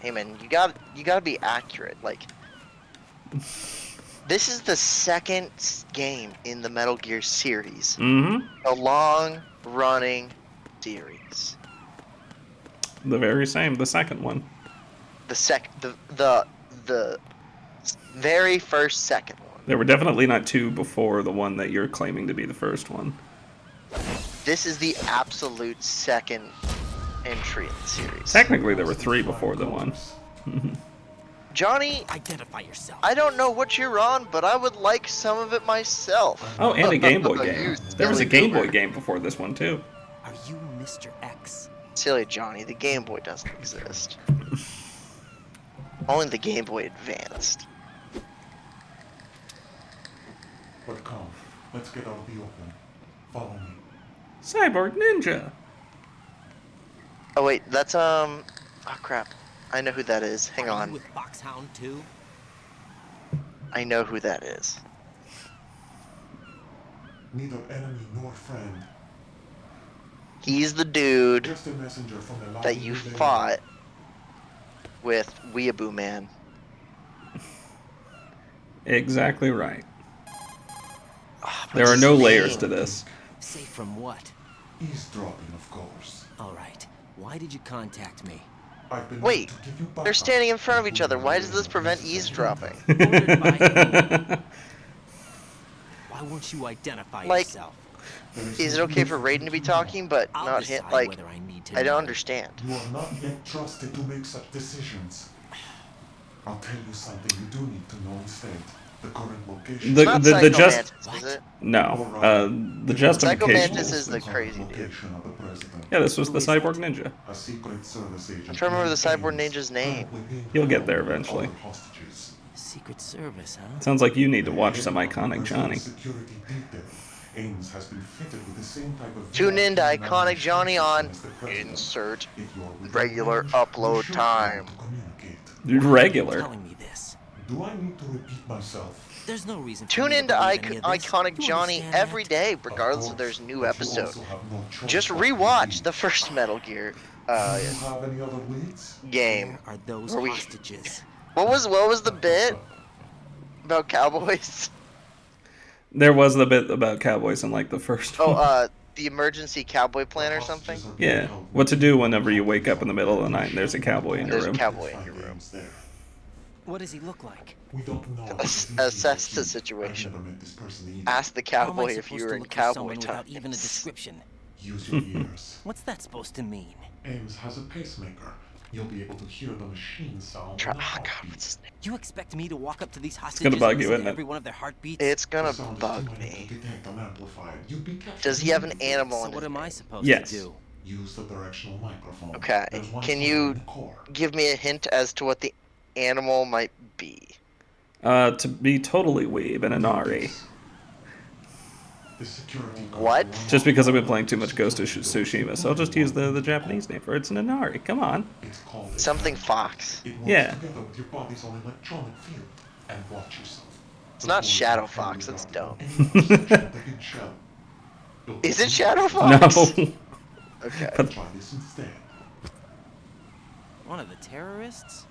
Hey man, you gotta be accurate. Like, this is the second game in the Metal Gear series. Mm-hmm. A long-running series. The very same. The second one. The very first second one. There were definitely not two before the one that you're claiming to be the first one. This is the absolute second entry in the series. Technically, there were three before the one. Johnny, Identify yourself. I don't know what you're on, but I would like some of it myself. Oh, and a Game Boy You game. There was a silly Game Boy goober. game before this one, too. Are you Mr. X? Silly Johnny, the Game Boy doesn't exist. Only the Game Boy Advanced. But come, let's get out of the open. Follow me. Cyborg Ninja. Oh wait, that's oh crap. I know who that is. Hang Are on. you with Foxhound too? I know who that is. Neither enemy nor friend. He's the dude Just a messenger from the that you fought with Weeaboo Man. Exactly right. Oh, There are no layers to this. Safe from what? Eavesdropping, of course. All right. Why did you contact me? I've been Wait, to give you they're backup standing in front of if each we other. are Why does this in prevent necessary eavesdropping? Ordered by whom? Why won't you identify Like, yourself? Is it okay for Raiden to be talking, but I'll not him? decide Like, whether I need to I don't know. understand. You are not yet trusted to make such decisions. I'll tell you something you do need to know instead. The current location. The- It's not the just- Psycho Mantis, is it? No. The justification. Mantis is the crazy dude. Location of the president. Yeah, this was the Who is Cyborg it? Ninja. A secret service agent. I'm trying to remember the Cyborg named Ninja's name. currently being You'll get held there with eventually. other hostages. Secret Service, huh? Sounds like you need to The watch head some of the Iconic Johnny. Security detail. Ames has been fitted with the same type of Tune in to VIP Iconic Johnny on as the president. insert If you are within regular range, upload you should be time. able to communicate. Why are you Regular. telling me this? Do I need to repeat myself? There's no reason for Tune me in to to believe any of this. Iconic You Johnny understand every that? day, Of regardless if course, there's a new but you episode. also have no choice Just but to rewatch believe. the first Metal Gear Do you have any other leads? game. Where are those Where we- hostages? What was the bit about cowboys? There was the bit about cowboys in like the first one. Oh, the emergency cowboy plan or something? Yeah. What to do whenever you wake up in the middle of the night and there's a cowboy in your There's a room. cowboy in your room. What does he look like? We don't know. Assess the situation. I've never met this person either. Ask the How am I cowboy if supposed you to were in look for cowboy someone without even a times. description? Use your ears. What's that supposed to mean? Ames has a pacemaker. You'll be able to hear the machine sound. Try, when oh the god, heartbeat. what's his name? You expect me to walk up to these hostages gonna bug and you, listen isn't to it? every one of their heartbeats? It's gonna The sound is bug too minor me. to detect unamplified. You'd be captured Does he have an immediately. animal So in what his am I name? supposed Yes. to do? Use the directional microphone. Okay, There's one can somewhere you in the core. give me a hint as to what the animal might be? To be totally weeb and an RE. The security guard What? will unlock Just because I've been the playing too much Ghost of Tsushima, so I'll just use the Japanese name for it. It's an Inari. Come on. It's called a Something hand. Fox. It works Yeah. together with your body's own electronic field. And watch yourself. It's not The boys Shadow will carry Fox, you that's out dumb. from any intersection of the big shell. You'll Is get it Shadow to Fox? No. Okay. try this instead. One of the terrorists?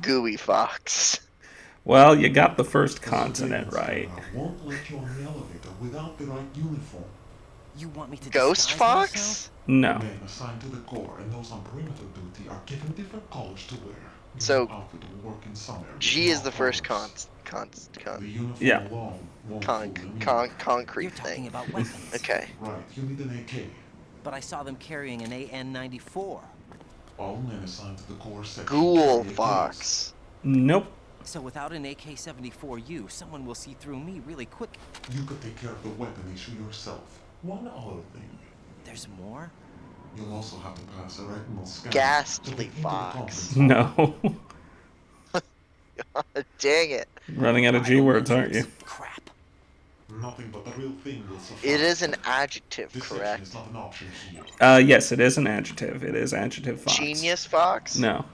Gooey Fox. Well, you got the first The consonant surveillance right. camera won't let you on the elevator without the right uniform. You want me to Ghost disguise Fox? myself? No. Men assigned to the Corps and those on perimeter duty are given different colors to wear. Your So, outfit will work in some areas, G is not the first others. The uniform Yeah. alone won't fool anyone. concrete You're talking thing. about weapons. Okay. Right, you need an AK. But I saw them carrying an AN-94. All men assigned to the Corps section Ghoul carry AKs. Fox. Nope. So without an AK-74U, someone will see through me really quick. You could take care of the weapon issue yourself. One other thing. There's more? You'll also have to pass a retinal scan. Ghastly to get into the Fox. conference No. Dang it. Running out of G words, aren't you? Crap. hall. Nothing but the real thing will suffice. It is an adjective, This section correct? is not an option here. Yes, it is an adjective. It is adjective Fox. Genius Fox? No.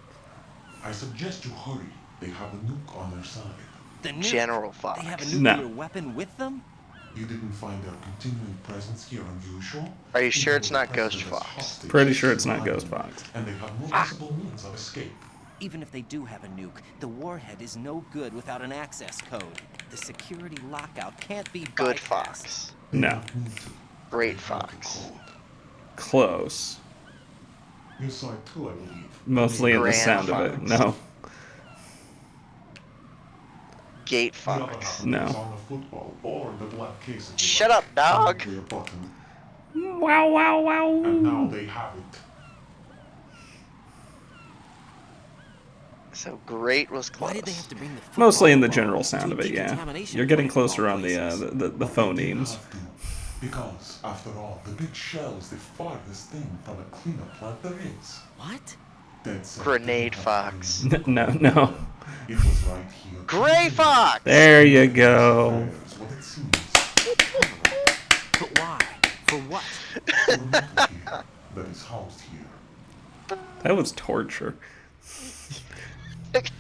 I suggest you hurry. They have a nuke on their side. The nuke. General They have a Fox. No. nuclear weapon with them? You didn't find their continuing presence here unusual? Are you sure it's Even not the Ghost president is Fox? hostage Pretty sure to it's not London, Ghost Fox. And they have no possible means of escape. Even if they do have a nuke, the warhead is no good without an access code. The security lockout can't be Good bypassed. Fox. They No. don't need to. Great They have the Fox. code. Close. You saw it too, I believe. Mostly in the Grand sound of it. Fox. No. Gate The other Fox. half No. is on the football or the black case. if you Shut like. up, dog. Unclear button. Wow, wow, And now wow. they have it. So great was close. Why did they have to bring the Mostly in the football general along sound to of a it, yeah. decontamination You're getting plant of all closer on the places? the But they did phonemes. have to, because, after all, the big shell is the farthest thing from a cleanup plant there is. What? Dead set Grenade didn't have Fox. cleanup. No, no. It was right here. Gray Fox! There you go. Affairs, what it seems. But why? For what? For a metal gear that is housed here. That was torture.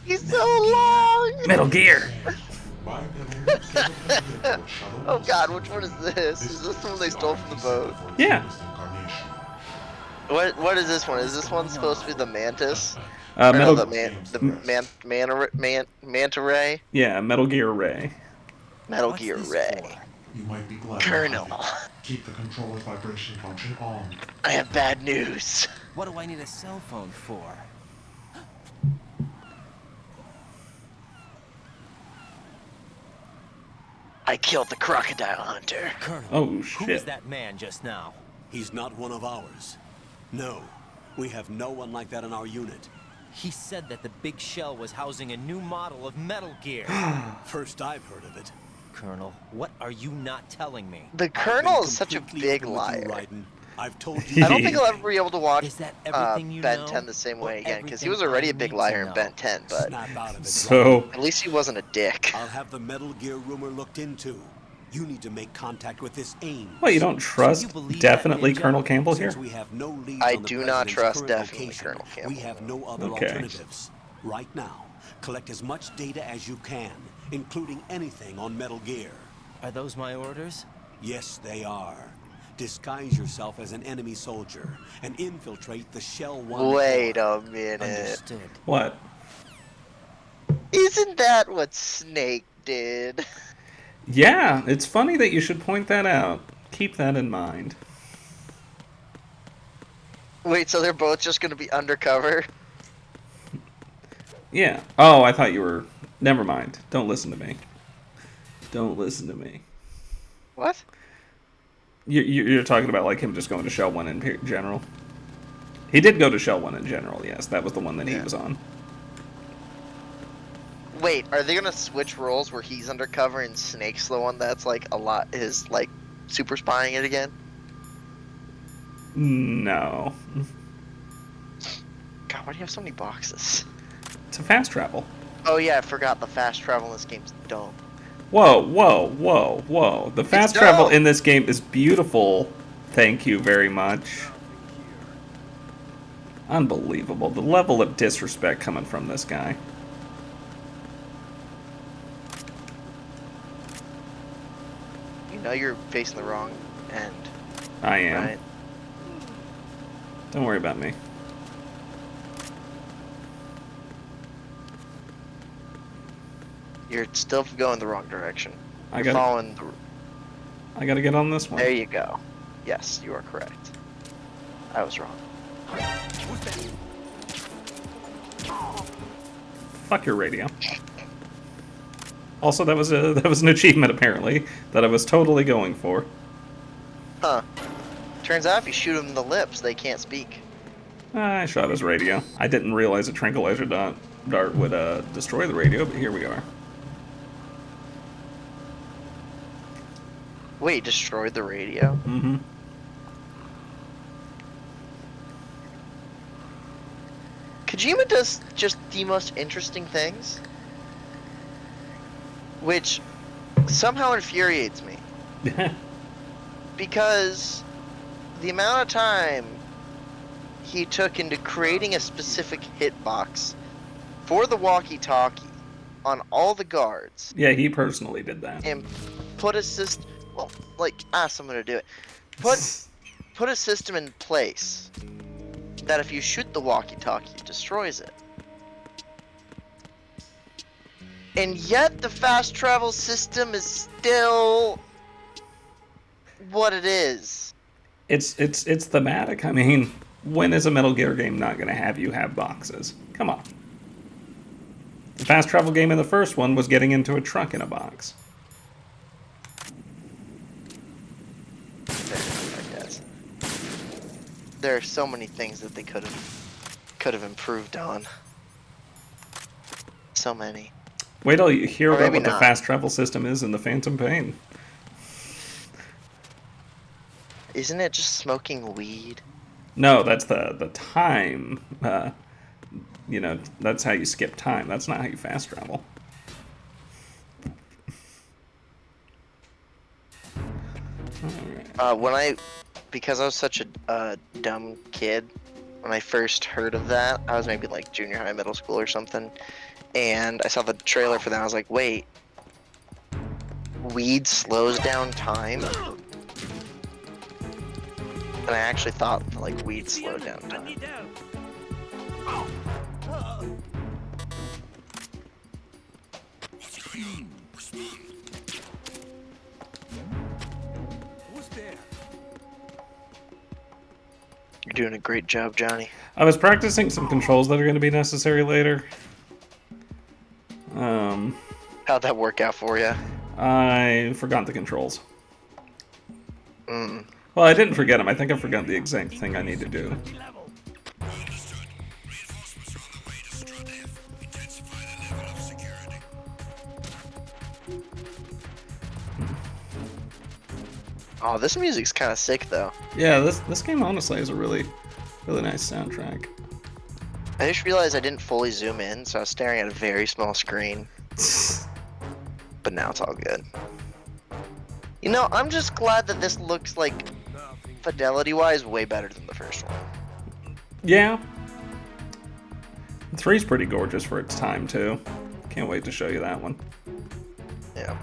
He's so long! Metal Gear. My metal gear Oh god, which one is this? Is this the one they stole from the boat? Yeah. What is this one? Is this one supposed to be the Mantis? Or no, Metal. the Manta Ray? Yeah, Metal Gear Ray. Metal What's Gear this Ray. for? You might be glad. Colonel, Keep the controller's vibration function on. I have bad news. What do I need a cell phone for? I killed the crocodile hunter. Colonel, Oh who was shit. that man just now? He's not one of ours. No, we have no one like that in our unit. He said that the big shell was housing a new model of Metal Gear. First I've heard of it. Colonel, what are you not telling me? The I've Colonel been is such a completely big open with you, liar. Raiden. I've told you. I don't think I'll ever be able to watch Is that everything you Ben know? 10 the same Or way again, because he everything was already I a big need liar to in know? Ben 10, but Snap out of it. So, at least he wasn't a dick. I'll have the Metal Gear rumor looked into. You need to make contact with this Ames. what, you don't trust believe that, definitely Ninja? Colonel Campbell here? Since we have no leads I on the do not president's trust current definitely location, Colonel Campbell. We have no other Okay. alternatives. Right now, collect as much data as you can, including anything on Metal Gear. Are those my orders? Yes, they are. Disguise yourself as an enemy soldier and infiltrate the Shell 1. Wait core. a minute. Understood. What? Isn't that what Snake did? Yeah, it's funny that you should point that out. Keep that in mind. Wait, so they're both just gonna be undercover? Yeah. Oh, I thought you were... Never mind. Don't listen to me. Don't listen to me. What? You're talking about like him just going to Shell 1 in general. He did go to Shell 1 in general, yes. That was the one that he Yeah. was on. Wait, are they gonna switch roles where he's undercover and Snake's the one that's like is like super spying it again? No. God, why do you have so many boxes? It's a fast travel. Oh yeah, I forgot the fast travel in this game's dumb. Whoa, whoa, whoa, whoa. The fast travel dumb. in this game is beautiful. Thank you very much. Unbelievable. The level of disrespect coming from this guy. You know you're facing the wrong end, I am. right? Don't worry about me. You're still going the wrong direction. I You're gotta, following the... I gotta get on this one. There you go. Yes, you are correct. I was wrong. Fuck your radio. Also, that was an achievement apparently that I was totally going for. Huh. Turns out if you shoot them in the lips, they can't speak. I shot his radio. I didn't realize a tranquilizer dart would destroy the radio, but here we are. Wait, destroyed the radio? Mm-hmm. Kojima does just the most interesting things, which somehow infuriates me. Because the amount of time he took into creating a specific hitbox for the walkie-talkie on all the guards Yeah, he personally did that. and put a system, well, like, ask someone to do it. Put a system in place that if you shoot the walkie-talkie, it destroys it. And yet the fast travel system is still what it is. It's thematic. I mean, when is a Metal Gear game not going to have you have boxes? Come on. The fast travel game in the first one was getting into a truck in a box. I guess. There are so many things that they could have improved on. So many. Wait till you hear Or about maybe what the not. fast travel system is in the Phantom Pain. Isn't it just smoking weed? No, that's the time. You know, that's how you skip time. That's not how you fast travel. Because I was such a dumb kid, when I first heard of that, I was maybe like junior high, middle school or something, and I saw the trailer for that. I was like, wait, weed slows down time? And I actually thought like weed slowed down time. You're doing a great job, Johnny. I was practicing some controls that are going to be necessary later. How'd that work out for you? I forgot the controls. Mm. Well, I didn't forget them. I think I forgot the exact thing I need to do. Oh, this music's kind of sick, though. Yeah, this game honestly is a really nice soundtrack. I just realized I didn't fully zoom in, so I was staring at a very small screen. But now it's all good. You know, I'm just glad that this looks like, fidelity-wise, way better than the first one. Yeah. 3's pretty gorgeous for its time, too. Can't wait to show you that one. Yeah.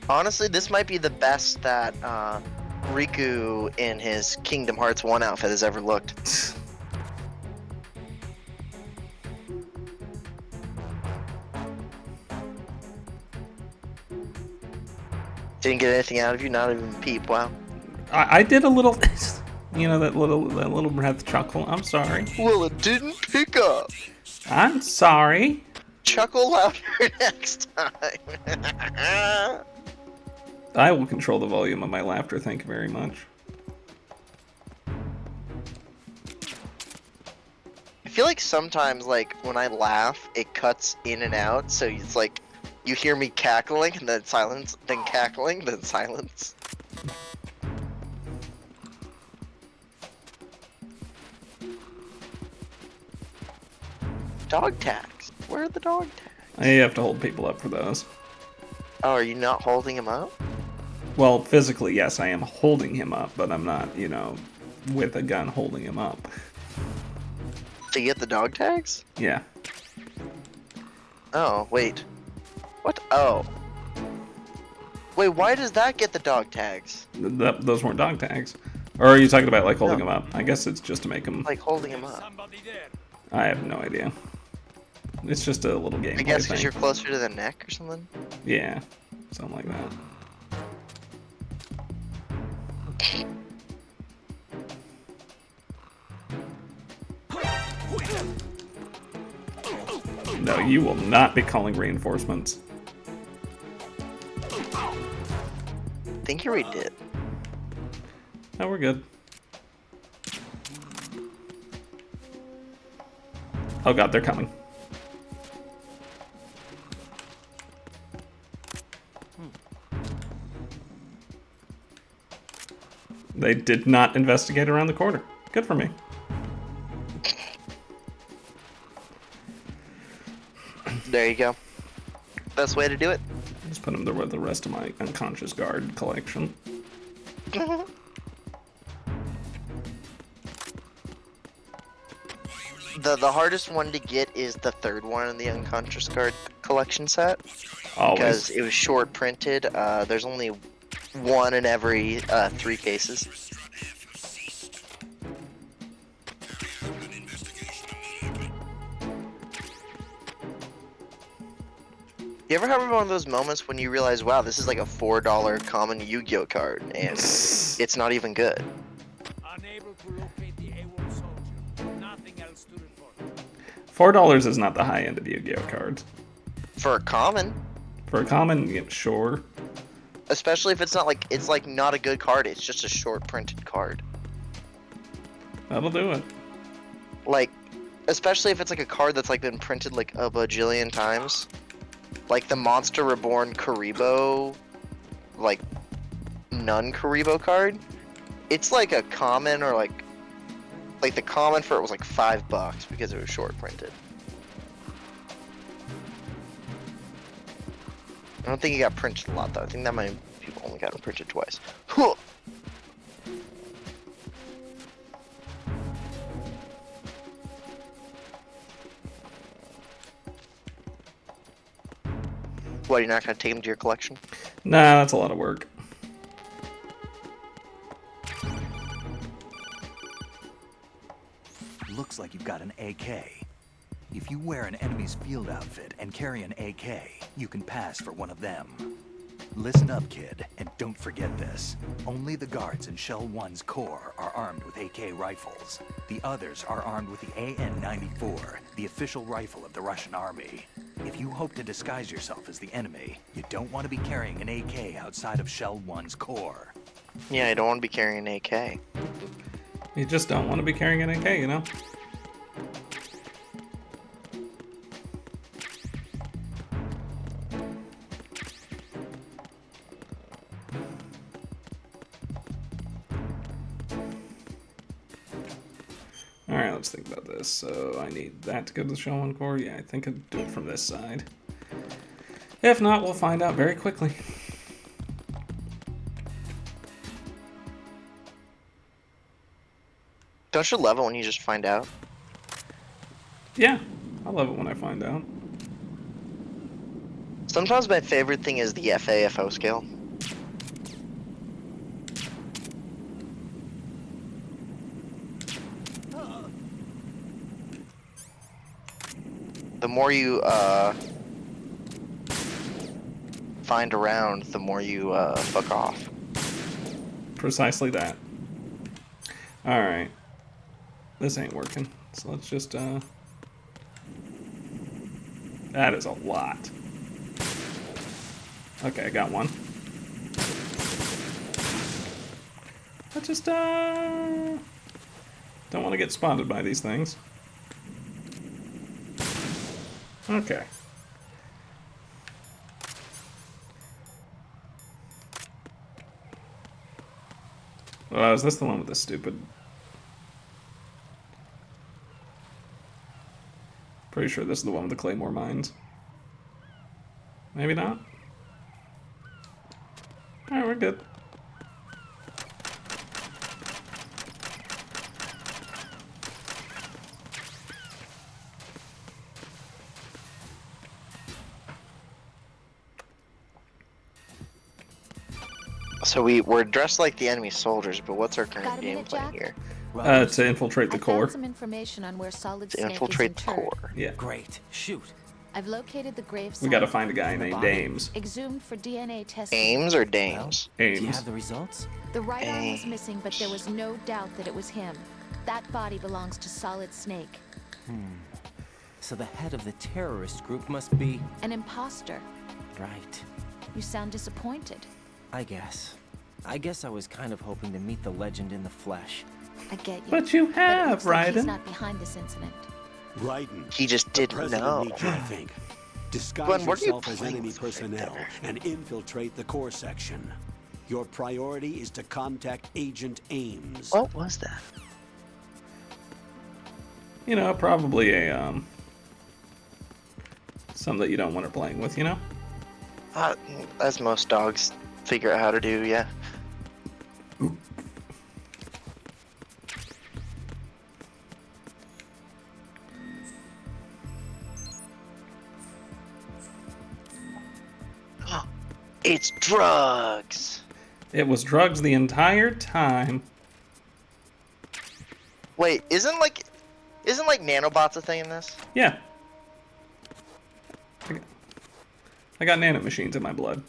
Honestly, this might be the best that Riku in his Kingdom Hearts 1 outfit has ever looked. Didn't get anything out of you, not even a peep. Wow. I did a little, you know, that little breath chuckle. I'm sorry. Well, it didn't pick up. I'm sorry. Chuckle louder next time. I will control the volume of my laughter. Thank you very much. I feel like sometimes, like, when I laugh, it cuts in and out, so it's like, you hear me cackling, and then silence, then cackling, then silence. Dog tags. Where are the dog tags? You have to hold people up for those. Oh, are you not holding him up? Well, physically, yes, I am holding him up, but I'm not, you know, with a gun holding him up. To get the dog tags? Yeah. Oh, wait. What? Oh. Wait, why does that get the dog tags? Those weren't dog tags. Or are you talking about, like, holding No. him up? I guess it's just to make him... Like holding him up. I have no idea. It's just a little game. I guess because you're closer to the neck or something? Yeah, something like that. No, you will not be calling reinforcements. I think you already did. No, we're good. Oh god, they're coming. They did not investigate around the corner. Good for me. There you go. Best way to do it. Just put them there with the rest of my unconscious guard collection. The hardest one to get is the third one in the unconscious guard collection set. Always. Because it was short printed. There's only 1 in every 3 cases. You ever have one of those moments when you realize, wow, this is like a $4 common Yu-Gi-Oh card, and it's not even good? Unable to locate the AWOL soldier. Nothing else to report. $4 is not the high end of Yu-Gi-Oh cards. For a common, For a common, yeah, sure. especially if it's not like, it's like not a good card, it's just a short printed card. That'll do it. Like, especially if it's like a card that's like been printed like a bajillion times. Like the Monster Reborn Karibo, like, non-Karibo card. It's like a common, or like the common for it was like $5 because it was short printed. I don't think it got printed a lot though. I think that many people only got it printed twice. Huh. What, you're not gonna take them to your collection? Nah, that's a lot of work. Looks like you've got an AK. If you wear an enemy's field outfit and carry an AK, you can pass for one of them. Listen up, kid, and don't forget this. Only the guards in Shell 1's core are armed with AK rifles. The others are armed with the AN-94, the official rifle of the Russian army. If you hope to disguise yourself as the enemy, you don't want to be carrying an AK outside of Shell 1's core. Yeah, I don't want to be carrying an AK. You just don't want to be carrying an AK, you know? Alright, let's think about this. So I need that to go to the Shell 1 core. Yeah, I think I'll do it from this side. If not, we'll find out very quickly. Don't you love it when you just find out? Yeah, I love it when I find out. Sometimes my favorite thing is the FAFO scale. The more you find around, the more you fuck off. Precisely that. Alright. This ain't working. So let's just, that is a lot. Okay, I got one. I just, don't want to get spotted by these things. Okay. Oh, is this the one with the stupid... Pretty sure this is the one with the Claymore mines. Maybe not? Alright, we're good. So we're dressed like the enemy soldiers, but what's our Got current a game minute, plan Jack? here? To infiltrate the I core. found some information on where Solid To Snake infiltrate is the interred. core. Yeah. Great. Shoot. I've located the grave We gotta site, find a guy named body? Ames. exhumed for DNA testing. Ames or dames? Do you Ames. have the results? The right arm was Ames. missing, but there was no doubt that it was him. That body belongs to Solid Snake, So the head of the terrorist group must be... an imposter. Right. You sound disappointed. I guess. I guess I was kind of hoping to meet the legend in the flesh. I get you. But you But it have, looks like he's Raiden. not behind this incident. Raiden, He just the didn't president know. needs you, I think. Disguise Glenn, what are you yourself as playing enemy with right personnel there? and infiltrate the core section. Your priority is to contact Agent Ames. What was that? You know, probably a, some that you don't want her playing with, you know? As most dogs figure out how to do, yeah. It's drugs! It was drugs the entire time. Wait, isn't like nanobots a thing in this? Yeah. I got nanomachines in my blood.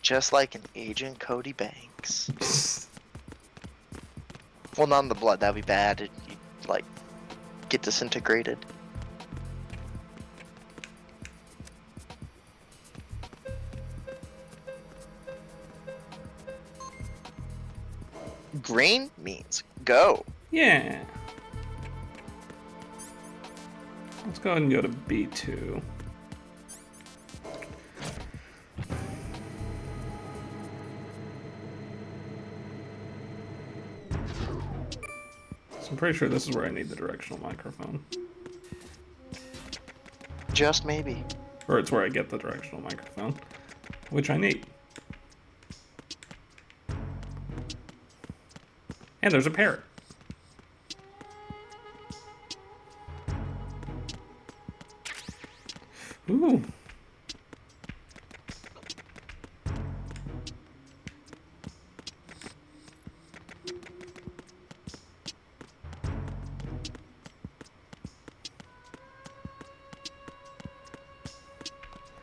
Just like an Agent Cody Banks. Well, not in the blood. That'd be bad. You'd, like, get disintegrated. Green means go. Yeah. Let's go ahead and go to B2. So I'm pretty sure this is where I need the directional microphone. Just maybe. Or it's where I get the directional microphone, which I need. And there's a parrot. Ooh.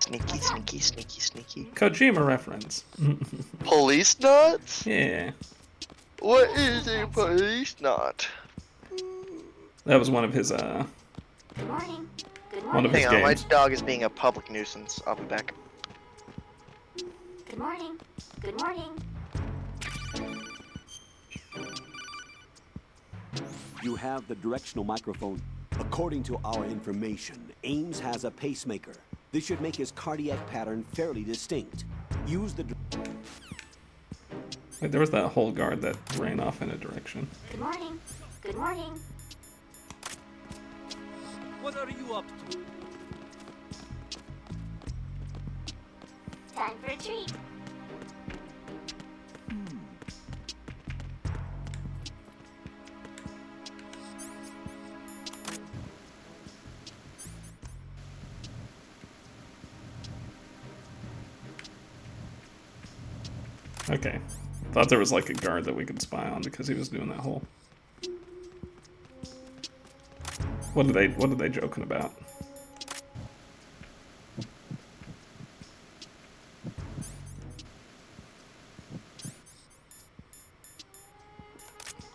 Sneaky, sneaky, sneaky, sneaky. Kojima reference. Police nuts? Yeah. What is a police nut? That was one of his, Good morning. Good one of morning. his Hang on, my games. dog is being a public nuisance. I'll be back. Good morning. Good morning. You have the directional microphone. According to our information, Ames has a pacemaker. This should make his cardiac pattern fairly distinct. Use the... Wait, there was that whole guard that ran off in a direction. Good morning. Good morning. What are you up to? Time for a treat. Okay. Thought there was like a guard that we could spy on because he was doing that whole... What are they joking about?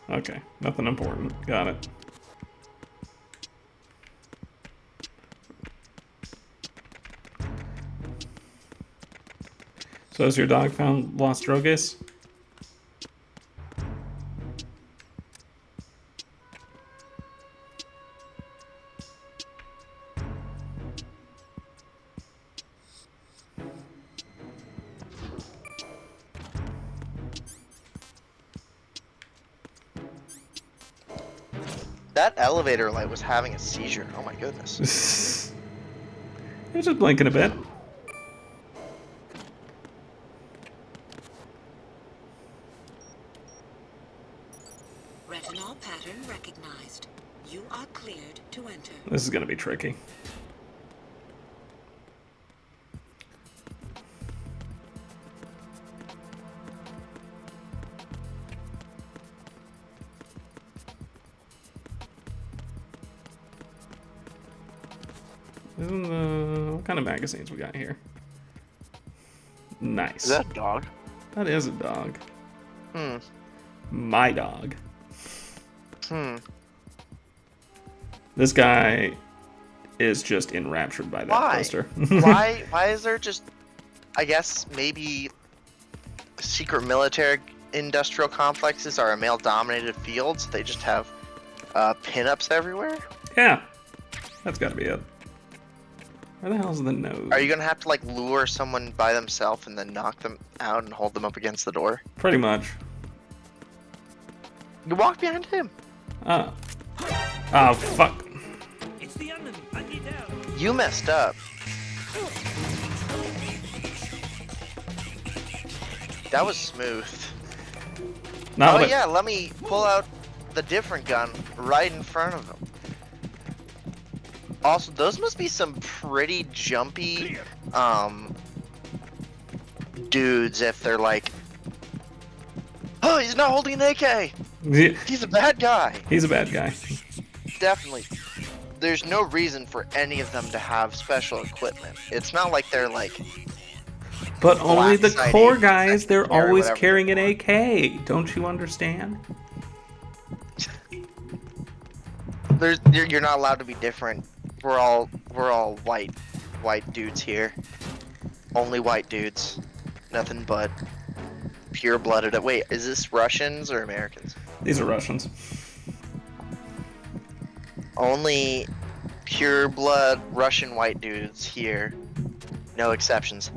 Okay, nothing important. Got it. So has your dog found Las Drogas? That elevator light was having a seizure. Oh my goodness. He was just blinking a bit. Retinol pattern recognized. You are cleared to enter. This is gonna be tricky. What kind of magazines we got here? Nice. Is that a dog? That is a dog. Hmm. My dog. Hmm. This guy is just enraptured by that Why? poster. Why is there just, I guess, maybe secret military industrial complexes are a male-dominated field, so they just have pinups everywhere? Yeah. That's gotta be it. Where the hell's the nose? Are you gonna have to, like, lure someone by themselves and then knock them out and hold them up against the door? Pretty much. You walk behind him. Oh. Oh, fuck. It's the enemy. I need help. You messed up. That was smooth. Not Oh what- yeah, let me pull out the different gun right in front of him. Also, those must be some pretty jumpy dudes if they're like, oh, he's not holding an AK. Yeah, He's a bad guy. he's a bad guy. Definitely. There's no reason for any of them to have special equipment. It's not like they're like, But only the Black core side guys, they're or always whatever carrying an AK. Don't you understand? you're not allowed to be different. We're all white dudes here. Only white dudes. Nothing but pure-blooded. Wait, is this Russians or Americans? These are Russians. Only pure-blood Russian white dudes here. No exceptions.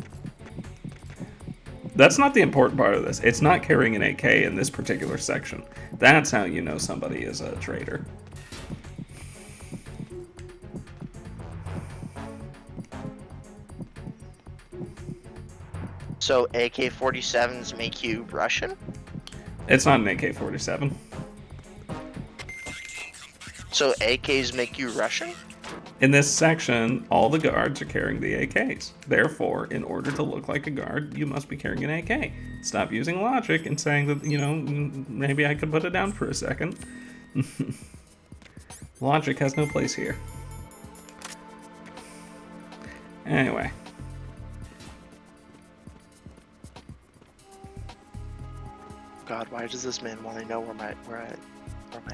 That's not the important part of this. It's not carrying an AK in this particular section. That's how you know somebody is a traitor. So AK-47s make you Russian? It's not an AK-47. So AKs make you Russian? In this section, all the guards are carrying the AKs. Therefore, in order to look like a guard, you must be carrying an AK. Stop using logic and saying that, you know, maybe I could put it down for a second. Logic has no place here. Anyway. God, why does this man want to know where my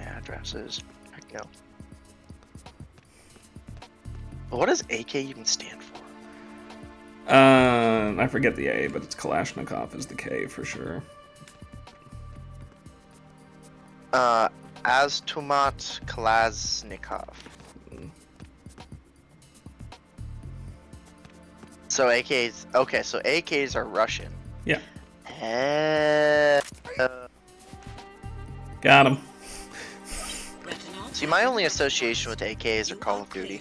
address is? Heck no. What does AK even stand for? I forget the A, but it's Kalashnikov is the K for sure. Aztumat Kalashnikov. So AKs, okay, so AKs are Russian. Yeah. Uh, Got him. See, my only association with AKs are Call of Duty.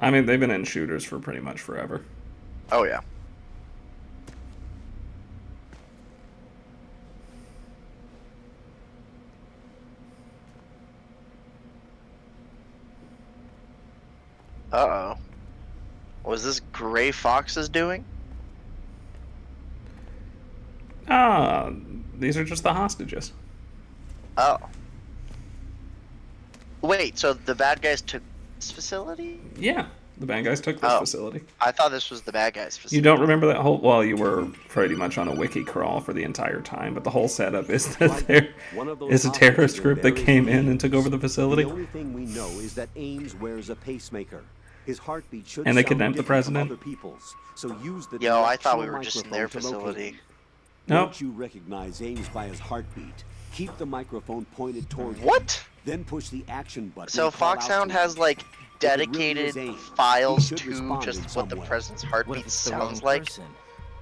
I mean, they've been in shooters for pretty much forever. Oh yeah. Uh-oh. Was this Gray Fox's doing? Ah, these are just the hostages. Oh. Wait, so the bad guys took this facility? Yeah, the bad guys took this facility. I thought this was the bad guys' facility. You don't remember that whole... Well, you were pretty much on a wiki crawl for the entire time, but the whole setup is that there is a terrorist group that came in and took over the facility. The only thing we know is that Ames wears a pacemaker. His heartbeat should And they sound kidnapped the different from president? other people's, so use the Yo, I thought we were directional just in their microphone to locate facility. him. Nope. Once you recognize Ames by his heartbeat, keep the microphone pointed toward him. What? Then push the action button. So and call out Foxhound to has him. like If it really dedicated is Ames, files he should to respond just in what some the way. president's What heartbeat if it's the sounds wrong like. person?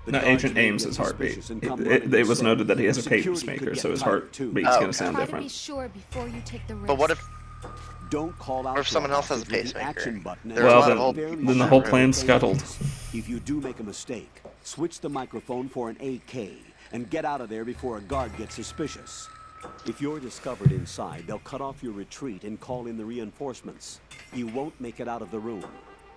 The No, guards Agent may Ames' get heartbeat. suspicious and come running It was instead. noted that he has a Security pacemaker, could so get his tired, too. heartbeat's Oh, going okay. to sound Try to be different. sure before you take the risk. But what if Don't call out What if to someone else has a hostage with the pacemaker? action button and There's a Well, lot of then- old barely people then the in whole that plan's room. scuttled. If you do make a mistake, switch the microphone for an AK and get out of there before a guard gets suspicious. If you're discovered inside, they'll cut off your retreat and call in the reinforcements. You won't make it out of the room.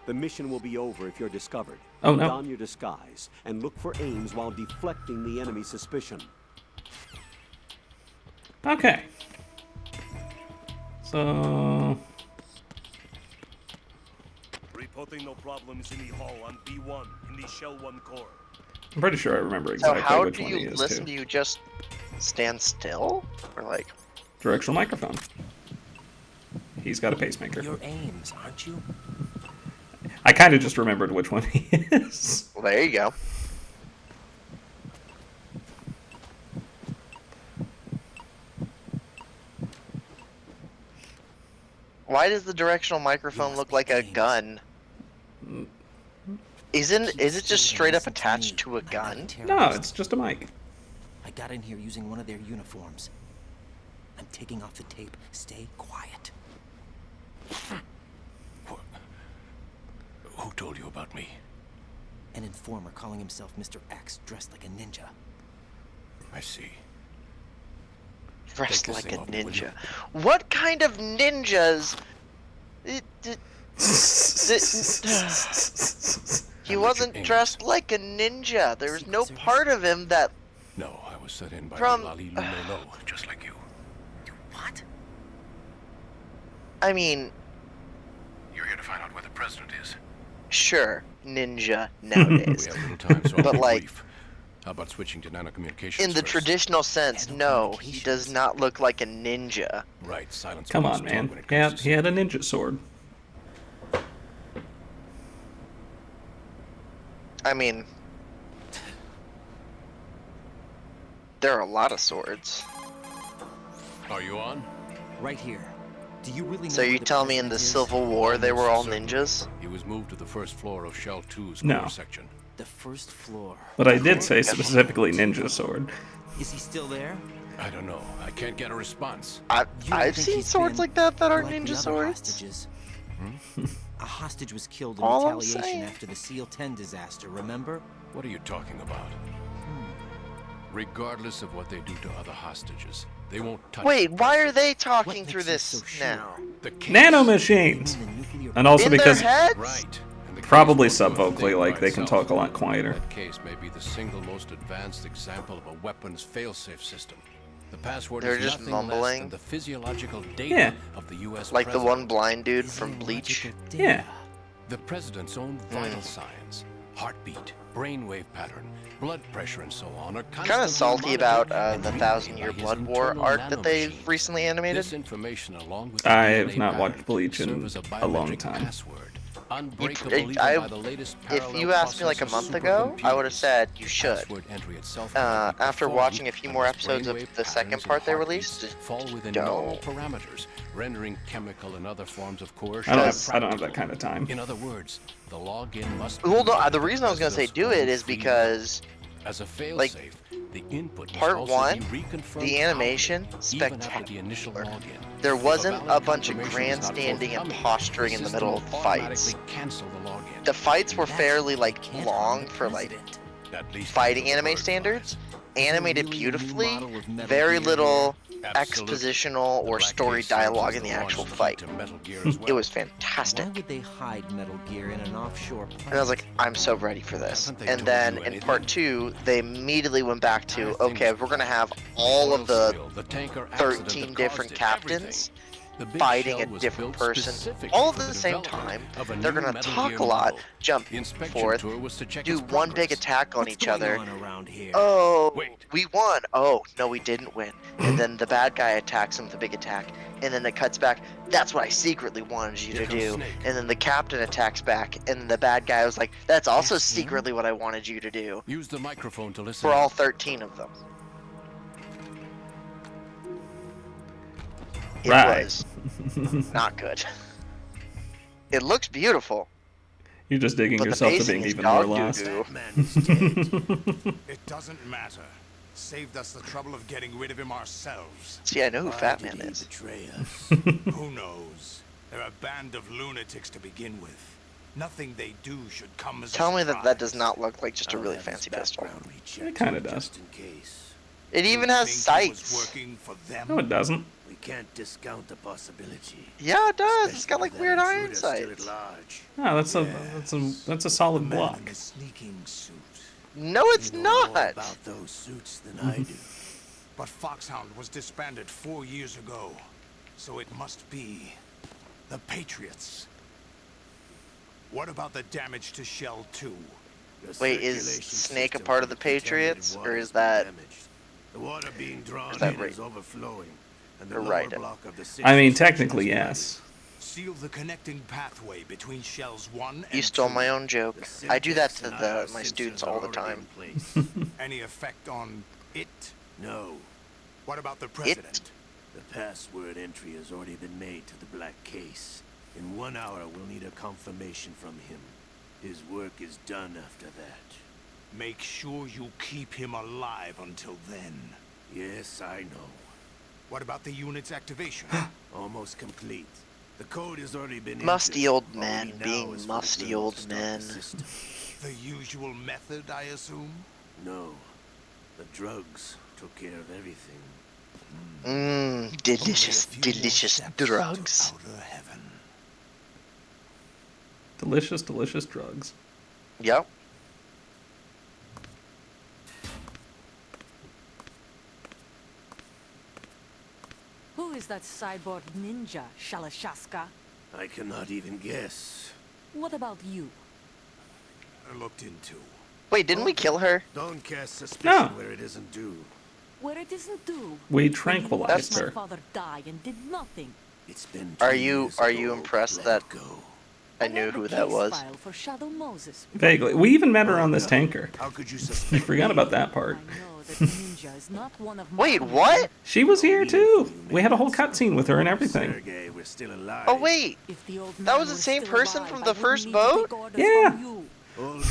The mission will be over if you're discovered. Oh, no. Don your disguise and look for Ames while deflecting the enemy's suspicion. Okay. So... Reporting no problems in the hall on B1 in the Shell 1 core. I'm pretty sure I remember So exactly how which do one he you is, listen? too. Do you just stand still? Or like... Directional microphone. He's got a pacemaker. You're Ames, aren't you? I kind of just remembered which one he is. Well, there you go. Why does the directional microphone look like a gun? Is it just straight up attached to a gun? No, it's just a mic. I got in here using one of their uniforms. I'm taking off the tape. Stay quiet. Who told you about me? An informer calling himself Mr. X, dressed like a ninja. I see. Dressed Take like this a thing off the window. ninja. What kind of ninjas? He wasn't dressed like a ninja. There was no part of him that. No, I was set in by From- Lali Lumelo, just like you. What? I mean, You're here to find out where the president is. sure, ninja We nowadays. have little time, so I'll But, be like, brief. How about switching to nanocommunications in the first? traditional sense, no, he does not look like a ninja. Right, silence. Come follows on, talk man. when it He comes had, to he had a ninja sword. I mean, there are a lot of swords. Are you on? Right here. Do you really know So where you the tell me in president the is? Civil War they were all Certainly. ninjas? He was moved to the first floor of Shell 2's No. core section. The first floor. But I did say specifically ninja sword. Is he still there? I don't know. I can't get a response. You don't I've think seen he's swords been like that are like the ninja other swords. hostages? A hostage was killed in All I'm retaliation saying- after the SEAL 10 disaster, remember? What are you talking about? Regardless of what they do to other hostages, they won't touch. Wait, the why are president. they talking What through makes you this so sure? now? The case. Nano machines! The nuclear And also In because their heads? Right. And the case probably won't do a subvocally, thing like by they can itself. talk a lot quieter. That case may be the single most advanced example of a weapons failsafe system. The password They're is just nothing less mumbling? than the physiological data Yeah. of the U.S. Like the president. one blind dude from Bleach? Physiological Yeah. data. The president's own vital signs, heartbeat, brainwave pattern, blood pressure, and so on are Kind constantly of salty about monitored and the relayed 1,000-Year by his Blood War internal art that they've nanomachines. recently animated. This information, along with the I DNA have not watched pattern, Bleach in serve as a long biometric time. password, unbreakable even I- by the latest If parallel you asked me like a processors month of ago, I would have supercomputers. said you The should. password entry itself cannot be After performed watching a few more unless episodes of brainwave the second patterns and part they heartbeats released, fall within don't. normal parameters, rendering chemical and other forms of coercion I don't impractical. have that kind of time. In other words, the login must Well, no, be the reason I was gonna say do it is because as a failsafe, like, the input must part also one, be reconfirmed the animation, hourly, even after the initial spectacular. login. There If wasn't valid a bunch of confirmation is not grandstanding and forthcoming, posturing the in the system middle of will fights. automatically cancel the login. The fights were That's fairly why like they can't long harm the for like president. At least fighting until the anime word standards, flies. animated really a new beautifully, model of Metal very Gear little Absolutely. expositional The or Black story Case serves dialogue as in the launch actual key fight. to Metal Gear as well. It was Why fantastic. would they hide Metal Gear in an offshore plant? And I was like, I'm so ready for this. Haven't they And told then you in part anything? 2, they immediately went back to, Entire thing okay, was we're gonna planned. have The all oil of the spill, the tanker accident 13 that different caused it, captains everything. The big fighting shell a was different built person, specifically all at for the same development time. of a They're new gonna Metal talk Gear a lot, model. jump The inspection forth, tour was to check do its one big progress. attack on What's each going other. on around here? Oh, Wait. we won. Oh, no, we didn't win. And then the bad guy attacks him with a big attack. And then it cuts back. That's what I secretly wanted you Here to comes do. Snake. And then the captain attacks back. And then the bad guy was like, that's also That's him? secretly what I wanted you to do. Use the microphone to listen. For all up. 13 of them. It Right. was not good. It looks beautiful. You're just digging But the yourself to pacing being is even more dog lost. doo-doo. Man is dead. It doesn't matter. Saved us the trouble of getting rid of him ourselves. See, I know who Why Fat did Man he is. betray us? Who knows? They're a band of lunatics to begin with. Nothing they do should come as Tell a me surprise. that does not look like just a I'll really have his fancy pistol. background rechecked It kinda does. just in case. It You even has think he was sights. working for them? No, it doesn't. We can't discount the possibility. Yeah, it does. It's got Especially like with weird that iron intruder still at sights. large. No, that's a solid Man block. in the sneaking suit. No, it's You know more not. about those suits than I do. But Foxhound was disbanded 4 years ago, so it must be the Patriots. What about the damage to Shell 2? Your Wait, is circulation Snake a system part for of the contaminated Patriots, water or has is been that- damaged. The water being drawn that in right? is overflowing, and the Or lower right? block of the I mean, 60 section technically, is yes. Seal the connecting pathway between Shells 1 and You stole 2. my own joke. The I do that syntax to and IR my sensors students are all the already time. in place. Any effect on it? No, What about the president? the password entry has already been made to the black case. In 1 hour, we'll need a confirmation from him. His work is done after that. Make sure you keep him alive until then. Yes, I know. What about the unit's activation? Almost complete. The code has already been Musty entered. old All men we need now being is for the musty girl to old start the men. system. The usual method, I assume? No, the drugs took care of everything. Mmm, delicious, Only a few more delicious steps to drugs. outer heaven. Delicious, delicious drugs. Yep. Who is that cyborg ninja, Shalashaska? I cannot even guess. What about you? I looked into. Wait, didn't we kill her? Don't cast suspicion No. where it isn't due. Where it isn't due. We When you tranquilized watched her. my father die and did nothing. It's been Are 2 you years are you ago. impressed Let that it go. I knew read the who that case was? file for Shadow Moses. Vaguely. We even met her on this tanker. How could you I suspect forgot me? about that I part. know that ninja is not one of Wait, mine. what? She was here too. We had a whole cutscene with her and everything. Sergey, we're still alive. Oh wait, If the old that man was the were same still person alive, from I the wouldn't first need to take boat? orders Yeah. from you.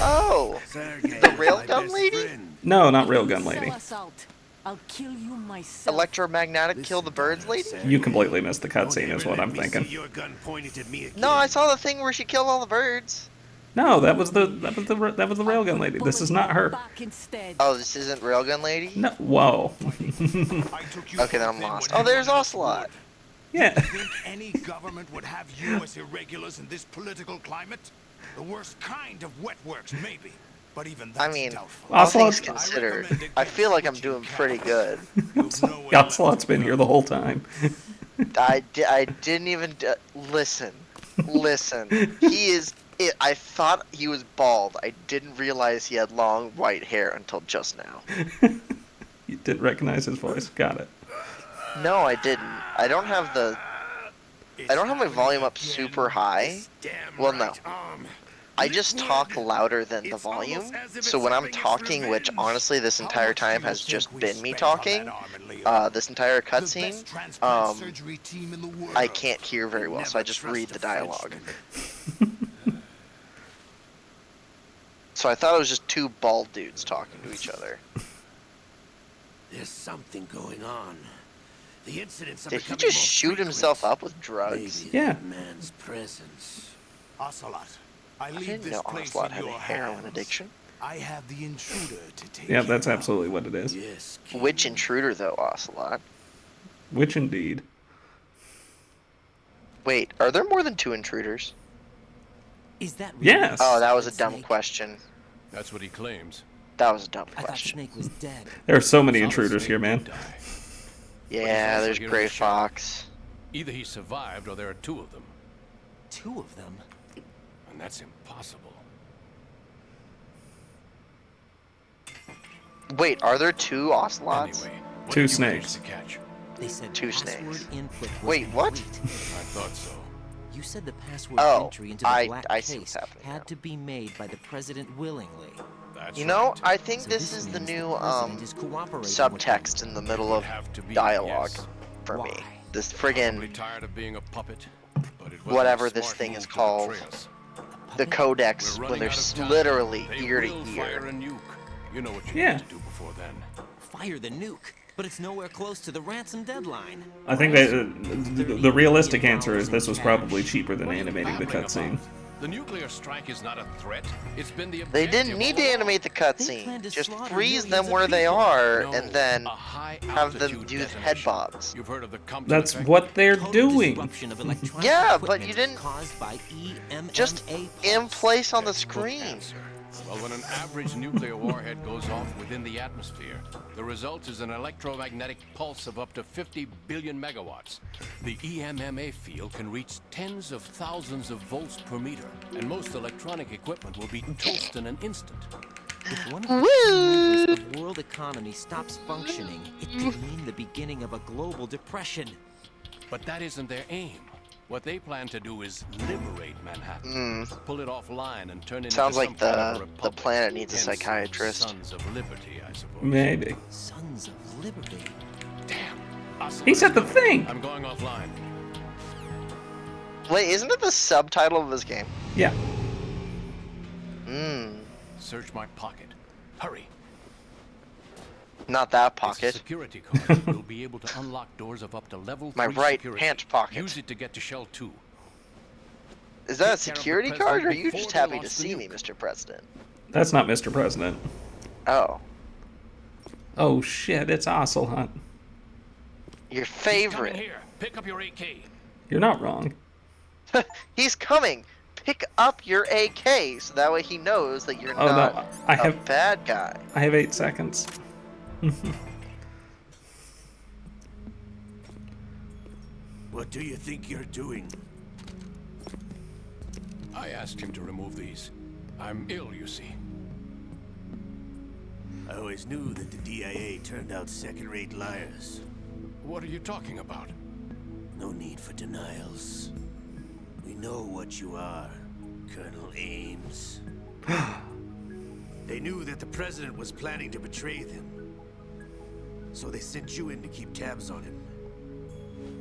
Oh, Sergey, the my railgun best lady? friend. No, not If you Railgun sell Lady. us out, I'll kill you myself. electromagnetic kill the birds lady? You completely missed the Don't cutscene, ever is what let I'm me see thinking. your gun pointed at me again. No, I saw the thing where she killed all the birds. No, that was the Railgun Lady. This is not her. Back instead. Oh, this isn't railgun lady? No. Whoa. I took you Okay, then both I'm in lost. when Oh, there's everyone else Ocelot. would. Yeah. Think any government would have you as irregulars in this political climate? The worst kind of wet works, maybe. But even that's I mean, doubtful. all things Ocelot's considered, I feel like I'm doing pretty good. Ocelot's been here the whole time. I didn't even listen. Listen. He is. I thought he was bald. I didn't realize he had long white hair until just now. You didn't recognize his voice. Got it. No, I didn't. I don't have my volume up super high. Well, no. I just talk louder than the volume. So when I'm talking, which honestly this entire time has just been me talking, this entire cutscene, I can't hear very well, so I just read the dialogue. So I thought it was just two bald dudes talking to each other. There's something going on. The incidents are Did he becoming just more shoot frequent. himself up with drugs? Maybe Yeah. that man's presence. Ocelot, I I leave didn't this know place Ocelot in had a your heroin hands. addiction. I have the intruder to take Yeah, that's care of. absolutely what it is. Yes. Which intruder though, Ocelot? Which indeed. Wait, are there more than two intruders? Is that really Yes. Oh, that was a Snake? dumb question. That's what he claims. That was a dumb I thought question. Snake was dead. There are so many Solid intruders Snake here, did man. die. Yeah, also there's here in Gray the shell. Fox. Either he survived or there are two of them. Two of them? And that's impossible. Wait, are there two Ocelots? Anyway, what Two did you manage snakes. to catch? They said Two password snakes. input was Wait, what? complete. I thought so. You said the password Oh, entry into the I black see what's case happening had now. to be made by the president willingly. That's You know, right. I think So this is the means new president is cooperating with subtext them. in the middle Would of have to be, dialogue yes. for me. Why? This Probably friggin' tired of being a puppet, but it wasn't whatever a this smart thing move is to called. betray us. the Puppet? codex We're when running they're out of time. literally They ear to will fire ear. a nuke. You know what you Yeah. need to do before then. Fire the nuke, but it's nowhere close to the ransom deadline. I think that the realistic answer is this was probably cheaper than What are you animating the babbling cutscene. about? The nuclear strike is not a threat. It's been the They objective didn't need to all animate the They plan cutscene. to Just slaughter freeze millions them of where they people. are along. and No, then a high have them altitude do head detonation. bobs. You've heard of the Compton That's effect? what they're Total doing. disruption of electronic Yeah, but equipment you didn't caused by EMMA just pulse. in place on the Textbook screen. answer. Well, when an average nuclear warhead goes off within the atmosphere, the result is an electromagnetic pulse of up to 50 billion megawatts. The EMMA field can reach tens of thousands of volts per meter, and most electronic equipment will be toast in an instant. If one of the key movers of world economy stops functioning, it could mean the beginning of a global depression. But that isn't their aim. What they plan to do is liberate Manhattan, pull it offline, and turn it Sounds into like some kind of a the republic. planet needs a Hence, psychiatrist. Sons of Liberty, I suppose. Maybe. Sons of Liberty. Damn. He said the thing! I'm going offline. Wait, isn't it the subtitle of this game? Yeah. Search my pocket. Hurry. Not that It's a pocket. security card. You'll be able to unlock doors of up to level My 3 right security. pant pocket. Use it to get to Shell 2. Is that a Take care of the security card, or are you president just before they happy to launch the see me, nuke. Mr. President? That's not Mr. President. Oh, Oh shit, it's Ocelot. your Coming favorite. here. Pick up your AK. You're not wrong. He's coming. pick up your AK so that way he knows that you're not no, I a have bad guy. I have 8 seconds. What do you think you're doing? I asked him to remove these. I'm ill, you see. I always knew that the DIA turned out second-rate liars. What are you talking about? No need for denials. We know what you are, Colonel Ames. They knew that the president was planning to betray them. So they sent you in to keep tabs on him.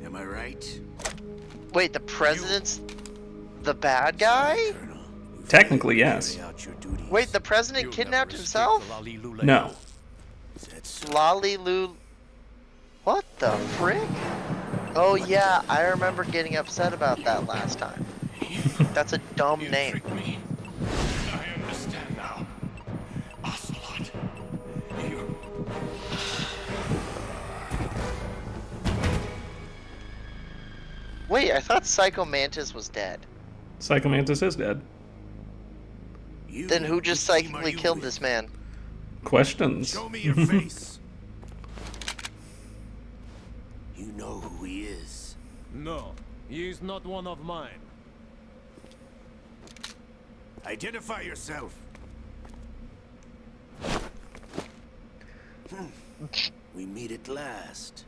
Am I right? Wait, the president's the bad guy? Technically, yes. Wait, the president kidnapped himself? No. Lolly. What the frick? Oh yeah, I remember getting upset about that last time. That's a dumb name. I understand now. Ocelot. You... Wait, I thought Psycho Mantis was dead. Psycho Mantis is dead. Then who just psychically killed this man? Questions. Show me your face. You know who he is. No, he is not one of mine. Identify yourself. We meet at last.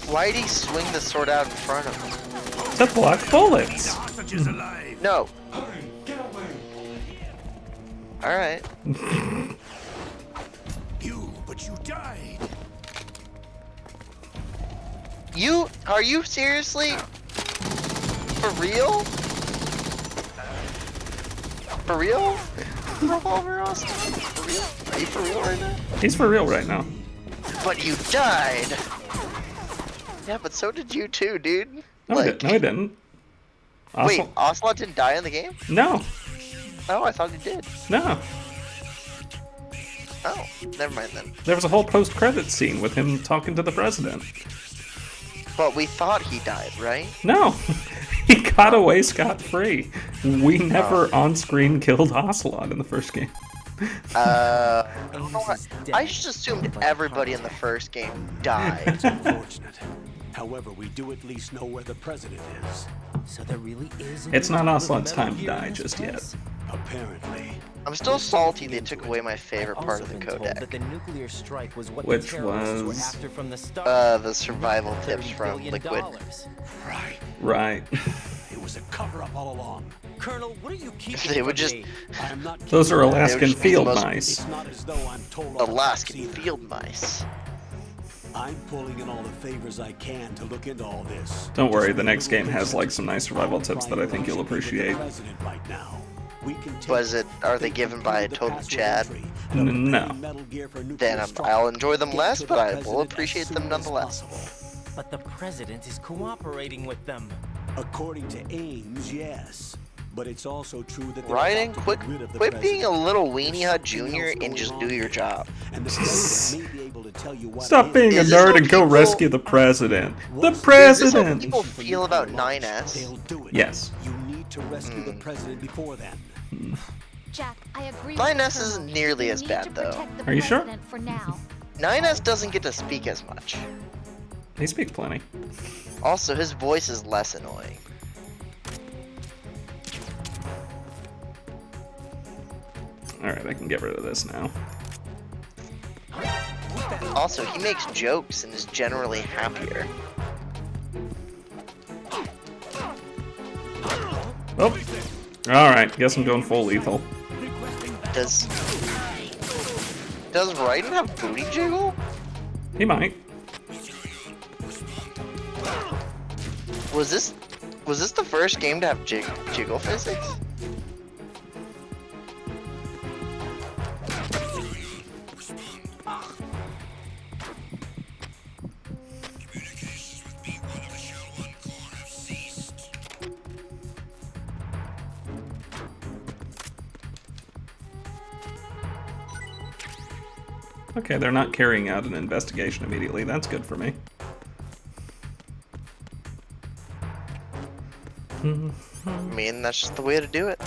Why'd he swing the sword out in front of him? To block bullets. No. Alright. But you died. Are you seriously? For real? For real? Revolver Austin? For real? Are you for real right now? He's for real right now. But you died! Yeah, but so did you too, dude. No, I didn't. Wait, Ocelot didn't die in the game? No. Oh, I thought he did. No. Oh, never mind then. There was a whole post-credits scene with him talking to the president. But we thought he died, right? No. He got away scot-free. We never on-screen killed Ocelot in the first game. I don't know why. I just assumed everybody in the first game died. It's unfortunate. However, we do at least know where the president is. So there really is. It's not Ocelot's time to die just yet. Apparently. I'm still salty they took away my favorite part of the codec. That the nuclear strike was what Which the terrorists were was after from the start. The survival tips from Liquid. Right. Right. It was a cover-up all along. Colonel, what are you keeping They would from just. me? I'm not Those are Alaskan just be the field most- mice. It's not as though I'm told Alaskan field mice. I'm pulling in all the favors I can to look into all this. Don't worry, the next game has like some nice survival tips that I think you'll appreciate. Was it? Are they given by a total Chad? No. Then I'll enjoy them less, but I will appreciate them nonetheless. But the president is cooperating with them. According to Ames, yes. But it's also true that Ryan, quit being a little weenie hut junior and just do your job. Stop being a Is this nerd how and go people- rescue the president. The Is this how president! people feel about 9S? Yes. You need to rescue the president before then. Jack, I agree. 9S with isn't Colonel. nearly We as need bad, to though. protect the Are you sure? president For now. 9S doesn't get to speak as much. He speaks plenty. Also, his voice is less annoying. Alright, I can get rid of this now. Also, he makes jokes and is generally happier. Oh. Alright, guess I'm going full lethal. Does Raiden have booty jiggle? He might. Was this the first game to have jiggle physics? Okay, they're not carrying out an investigation immediately. That's good for me. I mean, that's just the way to do it.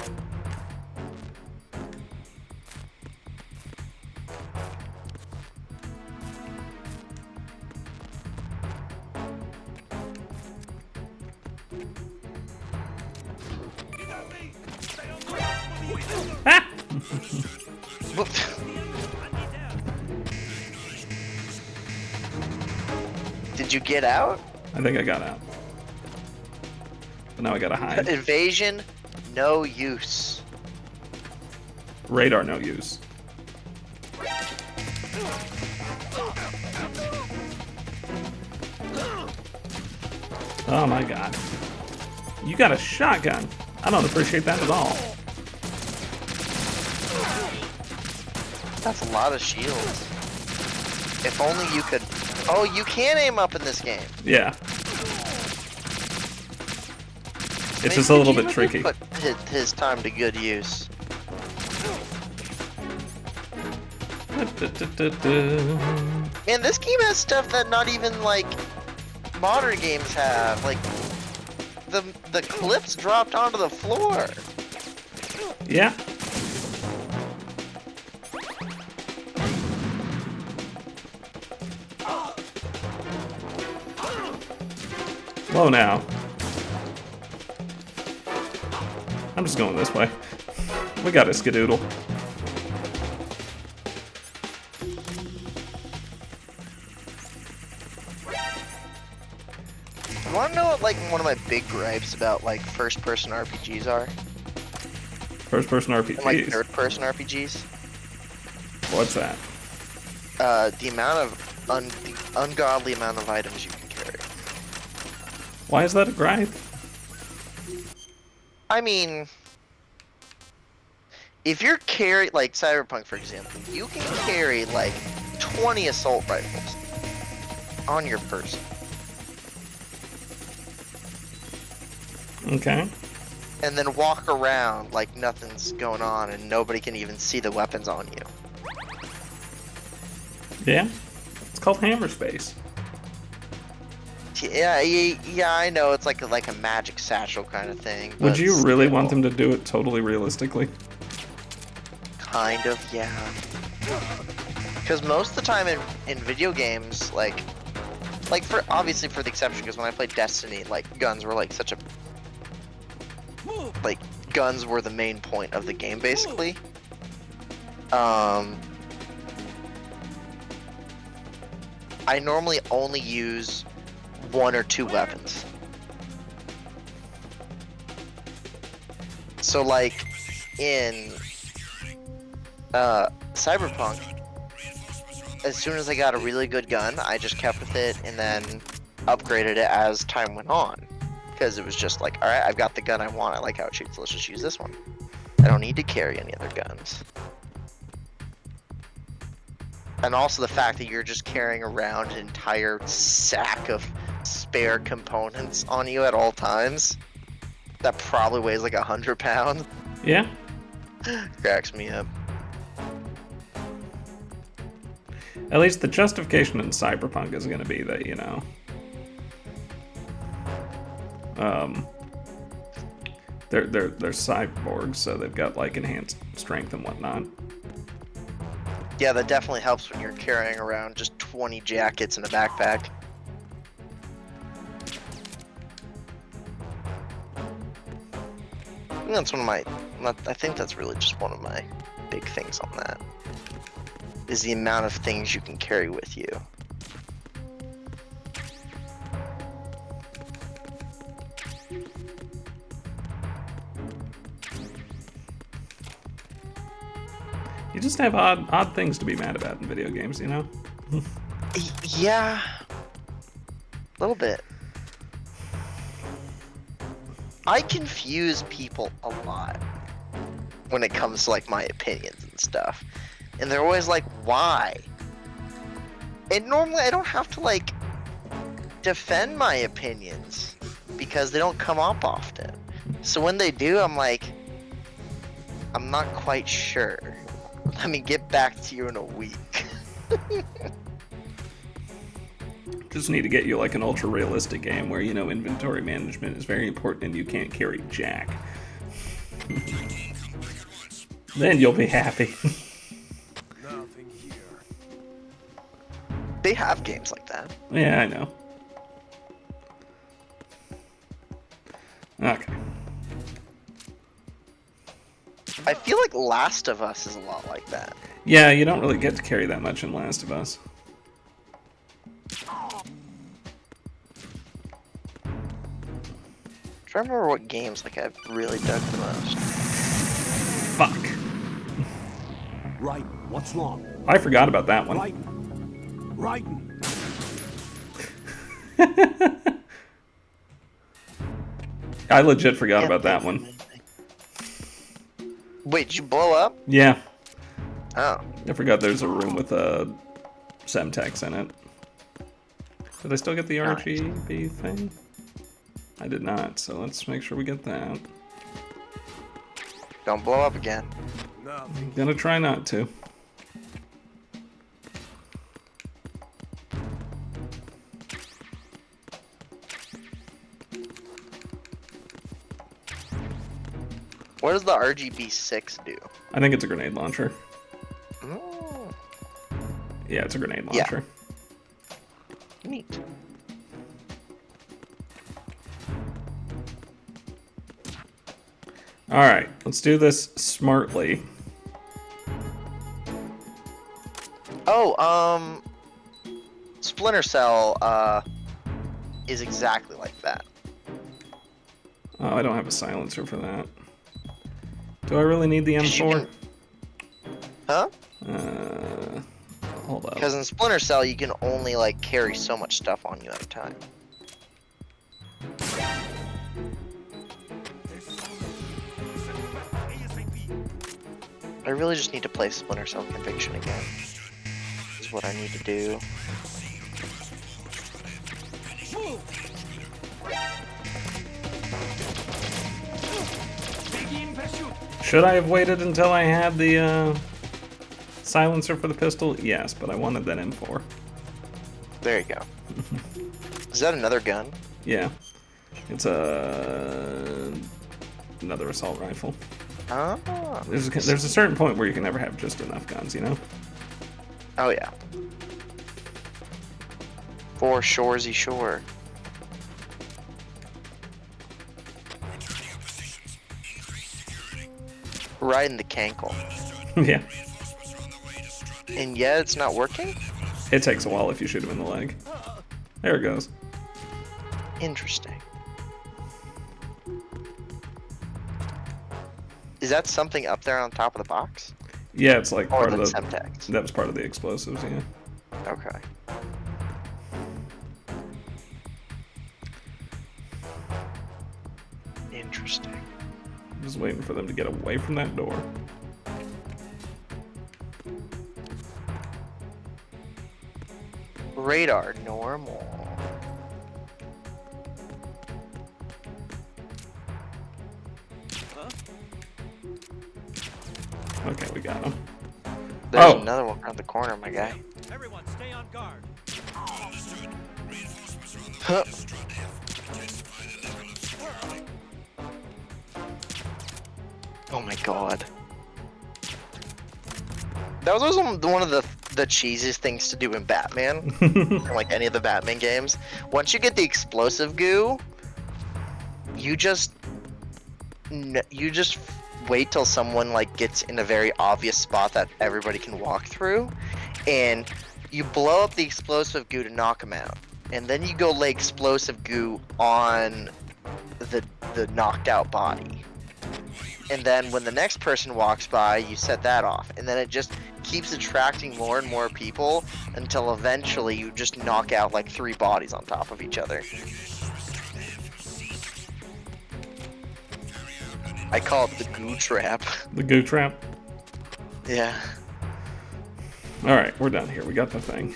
Did you get out? I think I got out. But now I gotta hide. Evasion, no use. Radar, no use. Oh my god. You got a shotgun. I don't appreciate that at all. That's a lot of shields. If only you could... Oh, you can aim up in this game. Yeah. It's just a little bit tricky. Put his time to good use. Man, this game has stuff that not even, like, modern games have. Like, the clips dropped onto the floor. Yeah. Whoa, now. I'm just going this way. We got a skedoodle. You wanna know what, like, one of my big gripes about, like, first-person RPGs are? First-person RPGs? And, like, third-person RPGs? What's that? The amount of, the ungodly amount of items you can carry. Why is that a gripe? I mean, if you're like Cyberpunk, for example, you can carry like 20 assault rifles on your person. Okay. And then walk around like nothing's going on and nobody can even see the weapons on you. Yeah. It's called hammer space. Yeah, I know it's like a magic satchel kind of thing. But Would you really want them to do it totally realistically? Kind of, yeah. Because most of the time in video games, like for obviously for the exception, because when I played Destiny, like guns were like such a guns were the main point of the game basically. I normally only use 1 or 2 weapons. So like in Cyberpunk, as soon as I got a really good gun, I just kept with it and then upgraded it as time went on. Because it was just like, alright, I've got the gun I want, I like how it shoots, let's just use this one. I don't need to carry any other guns. And also the fact that you're just carrying around an entire sack of spare components on you at all times. That probably weighs like 100 pounds. Yeah. Cracks me up. At least the justification in Cyberpunk is going to be that, you know, they're cyborgs, so they've got like enhanced strength and whatnot. Yeah, that definitely helps when you're carrying around just 20 jackets in a backpack. And that's one of my, I think that's really just one of my big things on that. Is the amount of things you can carry with you. You just have odd things to be mad about in video games, you know? Yeah. A little bit. I confuse people a lot when it comes to like my opinions and stuff. And they're always like, why? And normally I don't have to like defend my opinions because they don't come up often. So when they do, I'm like, I'm not quite sure. Let me get back to you in a week. Just need to get you like an ultra realistic game where, you know, inventory management is very important and you can't carry jack. Then you'll be happy. Nothing here. They have games like that. Yeah, I know. Okay. I feel like Last of Us is a lot like that. Yeah, you don't really get to carry that much in Last of Us. I'm trying to remember what games like I've really dug the most. Fuck. Right, what's wrong? I forgot about that one. Right. I legit forgot about that one. Wait, did you blow up? Yeah. Oh. I forgot there's a room with a Semtex in it. Did I still get the RGB thing? I did not, so let's make sure we get that. Don't blow up again. I'm gonna try not to. What does the RGB6 do? I think it's a grenade launcher. Oh. Yeah, it's a grenade launcher. Yeah. Neat. Alright, let's do this smartly. Oh, Splinter Cell, is exactly like that. Oh, I don't have a silencer for that. Do I really need the M4? Huh? Hold up. Because in Splinter Cell, you can only, like, carry so much stuff on you at a time. I really just need to play Splinter Cell Conviction again. This is what I need to do. Should I have waited until I had the silencer for the pistol? Yes, but I wanted that M4. There you go. Is that another gun? Yeah. It's another assault rifle. Oh. There's a certain point where you can never have just enough guns, you know? Oh, yeah. For shoresy shore. Right in the cankle. Yeah. And yet it's not working? It takes a while if you shoot him in the leg. There it goes. Interesting. Is that something up there on top of the box? Yeah, it's like Or part of the Semtex? That was part of the explosives, yeah. Okay. Interesting. I'm just waiting for them to get away from that door. Radar normal. Okay, we got him. There's another one around the corner, my guy. Everyone, stay on guard. Huh. Oh my god. That was always one of the cheesiest things to do in Batman. In like any of the Batman games. Once you get the explosive goo, you just wait till someone like gets in a very obvious spot that everybody can walk through, and you blow up the explosive goo to knock them out, and then you go lay explosive goo on the knocked out body, and then when the next person walks by, you set that off, and then it just keeps attracting more and more people until eventually you just knock out like 3 bodies on top of each other. I call it the goo trap. The goo trap? Yeah. Alright, we're done here. We got the thing.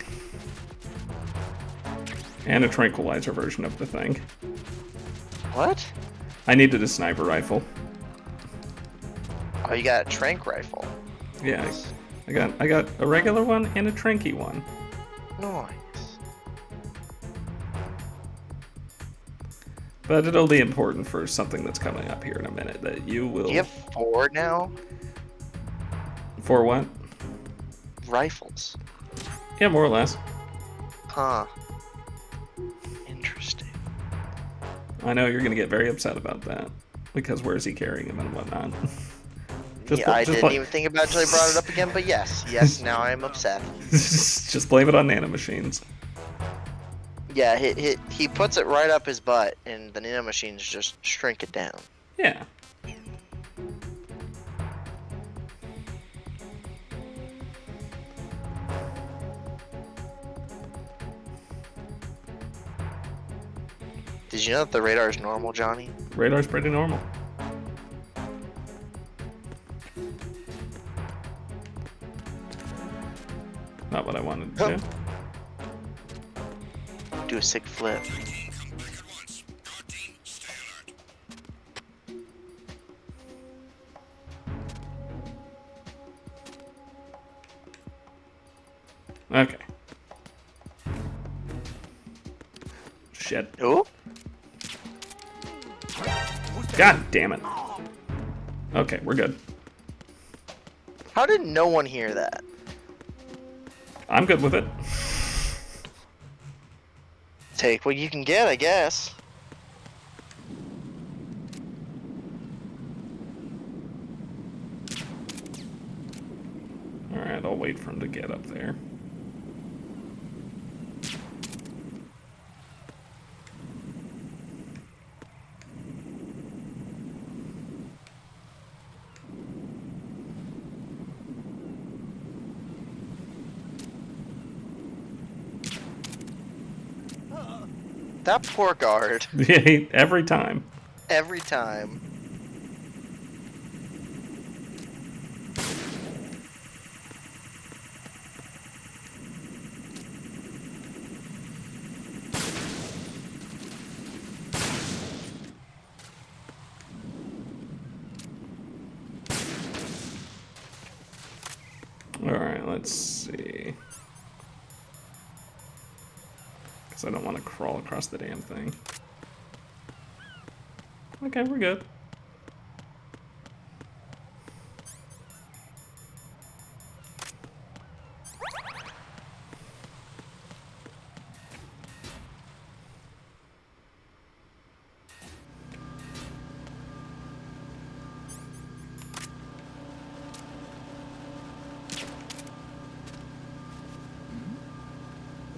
And a tranquilizer version of the thing. What? I needed a sniper rifle. Oh, you got a trank rifle. Yeah, I I got a regular one and a trinky one. Nice. But it'll be important for something that's coming up here in a minute that you will. Do you have 4 now? For what? Rifles. Yeah, more or less. Huh. Interesting. I know you're gonna get very upset about that because where's he carrying him and whatnot. I didn't even think about it until he brought it up again, but yes, now I'm upset. Just blame it on nanomachines. Yeah, he puts it right up his butt, and the nanomachines just shrink it down. Yeah. Did you know that the radar is normal, Johnny? Radar's pretty normal. Not what I wanted to do. Do a sick flip. Okay. Shit. Oh? God damn it. Okay, we're good. How did no one hear that? I'm good with it. Take what you can get, I guess. Alright, I'll wait for him to get up there. That poor guard. Yeah, every time. Every time. Alright, let's see. Because I don't want to crawl across the damn thing. Okay, we're good.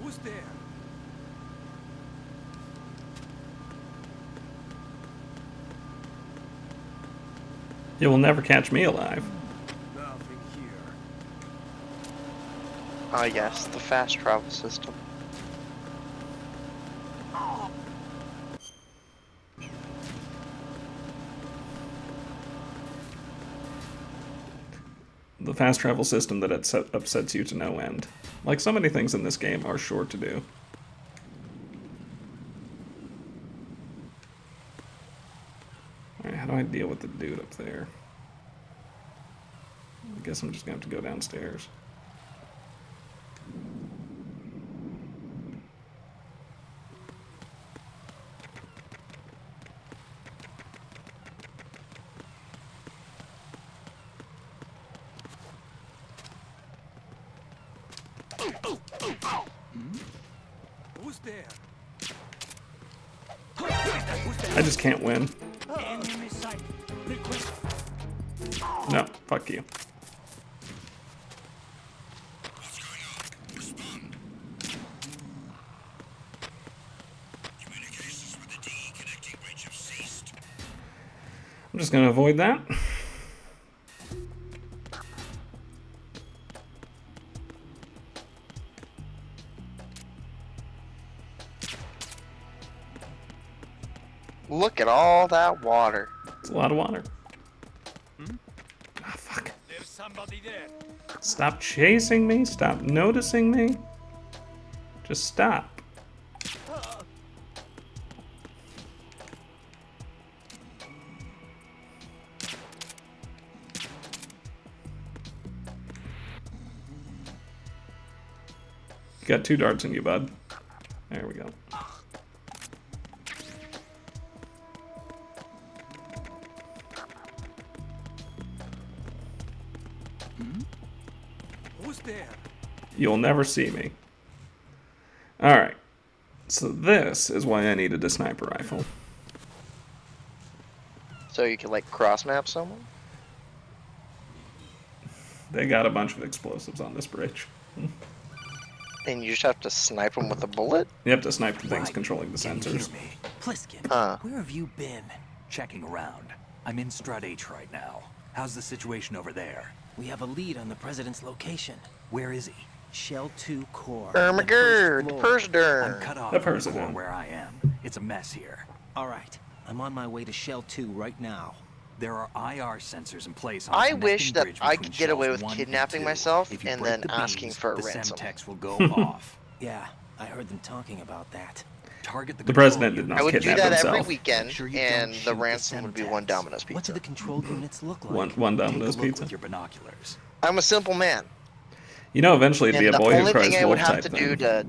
Who's there? You will never catch me alive. Nothing here. Ah, yes, the fast travel system. The fast travel system that upsets you to no end. Like so many things in this game are sure to do. Alright, how do I deal with the dude up there? I guess I'm just gonna have to go downstairs. Who's there? I just can't win. Enemy sight. Request. No, fuck you. I'm just gonna avoid that. Look at all that water. It's a lot of water. Ah, fuck. There's somebody there. Stop chasing me. Stop noticing me. Just stop. You got 2 darts in you, bud. There we go. Who's there? You'll never see me. Alright. So this is why I needed a sniper rifle. So you can like cross map someone? They got a bunch of explosives on this bridge. And you just have to snipe them with a bullet? You have to snipe the things controlling the sensors. Pliskin, where have you been? Checking around. I'm in Strut H right now. How's the situation over there? We have a lead on the president's location. Where is he? Shell 2 core. Ermagerd, the I'm president. cut off The from president. core where I am. It's a mess here. All right, I'm on my way to Shell 2 right now. There are IR sensors in place on I the wish connecting that bridge I between could get away shells with 1 and kidnapping 2. myself If you and break then the asking beams, for a the ransom. Semtex will go off. Yeah, I heard them talking about that. Target The president did not I would do kidnap that himself. every weekend, Sure you and don't the shoot ransom would be 1 Domino's What do pizza. the control units look like? One Take a Domino's look pizza. with your binoculars. I'm a simple man. You know, eventually it'd be And a the boy who only cries thing I would wolf have type to do thing. to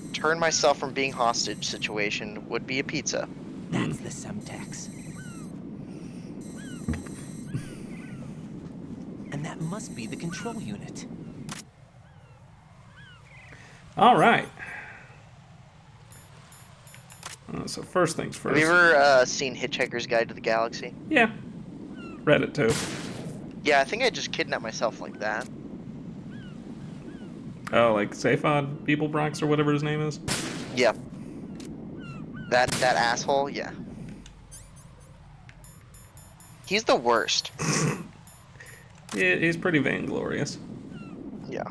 return myself from being hostage situation would be a pizza. That's the Semtex. And that must be the control unit. All right. So first things first. Have you ever seen Hitchhiker's Guide to the Galaxy? Yeah. Read it too. Yeah, I think I just kidnapped myself like that. Oh, like Saphod Beeblebrox or whatever his name is? Yeah. That asshole, yeah. He's the worst. Yeah, he's pretty vainglorious. Yeah.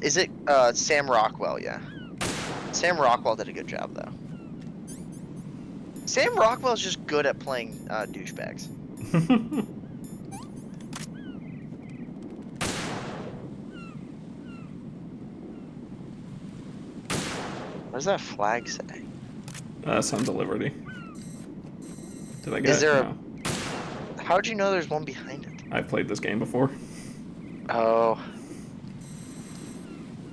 Is it Sam Rockwell, yeah. Sam Rockwell did a good job though. Sam Rockwell's just good at playing douchebags. What does that flag say? Sons of Liberty. Did I get Is there no. How'd you know there's one behind it? I've played this game before. Oh.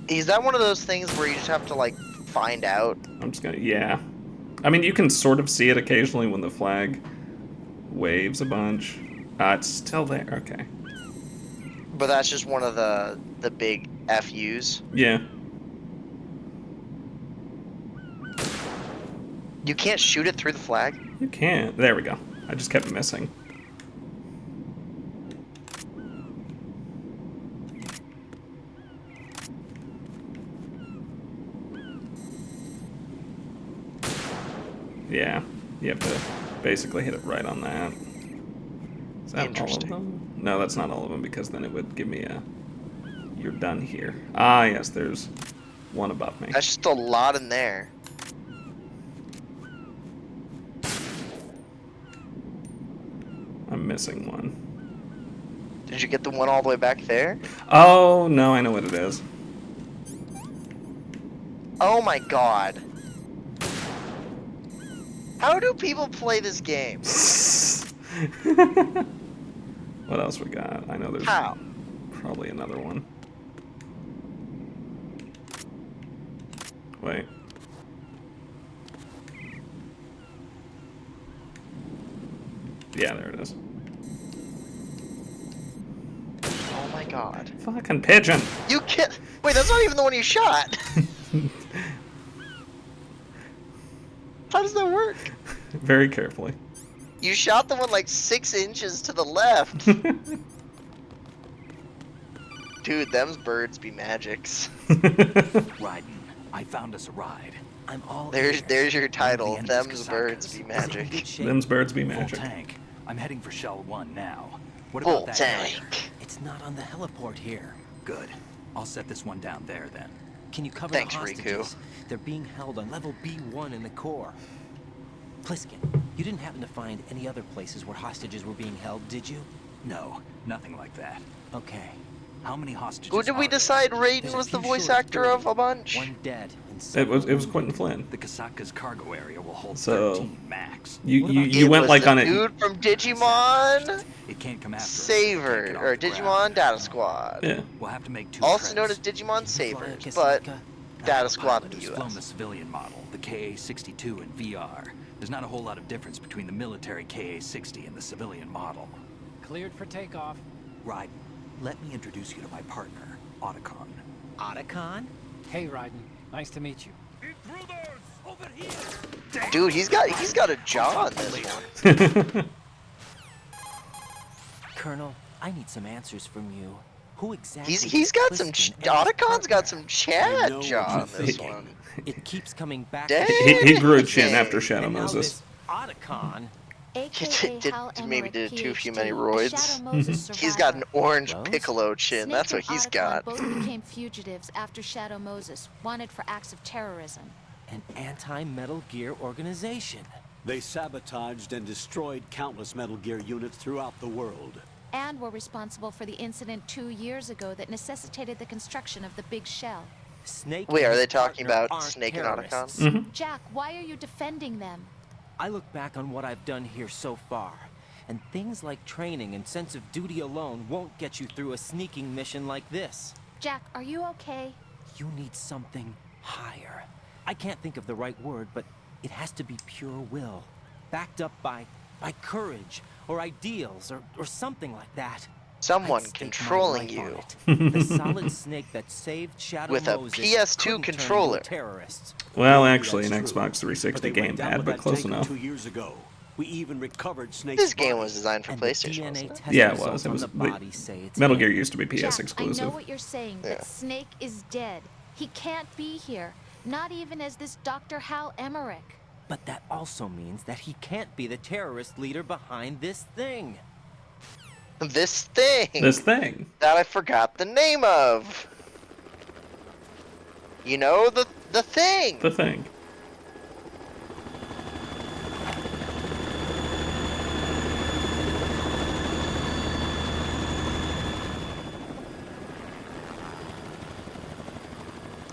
Is that one of those things where you just have to, like, find out? I'm just gonna, yeah. I mean, you can sort of see it occasionally when the flag waves a bunch. It's still there, okay. But that's just one of the big FUs. Yeah. You can't shoot it through the flag? You can't. There we go. I just kept missing. Yeah, you have to basically hit it right on that. Is that all of them? No, that's not all of them because then it would give me a... You're done here. Ah, yes, there's one above me. That's just a lot in there. I'm missing one. Did you get the one all the way back there? Oh, no, I know what it is. Oh my god. How do people play this game? What else we got? I know there's probably another one. Wait. Yeah, there it is. Oh my god. Fucking pigeon! You can't. Wait, that's not even the one you shot! How does that work? Very carefully. You shot the one like 6 inches to the left. Dude, them's birds be magics. Raiden, I found us a ride. I'm all There's your title. The Them's enemy's birds be Kasakas. magic. Them's birds be Full magic. tank. I'm heading for Shell 1 now. What Full about that tank. area? It's not on the heliport here. Good. I'll set this one down there then. Can you cover Thanks, the Riku. hostages? They're being held on level B1 in the core. Pliskin, you didn't happen to find any other places where hostages were being held, did you? No, nothing like that. Okay. How many hostages Who did we are there? decide There's Raiden a was the few voice short actor of a bunch? 1 dead and It was Quentin Flynn. The Kasaka's cargo area will hold So 13 max. you went like on it. Dude from Digimon It can't come after us. Saver Can't get or off the Digimon ground. Data Squad. Yeah. We'll have to make 2 Also known trips. as Digimon Savers, Kasaka? but Data The Squad pilot in has the flown the US. civilian model, the KA-62 in VR. There's not a whole lot of difference between the military KA-60 and the civilian model. Cleared for takeoff. Raiden, let me introduce you to my partner, Otacon. Otacon? Hey, Raiden. Nice to meet you. Dude, he's got a jaw on this one. Colonel, I need some answers from you. Who exactly? He's got some. Otacon's got some Chad know jaw on what this you're one. It keeps coming back. Dang. He grew a chin after Shadow And now Moses. this Otacon. AKA Hal Maybe Emmerich, did too few many PhD, a roids. Shadow Moses He's got an survivor. orange Rose? piccolo chin. Snake That's what and he's Otacon got. both became fugitives after Shadow Moses, wanted for acts of terrorism. An anti-Metal Gear organization. They sabotaged and destroyed countless Metal Gear units throughout the world. And were responsible for the incident 2 years ago that necessitated the construction of the Big Shell. Snake. Wait, and are his they talking partner about aren't Snake and terrorists. Otacon? Jack, why are you defending them? I look back on what I've done here so far, and things like training and sense of duty alone won't get you through a sneaking mission like this. Jack, are you okay? You need something higher. I can't think of the right word, but it has to be pure will, backed up by courage or ideals or something like that. Someone I'd stake my controlling life on you. it. The solid snake that saved Shadow With a Moses PS2 couldn't turn controller. into terrorists. Well, Maybe actually, an that's true, Xbox 360 but they went down gamepad, with but that close Jacob enough. 2 years ago. We even recovered Snake's This game body. was designed for And the PlayStation. DNA wasn't it? test Yeah, it results was. It on was. the body say it's Metal him. Gear used to be PS Jack, I exclusive. know what you're saying, but Yeah. Snake is dead. He can't be here, not even as this Dr. Hal Emmerich. But that also means that he can't be the terrorist leader behind this thing. This thing. This thing. That I forgot the name of. You know, the thing. The thing.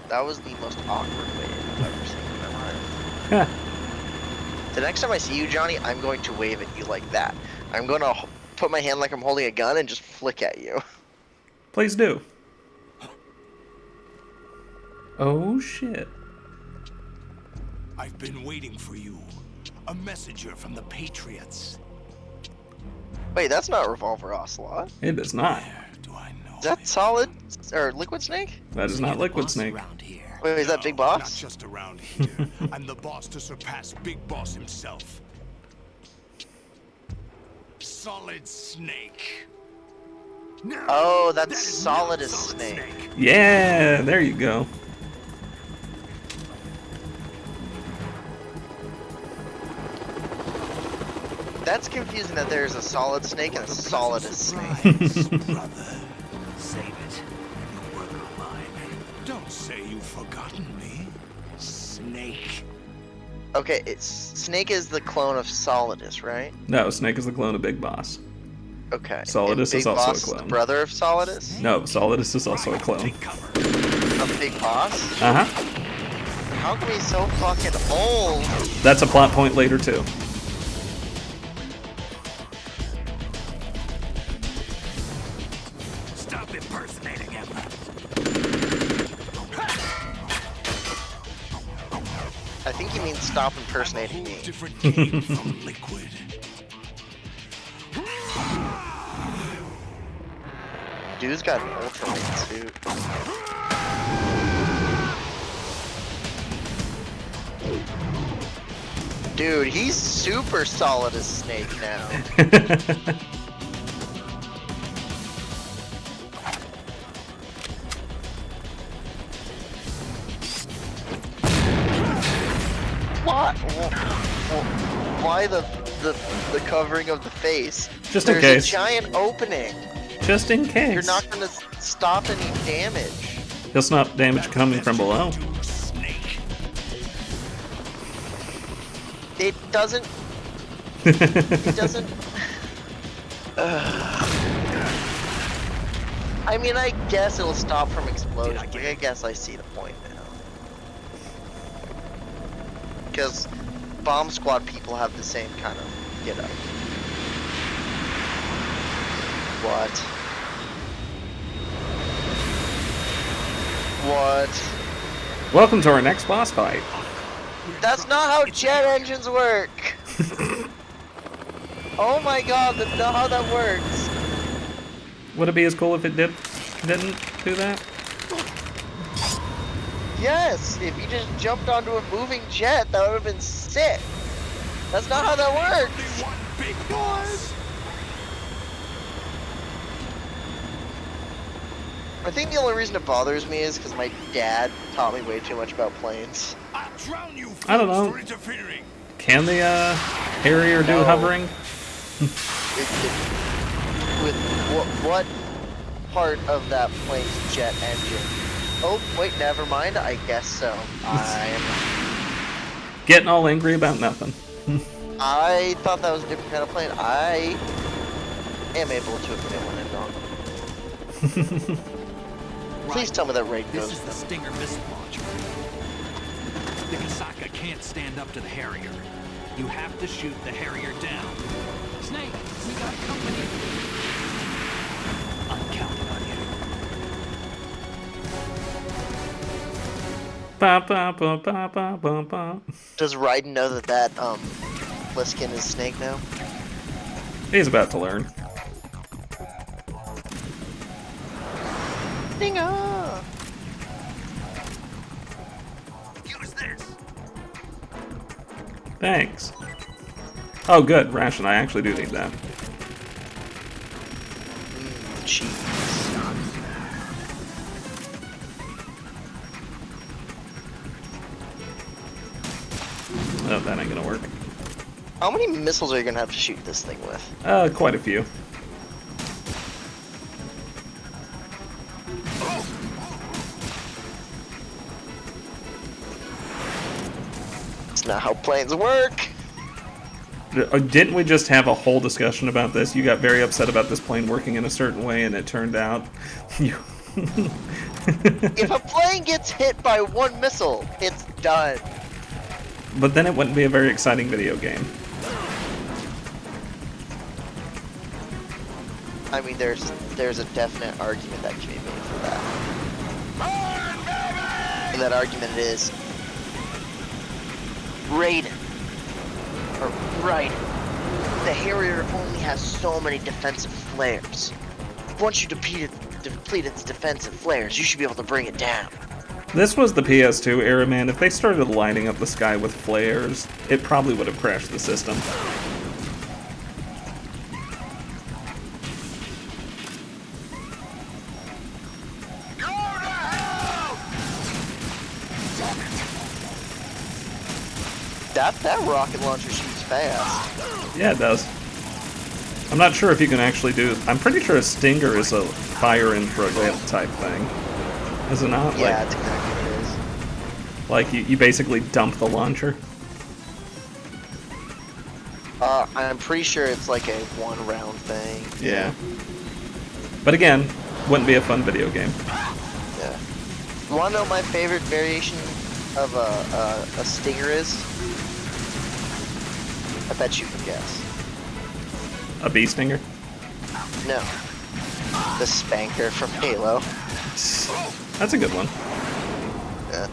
That was the most awkward wave I've ever seen in my life. The next time I see you, Johnny, I'm going to wave at you like that. I'm going to put my hand like I'm holding a gun and just flick at you. Please do. Oh shit. I've been waiting for you. A messenger from the Patriots. Wait, that's not Revolver Ocelot. It is not. Do I know? Is that Solid or Liquid Snake? That is not Liquid Snake. Around here. Wait, is that Big Boss? Not just around here. I'm the boss to surpass Big Boss himself. Solid Snake. No, Oh, that's that is Solid not as Solid Snake. Yeah, there you go. That's confusing that there's a Solid Snake and a Solid as Snake. Brother, save it. You work on mine. Don't say you've forgotten me. Snake. Okay, Snake is the clone of Solidus, right? No, Snake is the clone of Big Boss. Okay. Solidus and is Big also a Boss clone. the brother of Solidus? No, Solidus is also a clone. Of Big Boss? Uh-huh. How come he's so fucking old? That's a plot point later, too. Stop impersonating him. I think he means stop impersonating me. Different game from Liquid. Dude's got an ultraman suit. Dude, he's super solid as Snake now. What? Why the covering of the face? Just in There's case. a giant opening. Just in case. You're not gonna stop any damage. He'll stop damage coming from below. It doesn't. It doesn't. I mean, I guess it'll stop from exploding. I guess I see the point now. because bomb squad people have the same kind of get up. What? What? Welcome to our next boss fight. That's not how jet engines work! Oh my god, that's not how that works! Would it be as cool if it didn't do that? Yes! If you just jumped onto a moving jet, that would have been sick! That's not how that works! One big boss. I think the only reason it bothers me is because my dad taught me way too much about planes. I'll drown you I don't know. for interfering. Can the Harrier do hovering? With what part of that plane's jet engine? Oh, wait, never mind. I guess so. Getting all angry about nothing. I thought that was a different kind of plane. I am able to admit when I'm wrong. Please tell me that raid goes. This is the Stinger missile launcher. The Kasaka can't stand up to the Harrier. You have to shoot the Harrier down. Snake, we got company. I'm counting on you. Ba, ba, ba, ba, ba, ba, ba. Does Raiden know that Pliskin is Snake now? He's about to learn. Stinger! Use this. Thanks. Oh, good. Ration. I actually do need that. Cheese. Oh, that ain't gonna work. How many missiles are you gonna have to shoot this thing with? Quite a few. It's not how planes work! Didn't we just have a whole discussion about this? You got very upset about this plane working in a certain way, and it turned out you... If a plane gets hit by one missile, it's done. But then it wouldn't be a very exciting video game. I mean, there's a definite argument that can be made for that. And that argument is Raiden. Or Raiden. The Harrier only has so many defensive flares. Once you deplete its defensive flares, you should be able to bring it down. This was the PS2 era, man. If they started lighting up the sky with flares, it probably would have crashed the system. That rocket launcher shoots fast. Yeah, it does. I'm not sure if you can actually do... I'm pretty sure a Stinger is a fire infrared type thing. Is it not? Yeah, like, that's exactly what it is. Like, you basically dump the launcher? I'm pretty sure it's like a one-round thing. Yeah. But again, wouldn't be a fun video game. Yeah. Wanna know my favorite variation of a Stinger is? I bet you can guess. A bee stinger? No. The Spanker from Halo. That's a good one. Yeah.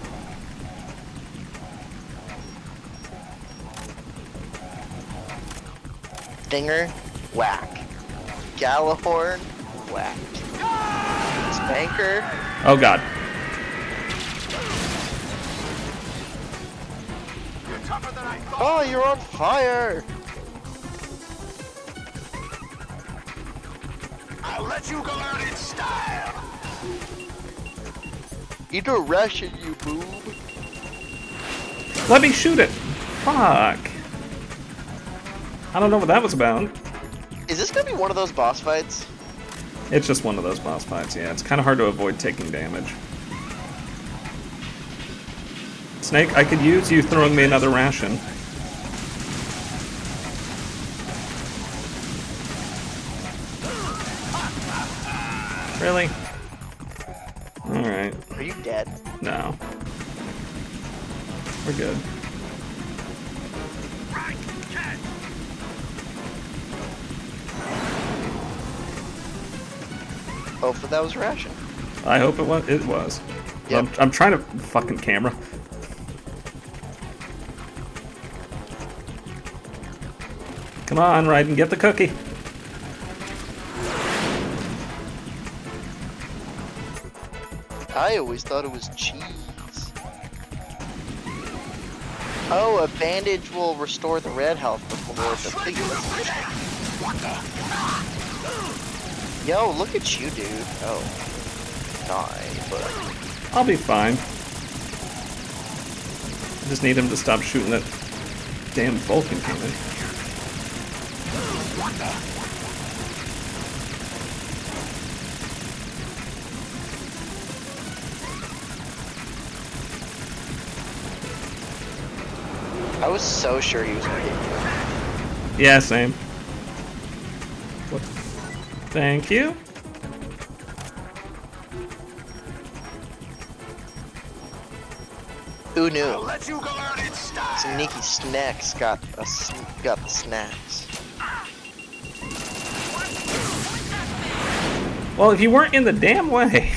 Stinger, whack. Gallahorn, whack. Spanker. Oh god. Oh, you're on fire! I'll let you go out in style. Eat a ration, you boob. Let me shoot it! Fuck. I don't know what that was about. Is this gonna be one of those boss fights? It's just one of those boss fights, yeah. It's kind of hard to avoid taking damage. Snake, I could use you throwing me another ration. Really? Alright. Are you dead? No. We're good. Hopefully that was a ration. I hope it was. It was. Yep. I'm trying to fucking camera. Come on, Raiden, get the cookie. I always thought it was cheese. Oh, a bandage will restore the red health before depleting. Yo, look at you, dude. Oh, die, but I'll be fine. I just need him to stop shooting that damn Vulcan cannon. I was so sure he was gonna hit you. Yeah, same. What? Thank you. Who knew? Sneaky snacks got the snacks. Well, if you weren't in the damn way.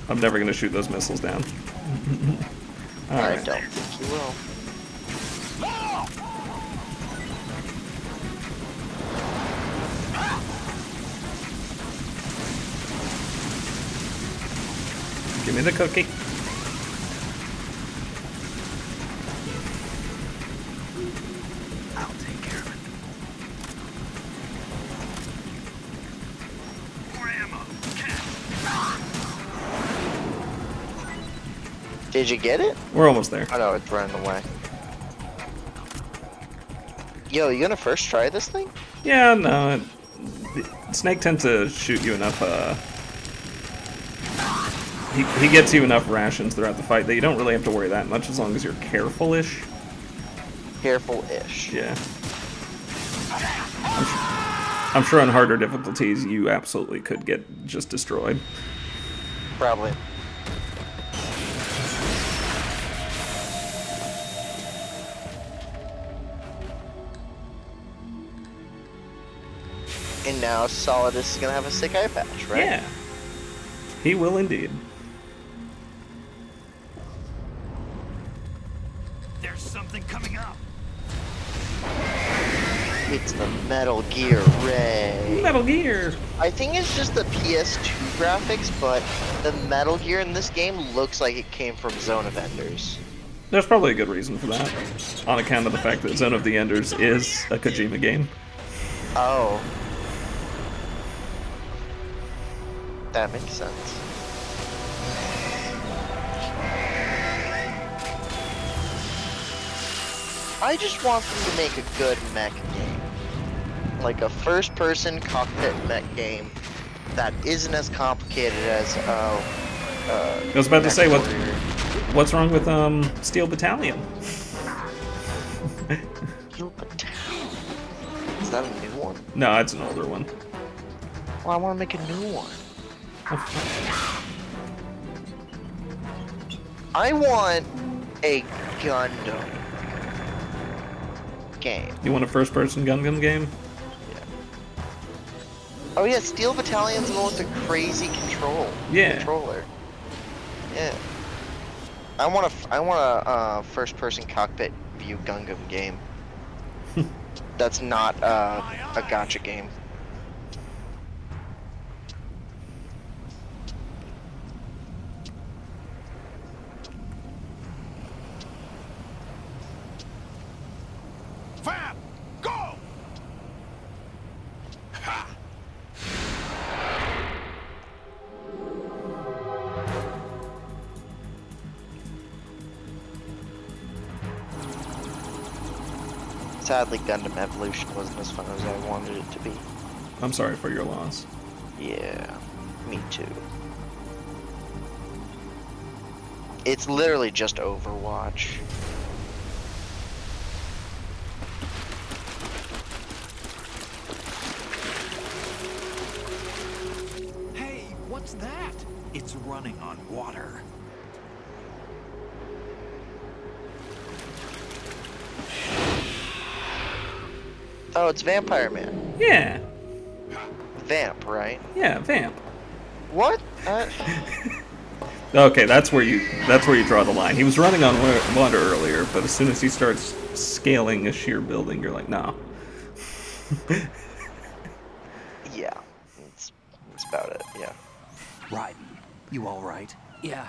I'm never gonna shoot those missiles down. I don't think you will. Give me the cookie. I'll take care of it. More ammo. Did you get it? We're almost there. Oh no, it's running away. Yo, you gonna first try this thing? Yeah, no. Snake tends to shoot you enough, He gets you enough rations throughout the fight that you don't really have to worry that much as long as you're careful-ish. Careful-ish. Yeah. I'm sure on harder difficulties you absolutely could get just destroyed. Probably. And now Solidus is gonna have a sick eye patch, right? Yeah. He will indeed. There's something coming up. It's the Metal Gear Ray. Metal Gear! I think it's just the PS2 graphics, but the Metal Gear in this game looks like it came from Zone of Enders. There's probably a good reason for that, on account of the fact that Zone of the Enders is a Kojima game. Oh. That makes sense. I just want them to make a good mech game. Like a first-person cockpit mech game that isn't as complicated as, I was about to say, what's wrong with, Steel Battalion? Steel Battalion? Is that a new one? No, it's an older one. Well, I want to make a new one. I want a Gundam game. You want a first-person Gundam game? Yeah. Oh yeah, Steel Battalion's the one with the crazy controller. Yeah. I want a first-person cockpit view Gundam game. That's not a gacha game. Fab, go! Ha! Sadly, Gundam Evolution wasn't as fun as I wanted it to be. I'm sorry for your loss. Yeah, me too. It's literally just Overwatch. Hey, what's that? It's running on water. Oh, it's Vampire Man. Yeah. Vamp, right? Yeah, Vamp. What? Okay, that's where you draw the line. He was running on water earlier, but as soon as he starts scaling a sheer building, you're like, no. Yeah, that's about it. Yeah. Ryden, you all right? Yeah.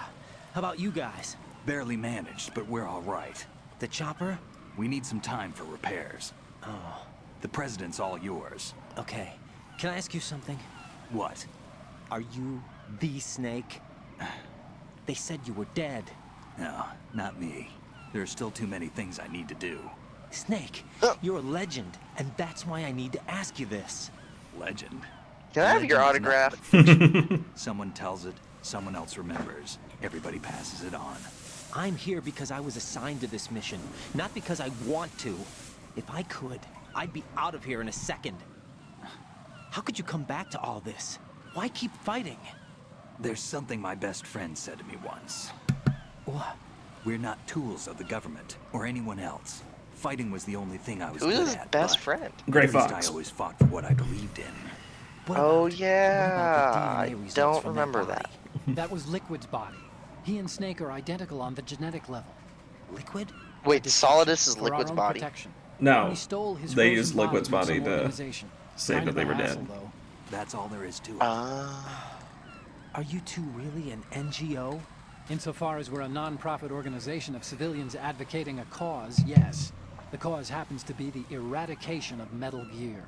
How about you guys? Barely managed, but we're all right. The chopper? We need some time for repairs. Oh. The president's all yours. Okay. Can I ask you something? What? Are you the Snake? They said you were dead. No, not me. There are still too many things I need to do. Snake, you're a legend, and that's why I need to ask you this. Legend? Can I have your Legend is nothing autograph? but fiction. Someone tells it, someone else remembers. Everybody passes it on. I'm here because I was assigned to this mission, not because I want to. If I could, I'd be out of here in a second. How could you come back to all this? Why keep fighting? There's something my best friend said to me once. What? We're not tools of the government or anyone else. Fighting was the only thing I was Who good is his at. best but friend? Gray at least Fox. I always fought for what I believed in. Oh what yeah, about the I DNA results don't from remember that. that. That was Liquid's body. He and Snake are identical on the genetic level. Liquid? Wait, Solidus is For our Liquid's own body. protection. No, He stole his they frozen used Liquid's from body some to organization. say Kind that of they a were hassle, dead. though. That's all there is to it. Are you two really an NGO? Insofar as we're a non-profit organization of civilians advocating a cause, yes. The cause happens to be the eradication of Metal Gear.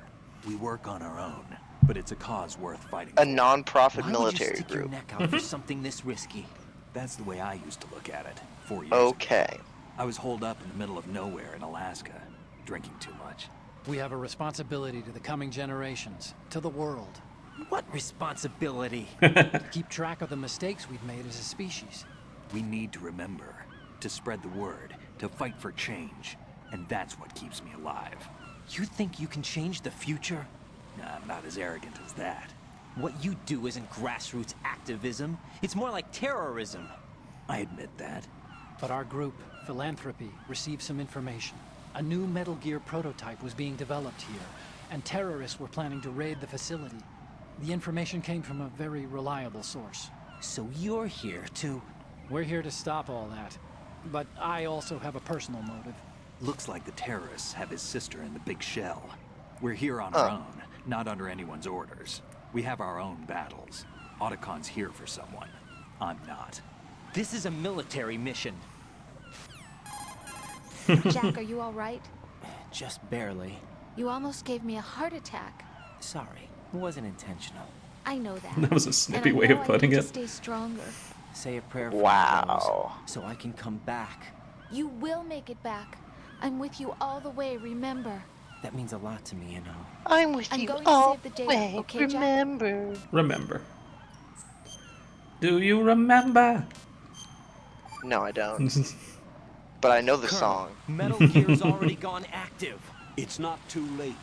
We work on our own, but it's a cause worth fighting A for. non-profit Why would you military stick your group. neck out for something this risky? That's the way I used to look at it 4 years Okay. ago. I was holed up in the middle of nowhere in Alaska, drinking too much. We have a responsibility to the coming generations, to the world, What responsibility? to keep track of the mistakes we've made as a species. We need to remember, to spread the word, to fight for change. And that's what keeps me alive. You think you can change the future? Nah, I'm not as arrogant as that. What you do isn't grassroots activism. It's more like terrorism. I admit that. But our group, Philanthropy, received some information. A new Metal Gear prototype was being developed here, and terrorists were planning to raid the facility. The information came from a very reliable source. So you're here to... We're here to stop all that. But I also have a personal motive. Looks like the terrorists have his sister in the big shell. We're here on our own, not under anyone's orders. We have our own battles. Otacon's here for someone. I'm not. This is a military mission. Jack, are you all right? Just barely. You almost gave me a heart attack. Sorry, it wasn't intentional. I know that. That was a snippy and I way know of putting I need it. to stay stronger. Say a prayer for Wow. me, Rose, so I can come back. You will make it back. I'm with you all the way, remember. That means a lot to me, you know. I'm with I'm you going to all save the the day, way. okay, Jack? Remember. Remember. Do you remember? No, I don't. But I know the Colonel, song. Metal Gear's already gone active. It's not too late.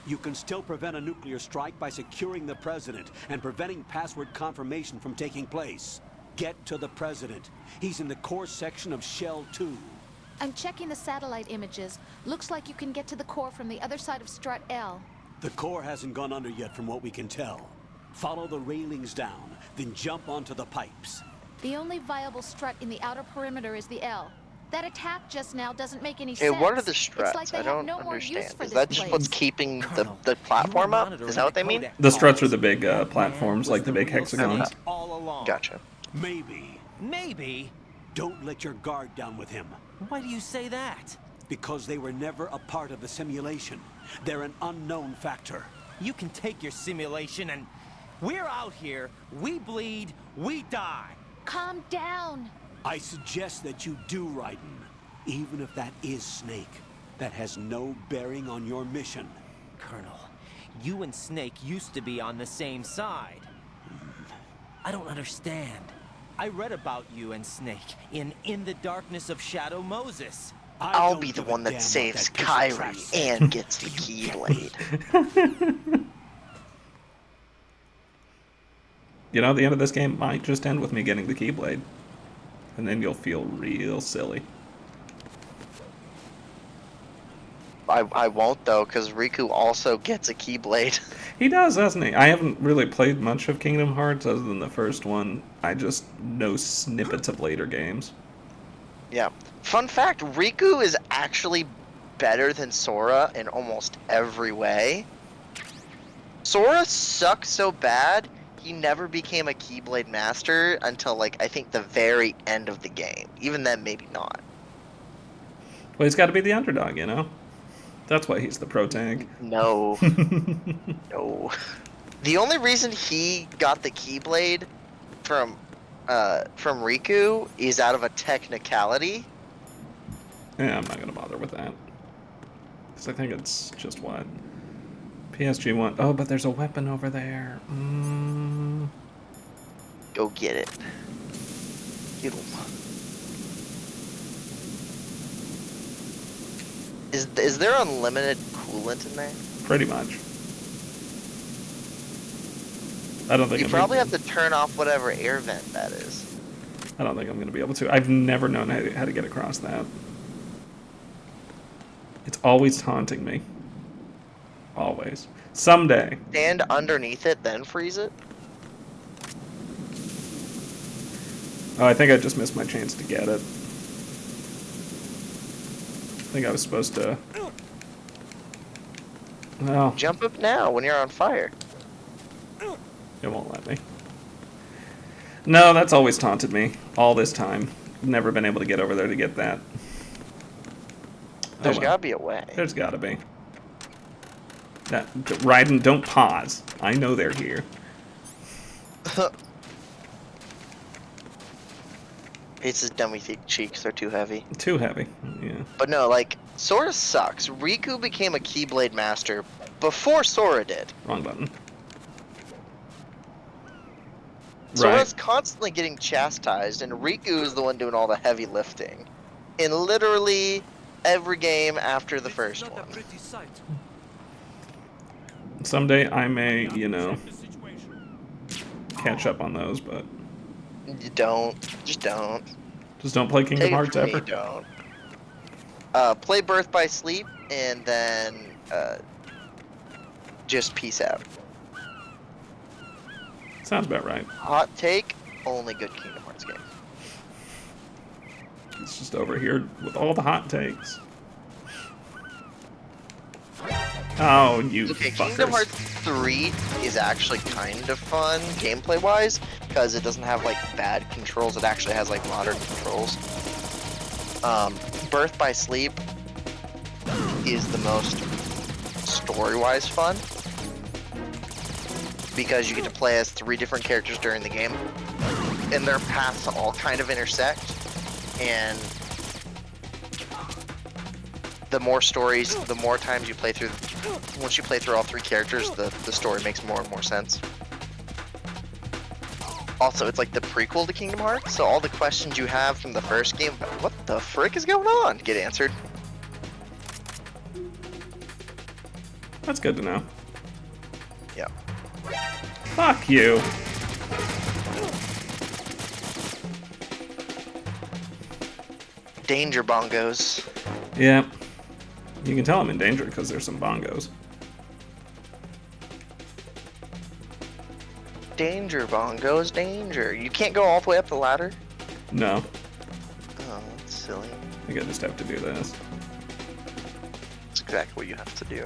You can still prevent a nuclear strike by securing the president and preventing password confirmation from taking place. Get to the president. He's in the core section of Shell 2. I'm checking the satellite images. Looks like you can get to the core from the other side of Strut L. The core hasn't gone under yet from what we can tell. Follow the railings down, then jump onto the pipes. The only viable strut in the outer perimeter is the L. That attack just now doesn't make any Hey, sense. what are the It's struts? like they I have don't no more use understand. for Is this that just place. what's keeping Colonel, the platform you were up? Is monitoring that what they the mean? codec The struts are calls. the big That platforms, man like was the big real hexagons. Snake all along. Gotcha. Maybe. Maybe. Don't let your guard down with him. Why do you say that? Because they were never a part of the simulation. They're an unknown factor. You can take your simulation and... We're out here, we bleed, we die. Calm down. I suggest that you do, Raiden. Even if that is Snake. That has no bearing on your mission. Colonel, you and Snake used to be on the same side. I don't understand. I read about you and Snake in the darkness of Shadow Moses. I'll be the one that saves Kyrie and gets the Keyblade. You know, the end of this game might just end with me getting the Keyblade. And then you'll feel real silly. I won't though, because Riku also gets a Keyblade. He does, doesn't he? I haven't really played much of Kingdom Hearts other than the first one. I just know snippets of later games. Yeah. Fun fact, Riku is actually better than Sora in almost every way. Sora sucks so bad, he never became a Keyblade master until, like, I think the very end of the game. Even then, maybe not. Well, he's got to be the underdog, you know? That's why he's the pro tank. No. No. The only reason he got the Keyblade from Riku is out of a technicality. Yeah, I'm not going to bother with that. Because I think it's just what? PSG1. Oh, but there's a weapon over there. Go get it. Get him. Is there unlimited coolant in there? Pretty much. I don't think you probably have to turn off whatever air vent that is. I don't think I'm going to be able to. I've never known how to get across that. It's always taunting me. Always. Someday. Stand underneath it, then freeze it? Oh, I think I just missed my chance to get it. I think I was supposed to... Oh. Jump up now when you're on fire. It won't let me. No, that's always taunted me. All this time. Never been able to get over there to get that. There's gotta be a way. There's gotta be. Raiden, don't pause. I know they're here. It's his dummy cheeks, they're too heavy. Too heavy, yeah. But no, like, Sora sucks. Riku became a Keyblade master before Sora did. Wrong button. Sora's constantly getting chastised, and Riku is the one doing all the heavy lifting. In literally every game after the first one. Someday I may, you know, catch up on those, but... You don't. Just don't. Just don't play Kingdom Hearts ever? Don't. Play Birth by Sleep, and then just peace out. Sounds about right. Hot take, only good Kingdom Hearts game. It's just over here with all the hot takes. Oh, you okay, fuckers. Kingdom Hearts 3 is actually kind of fun, gameplay-wise, because it doesn't have, like, bad controls. It actually has, like, modern controls. Birth by Sleep is the most story-wise fun, because you get to play as 3 different characters during the game, and their paths all kind of intersect, and the more stories, the more times you play through, once you play through all 3 characters, the story makes more and more sense. Also, it's like the prequel to Kingdom Hearts, so all the questions you have from the first game about what the frick is going on get answered. That's good to know. Yeah. Fuck you. Danger bongos. Yeah. You can tell I'm in danger because there's some bongos. Danger bongos, danger. You can't go all the way up the ladder? No. Oh, that's silly. I think I just have to do this. That's exactly what you have to do.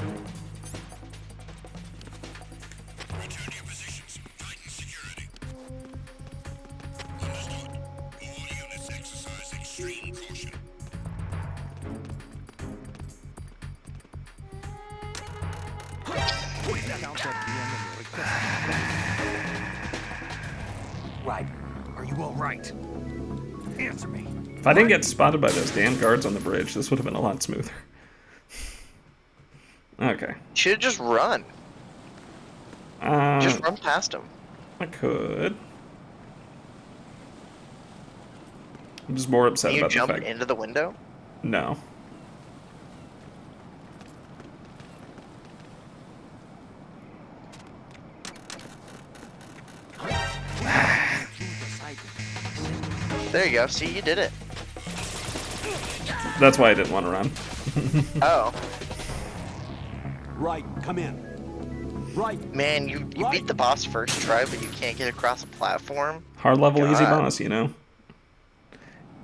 Return to your positions. Tighten security. Understood. All units exercise extreme caution. Right. Are you all right? Answer me. If I didn't get spotted by those damn guards on the bridge, this would have been a lot smoother. Okay. Should've just run. Just run past him. I could. I'm just more upset Can you about jump the fact... into the window? No. There you go. See, you did it. That's why I didn't want to run. Oh. Right, come in. Right. Man, you beat the boss first try, but you can't get across a platform. Hard level, easy God. boss, you know.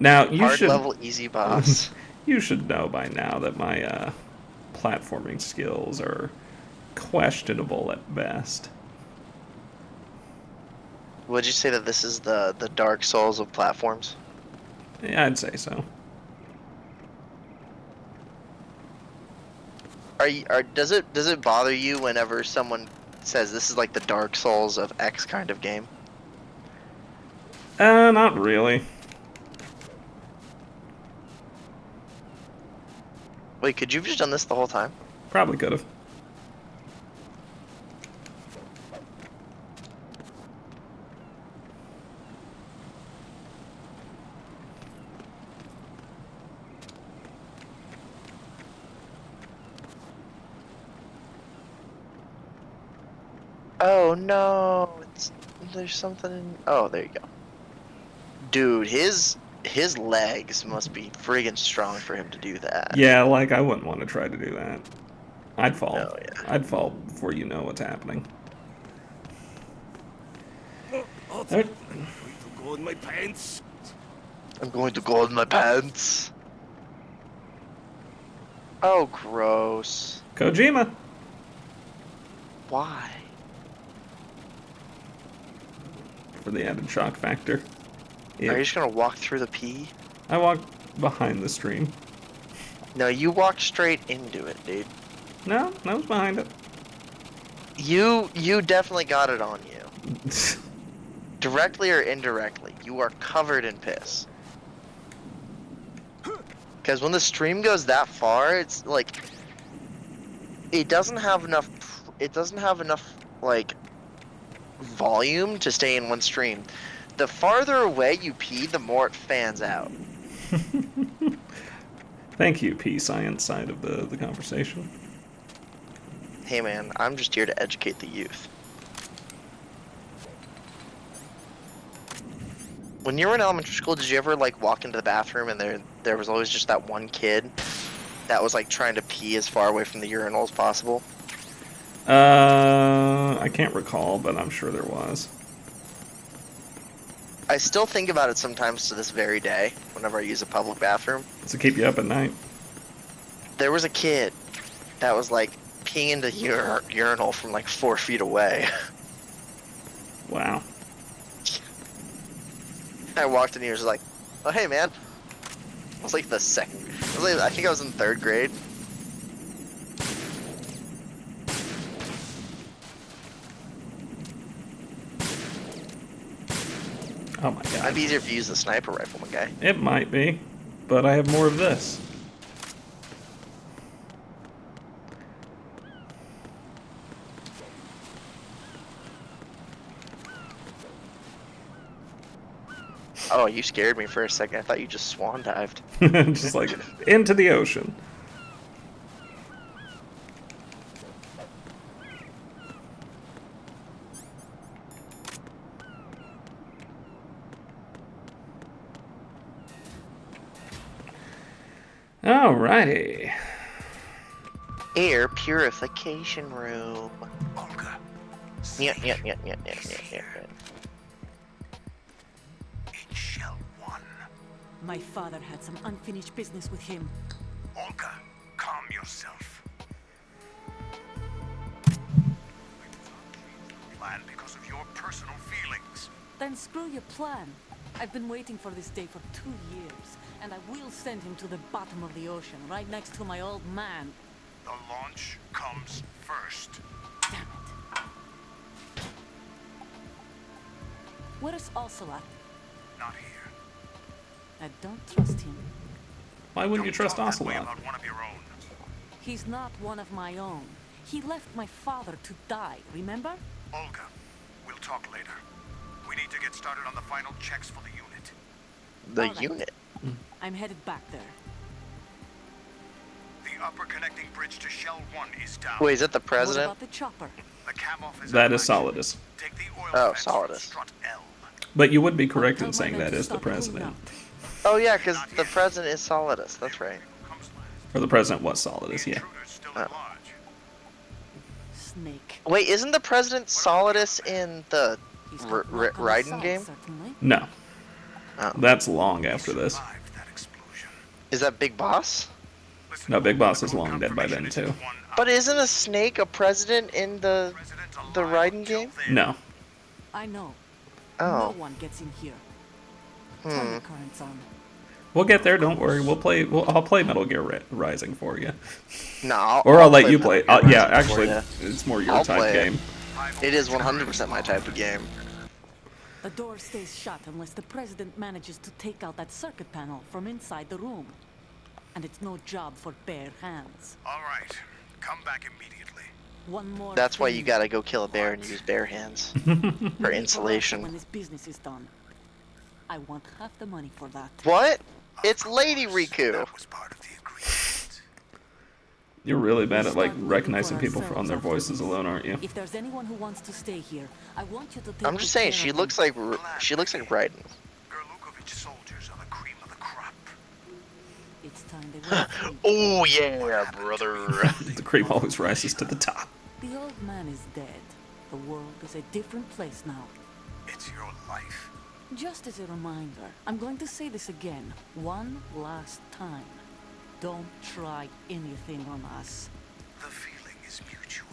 Now you Hard should level, easy boss. you should know by now that my platforming skills are questionable at best. Would you say that this is the Dark Souls of platforms? Yeah, I'd say so. Does it bother you whenever someone says this is like the Dark Souls of X kind of game? Not really. Wait, could you have just done this the whole time? Probably could have. Oh no, there's something in, oh, there you go. Dude, his legs must be friggin' strong for him to do that. Yeah, like I wouldn't want to try to do that. I'd fall. Oh, yeah. I'd fall before you know what's happening. I'm going to go in my pants. I'm going to go in my pants. Oh, gross. Kojima. Why? For the added shock factor. Are you just gonna walk through the pee? I walked behind the stream. No, you walked straight into it, dude. No, I was behind it. You definitely got it on you. Directly or indirectly, you are covered in piss. Because when the stream goes that far, it's like it doesn't have enough. It doesn't have enough like volume to stay in one stream. The farther away you pee, the more it fans out. Thank you, P-Science side of the conversation. Hey man, I'm just here to educate the youth. When you were in elementary school, did you ever like walk into the bathroom and there was always just that one kid that was like trying to pee as far away from the urinal as possible? I can't recall, but I'm sure there was. I still think about it sometimes to this very day, whenever I use a public bathroom. To keep you up at night. There was a kid that was like peeing into urinal from like 4 feet away. Wow. I walked in and he was like, oh hey man. I was like I think I was in 3rd grade. Oh my god. Might be easier if you use the sniper rifle, my guy. It might be, but I have more of this. Oh, you scared me for a second. I thought you just swan dived. Just like into the ocean. Alrighty. Air purification room. Olga. Yeah. In Shell 1. My father had some unfinished business with him. Olga, calm yourself. Plan because of your personal feelings. Then screw your plan. I've been waiting for this day for 2 years, and I will send him to the bottom of the ocean, right next to my old man. The launch comes first. Damn it. Where's Ocelot? Not here. I don't trust him. Why wouldn't you trust Talk that way Ocelot? about one of your own. He's not one of my own. He left my father to die, remember? Olga, we'll talk later. We need to get started on the final checks for the unit. The All right. unit. I'm headed back there. The upper connecting bridge to Shell 1 is down. Wait, is that the What president? about the chopper? The cam off is That out is of action. Solidus. Take the oil Oh, vents from Solidus. strut L. But you would be correct Tell in my saying men that to is the stop pulling president. up. Oh yeah, because the president is Solidus. That's right. Or the president was Solidus, yeah. Intruders still Oh. at large. Snake. Wait, isn't the president Solidus in the He's got luck on his Raiden side, game? certainly. No. Oh. That's long after this. Is that Big Boss? No, Big Boss is long dead by then, too. But isn't a snake a president in the Raiden game? No. I know. Oh. No one gets in here. Tell me, current's on. We'll get there, don't worry. I'll play Metal Gear Rising for you. No. Or I'll let you play. Yeah, Rising for actually, ya. it's more your I'll type play it. game. It is 100% my type of game. The door stays shut unless the president manages to take out that circuit panel from inside the room. And it's no job for bare hands. All right. Come back immediately. One more That's why thing. you gotta go kill a bear and use bare hands for When insulation. this business is done, I want half the money for that. What? It's Lady Riku. You're really bad at, like, recognizing people on their voices alone, aren't you? If there's anyone who wants to stay here, I want you to take I'm just saying, good care she of looks them. like Raiden. Soldiers are the cream of the crop. It's time they went free. Oh yeah, brother. The cream always rises to the top. The old man is dead. The world is a different place now. It's your life. Just as a reminder, I'm going to say this again, one last time. Don't try anything on us. The feeling is mutual.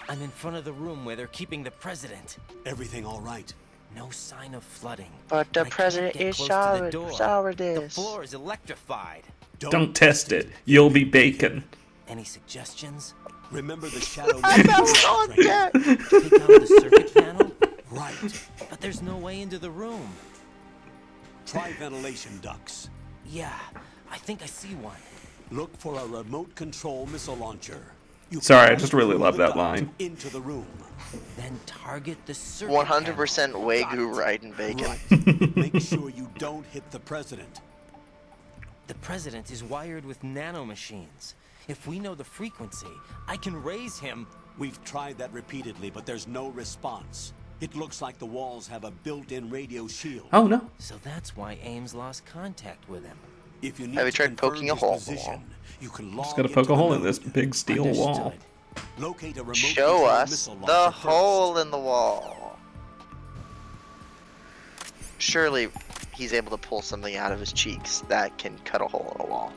I'm in front of the room where they're keeping the president. Everything all right? No sign of flooding. But the I can't president get is close to the door. The this. floor is electrified. Don't test it. You'll be bacon. Any suggestions? Remember the shadow. I know that. Take out the circuit panel? Right. But there's no way into the room. Try ventilation ducts. Yeah, I think I see one. Look for a remote control missile launcher. You Sorry, I pass just really through love the that duct line. Into the room. Then target the circuit 100% panel. Wagyu Raiden bacon. Right. Make sure you don't hit the president. The president is wired with nanomachines. If we know the frequency, I can raise him. We've tried that repeatedly, but there's no response. It looks like the walls have a built-in radio shield. Oh, no. So that's why Ames lost contact with him. If you need Have you to tried confirm poking a his hole in the position, wall? you can Just log gotta into poke a the hole in node. this big steel wall. Understood. Locate a remote Show control us missile the launcher first. hole in the wall. Surely he's able to pull something out of his cheeks that can cut a hole in a wall.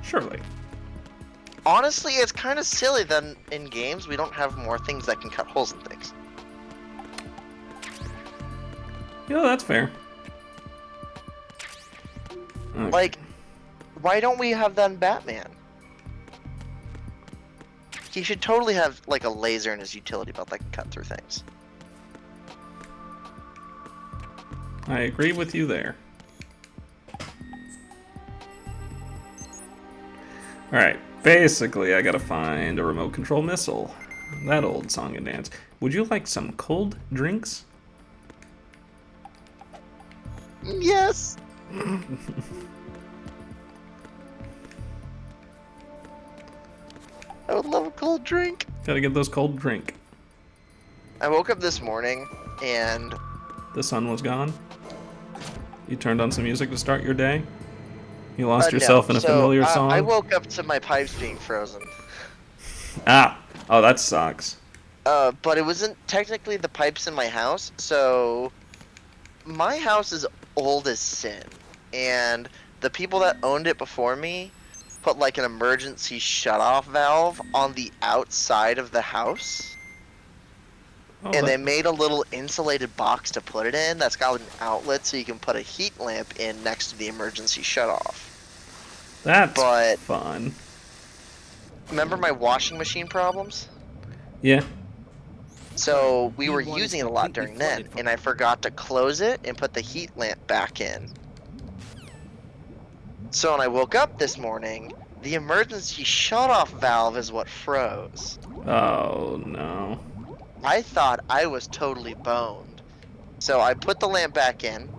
Surely. Honestly, it's kind of silly that in games we don't have more things that can cut holes in things. Yeah, that's fair. Okay. Like, why don't we have that in Batman? He should totally have, like, a laser in his utility belt that can cut through things. I agree with you there. Alright, basically I gotta find a remote control missile. That old song and dance. Would you like some cold drinks? Yes! I would love a cold drink. Gotta get those cold drink. I woke up this morning and The sun was gone. You turned on some music to start your day. You lost yourself no. in a familiar song. I woke up to my pipes being frozen. Ah! Oh, that sucks. But it wasn't technically the pipes in my house, so my house is old as sin, and the people that owned it before me put like an emergency shut-off valve on the outside of the house, Oh, and they made a little insulated box to put it in that's got an outlet so you can put a heat lamp in next to the emergency shut-off. That's fun. Remember my washing machine problems? Yeah. So we were using it a lot during then, and I forgot to close it and put the heat lamp back in. So when I woke up this morning, the emergency shut-off valve is what froze. Oh, no. I thought I was totally boned. So I put the lamp back in,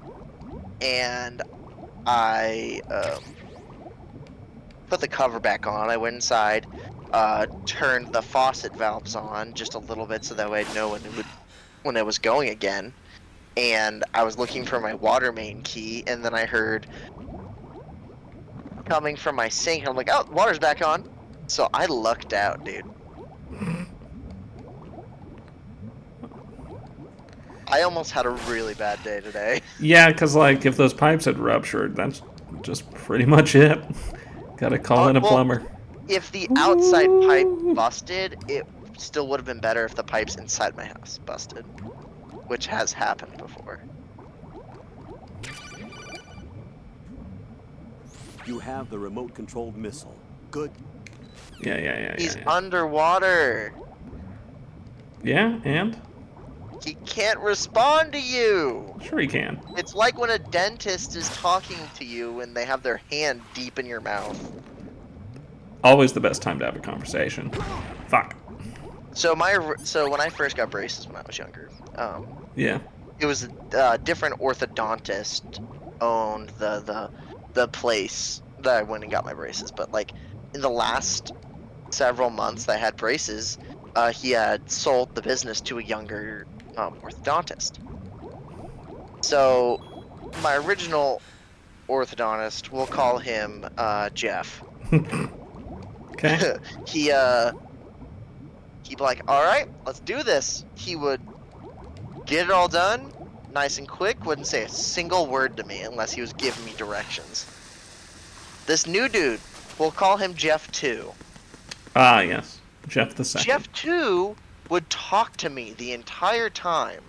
and I put the cover back on. I went inside, turned the faucet valves on just a little bit so that way I'd know when it was going again. And I was looking for my water main key, and then I heard coming from my sink. I'm like, oh, water's back on. So I lucked out, dude. I almost had a really bad day today. Yeah, because, like, if those pipes had ruptured, that's just pretty much it. Gotta call in a plumber. If the outside pipe busted, it still would have been better if the pipes inside my house busted. Which has happened before. You have the remote-controlled missile. Good. Yeah. He's underwater. Yeah, and? He can't respond to you. Sure he can. It's like when a dentist is talking to you and they have their hand deep in your mouth. Always the best time to have a conversation. Fuck. So when I first got braces when I was younger, yeah, it was a different orthodontist owned the place that I went and got my braces. But like in the last several months that I had braces, he had sold the business to a younger orthodontist. So my original orthodontist, we'll call him Jeff. Okay. He'd be like, all right, let's do this. He would get it all done, nice and quick, wouldn't say a single word to me unless he was giving me directions. This new dude, we'll call him Jeff 2. Ah, yes. Jeff the second. Jeff 2 would talk to me the entire time.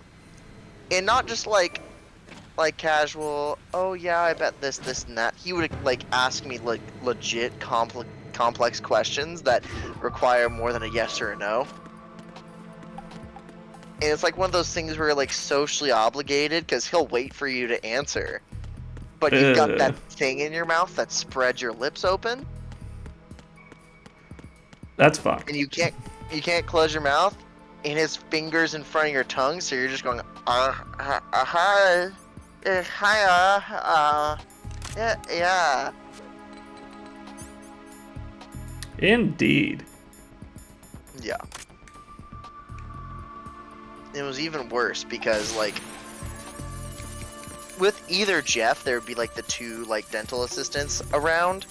And not just like casual, oh yeah, I bet this, and that. He would like ask me like legit complex questions that require more than a yes or a no. And it's like one of those things where you're like socially obligated because he'll wait for you to answer. But you've got that thing in your mouth that spreads your lips open. That's fucked. And you can't close your mouth. And his fingers in front of your tongue, so you're just going, hi, yeah. Indeed. Yeah. It was even worse because, like, with either Jeff, there would be, like, the two, like, dental assistants around.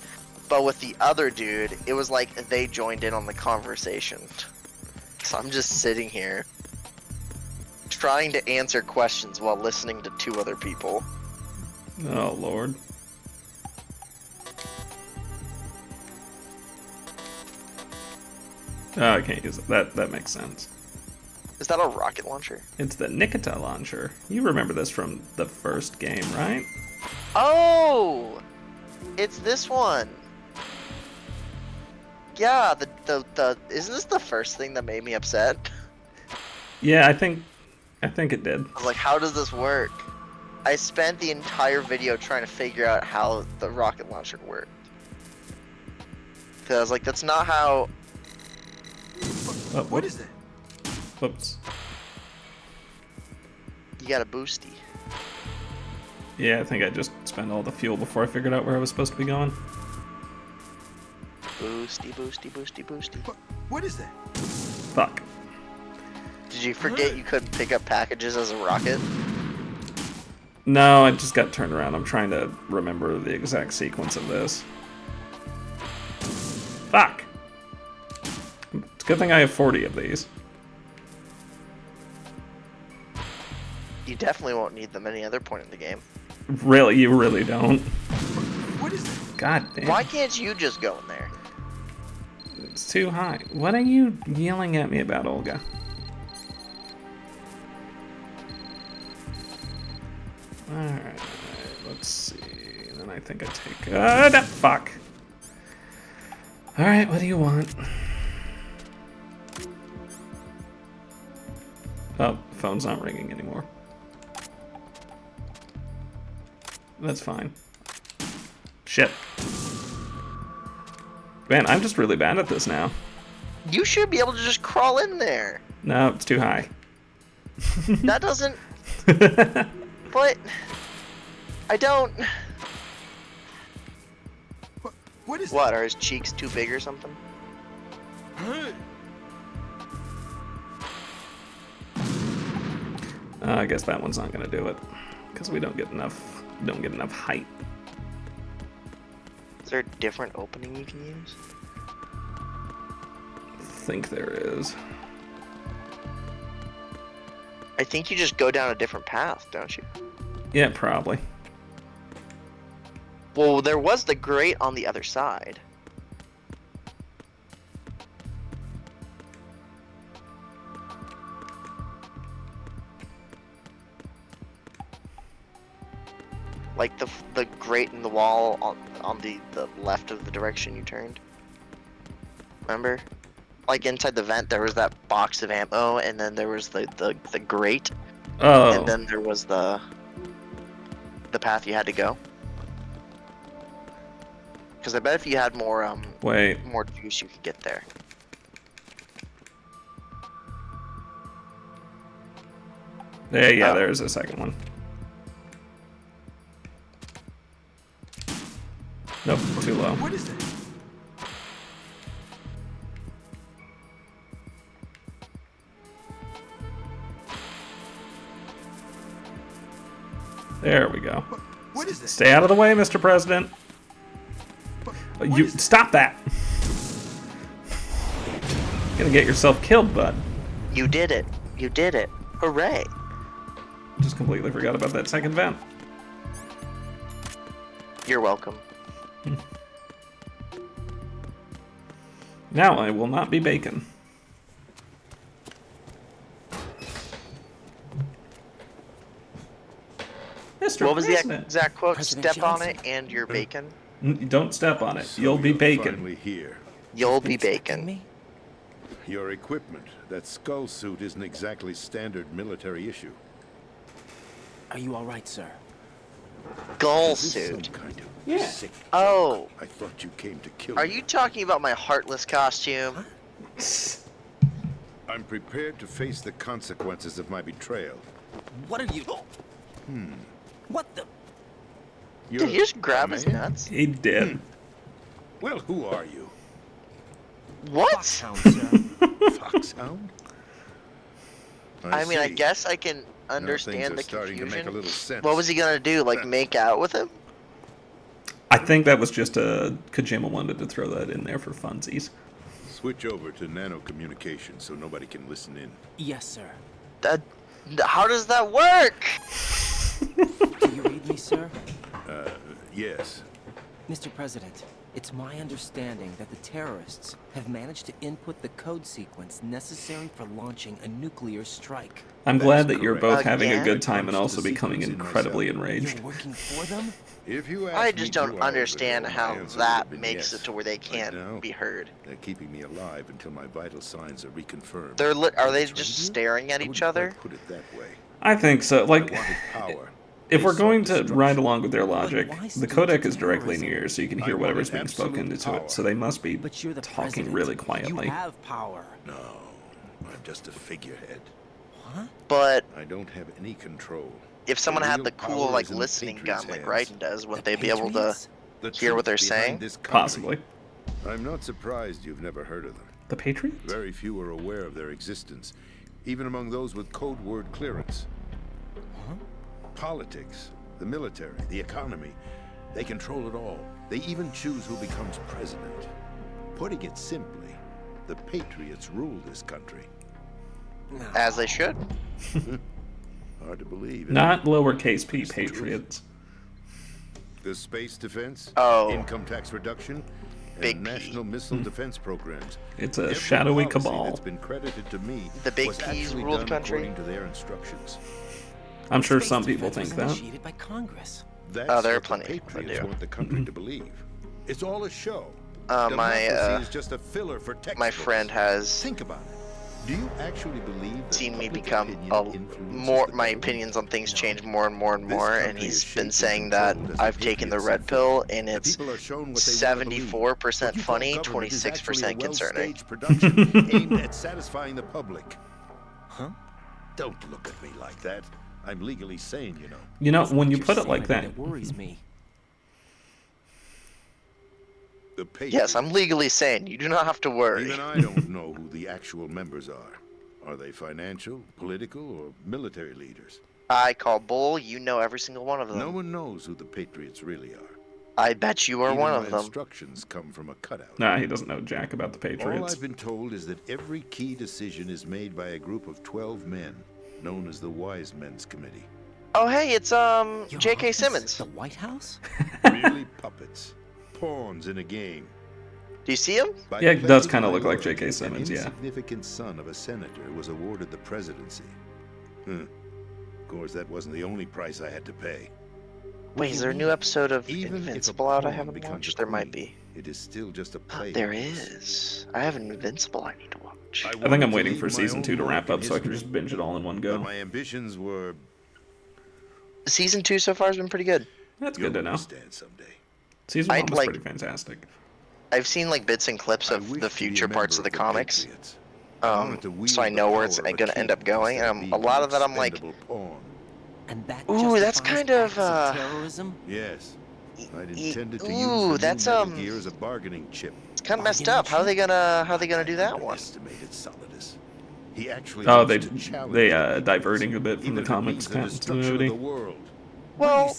But with the other dude, it was like they joined in on the conversation. So I'm just sitting here trying to answer questions while listening to two other people. Oh, Lord. Oh, I can't use it. That makes sense. Is that a rocket launcher? It's the Nikita launcher. You remember this from the first game, right? Oh! It's this one. Yeah, the isn't this the first thing that made me upset? Yeah, I think it did. I was like, how does this work? I spent the entire video trying to figure out how the rocket launcher worked. Cause I was like, that's not how. Oh, what is that? Whoops. You got a boosty. Yeah, I think I just spent all the fuel before I figured out where I was supposed to be going. Boosty. What is that? Fuck. Did you forget you couldn't pick up packages as a rocket? No, I just got turned around. I'm trying to remember the exact sequence of this. Fuck. It's a good thing I have 40 of these. You definitely won't need them any other point in the game. Really, you really don't. What is that? God damn. Why can't you just go in there? It's too high. What are you yelling at me about, Olga? Alright, let's see. And then I think I take... fuck. Alright, what do you want? Oh, the phone's not ringing anymore. That's fine. Shit. Man, I'm just really bad at this now. You should be able to just crawl in there. No, it's too high. That doesn't... But... I don't... What is What, are his cheeks too big or something? I guess that one's not gonna do it. Because we don't get enough height. there a different opening you can use? I think there is. I think you just go down a different path, don't you? Yeah, probably. Well, there was the grate on the other side. Like the grate in the wall on the left of the direction you turned. Remember? Like inside the vent there was that box of ammo, and then there was the grate. Oh. And then there was the path you had to go. Because I bet if you had more more juice you could get there. Yeah, there's a second one. Nope, too low. What is that? There we go. What is this? Stay out of the way, Mr. President. You stop that. You're gonna get yourself killed, bud. You did it. You did it. Hooray. Just completely forgot about that second vent. You're welcome. Now I will not be bacon. Mr. What was the President. exact quote? President Step on Johnson. it and you're bacon. Don't step on it. So You'll be you're bacon. finally here. You'll be Expecting bacon. me? Your equipment, that skull suit, isn't exactly standard military issue. Are you all right, sir? Gull Is this suit. some kind of Yeah. sick Oh. I thought you came to kill Are me. you talking about my heartless costume? I'm prepared to face the consequences of my betrayal. What are you? What the? Did he just grab a his man? nuts? He did. Well, who are you? What? Foxhound, sir. Foxhound? I mean, I see. guess I can Now understand things the are starting to make a confusion. little sense. What was he gonna do? Like make out with him? I think that was just a Kojima wanted to throw that in there for funsies. Switch over to nano communication so nobody can listen in. Yes, sir. How does that work? Do you read me, sir? Yes. Mr. President, it's my understanding that the terrorists have managed to input the code sequence necessary for launching a nuclear strike. I'm glad that you're both correct. having a Again? good time and also The becoming sequence in incredibly myself. enraged. You're working for them? If you ask I me just 2 don't hours understand ago, my how answer would that have been makes yes. it to where they Right can't now, be heard. They're keeping me alive until my vital signs are reconfirmed. Are they betrayed just you? staring at I each wouldn't other? quite put it that way. I think so. I Like, wanted power. if They we're sought going to destruction. ride along with their logic, why the stoop codec to is directly in terrorism? your ear, so you can I hear whatever's wanted being spoken absolute into power. it. So they must be But you're the talking president. really quietly. You have power. No, I'm just a figurehead. Huh? But I don't have any control. if someone The had real the cool power like is in the listening Patriots' gun like hands. Raiden does, wouldn't The they be able to Patriots? The hear what truth they're behind saying? this country. Possibly. I'm not surprised you've never heard of them. The Patriots? Very few are aware of their existence, even among those with code word clearance. Politics, the military, the economy, they control it all. They even choose who becomes president. Putting it simply, the Patriots rule this country. As they should. Hard to believe. isn't Not it? lowercase p It's the truth. Patriots. The space defense, Oh. income tax reduction, Big and P. national missile defense programs. It's a Every shadowy policy cabal. that's been credited to me The big was Ps actually rule the done country? according to their instructions. I'm sure Space some people defense think was that. initiated by Congress. That's Oh, there are what plenty the of people that Patriots do. want the country to believe. It's all a show. My Democracy is just a filler for textbooks. my friend has Think about it. Do you actually believe that seen me public become opinion a influences more. the My government? opinions on things change more and more and This more, and country he's is been shaped and saying that controlled as the I've taken the Patriots red see fit. pill, and The it's people are shown what they want to believe. 74% What you call funny, government is actually 26% a concerning. well-staged production aimed at satisfying the public. Huh? Don't look at me like that. I'm legally sane, you know. You know, It's when not you your put it like sanity that, worries me. The Patriots. Yes, I'm legally sane. You do not have to worry. Even I don't know who the actual members are. Are they financial, political, or military leaders? I call bull. You know every single one of them. No one knows who the Patriots really are. I bet you are Even one my of them. instructions come from a cutout. Nah, he doesn't know jack about the All Patriots. I've been told is that every key decision is made by a group of 12 men, known as the Wise Men's Committee. Oh, hey, it's Your J.K. office? Simmons. The White House? Merely puppets, pawns in a game. Do you see him? By Yeah, it does pledging kind of look like loyalty, J.K. Simmons, an yeah. insignificant son of a senator was awarded the presidency. Of course, that wasn't the only price I had to pay. Wait, is there a new episode of Even if a Invincible out I pawn haven't becomes watched? a There might queen, be. It is still just a play. There is. I have an Invincible I need to watch. I think I'm waiting for season 2 to wrap up so I can just binge it all in one But go. my ambitions were... Season 2 so far has been pretty good. That's good to know. Understand someday. Season 1 was pretty fantastic. I've seen like bits and clips of the future parts of the comics. So I know where it's going to end up going. A lot of that I'm like, And that ooh, that's justifies kind of acts of terrorism? Yes. I'd intended to ooh, use the that's, new Metal Gear as a bargaining chip. It's kind of messed up. How are they gonna do that one? Estimated Solidus. He actually Oh, wants to challenge diverting a bit from the even if it comics means the to the destruction of movie. the world. Well,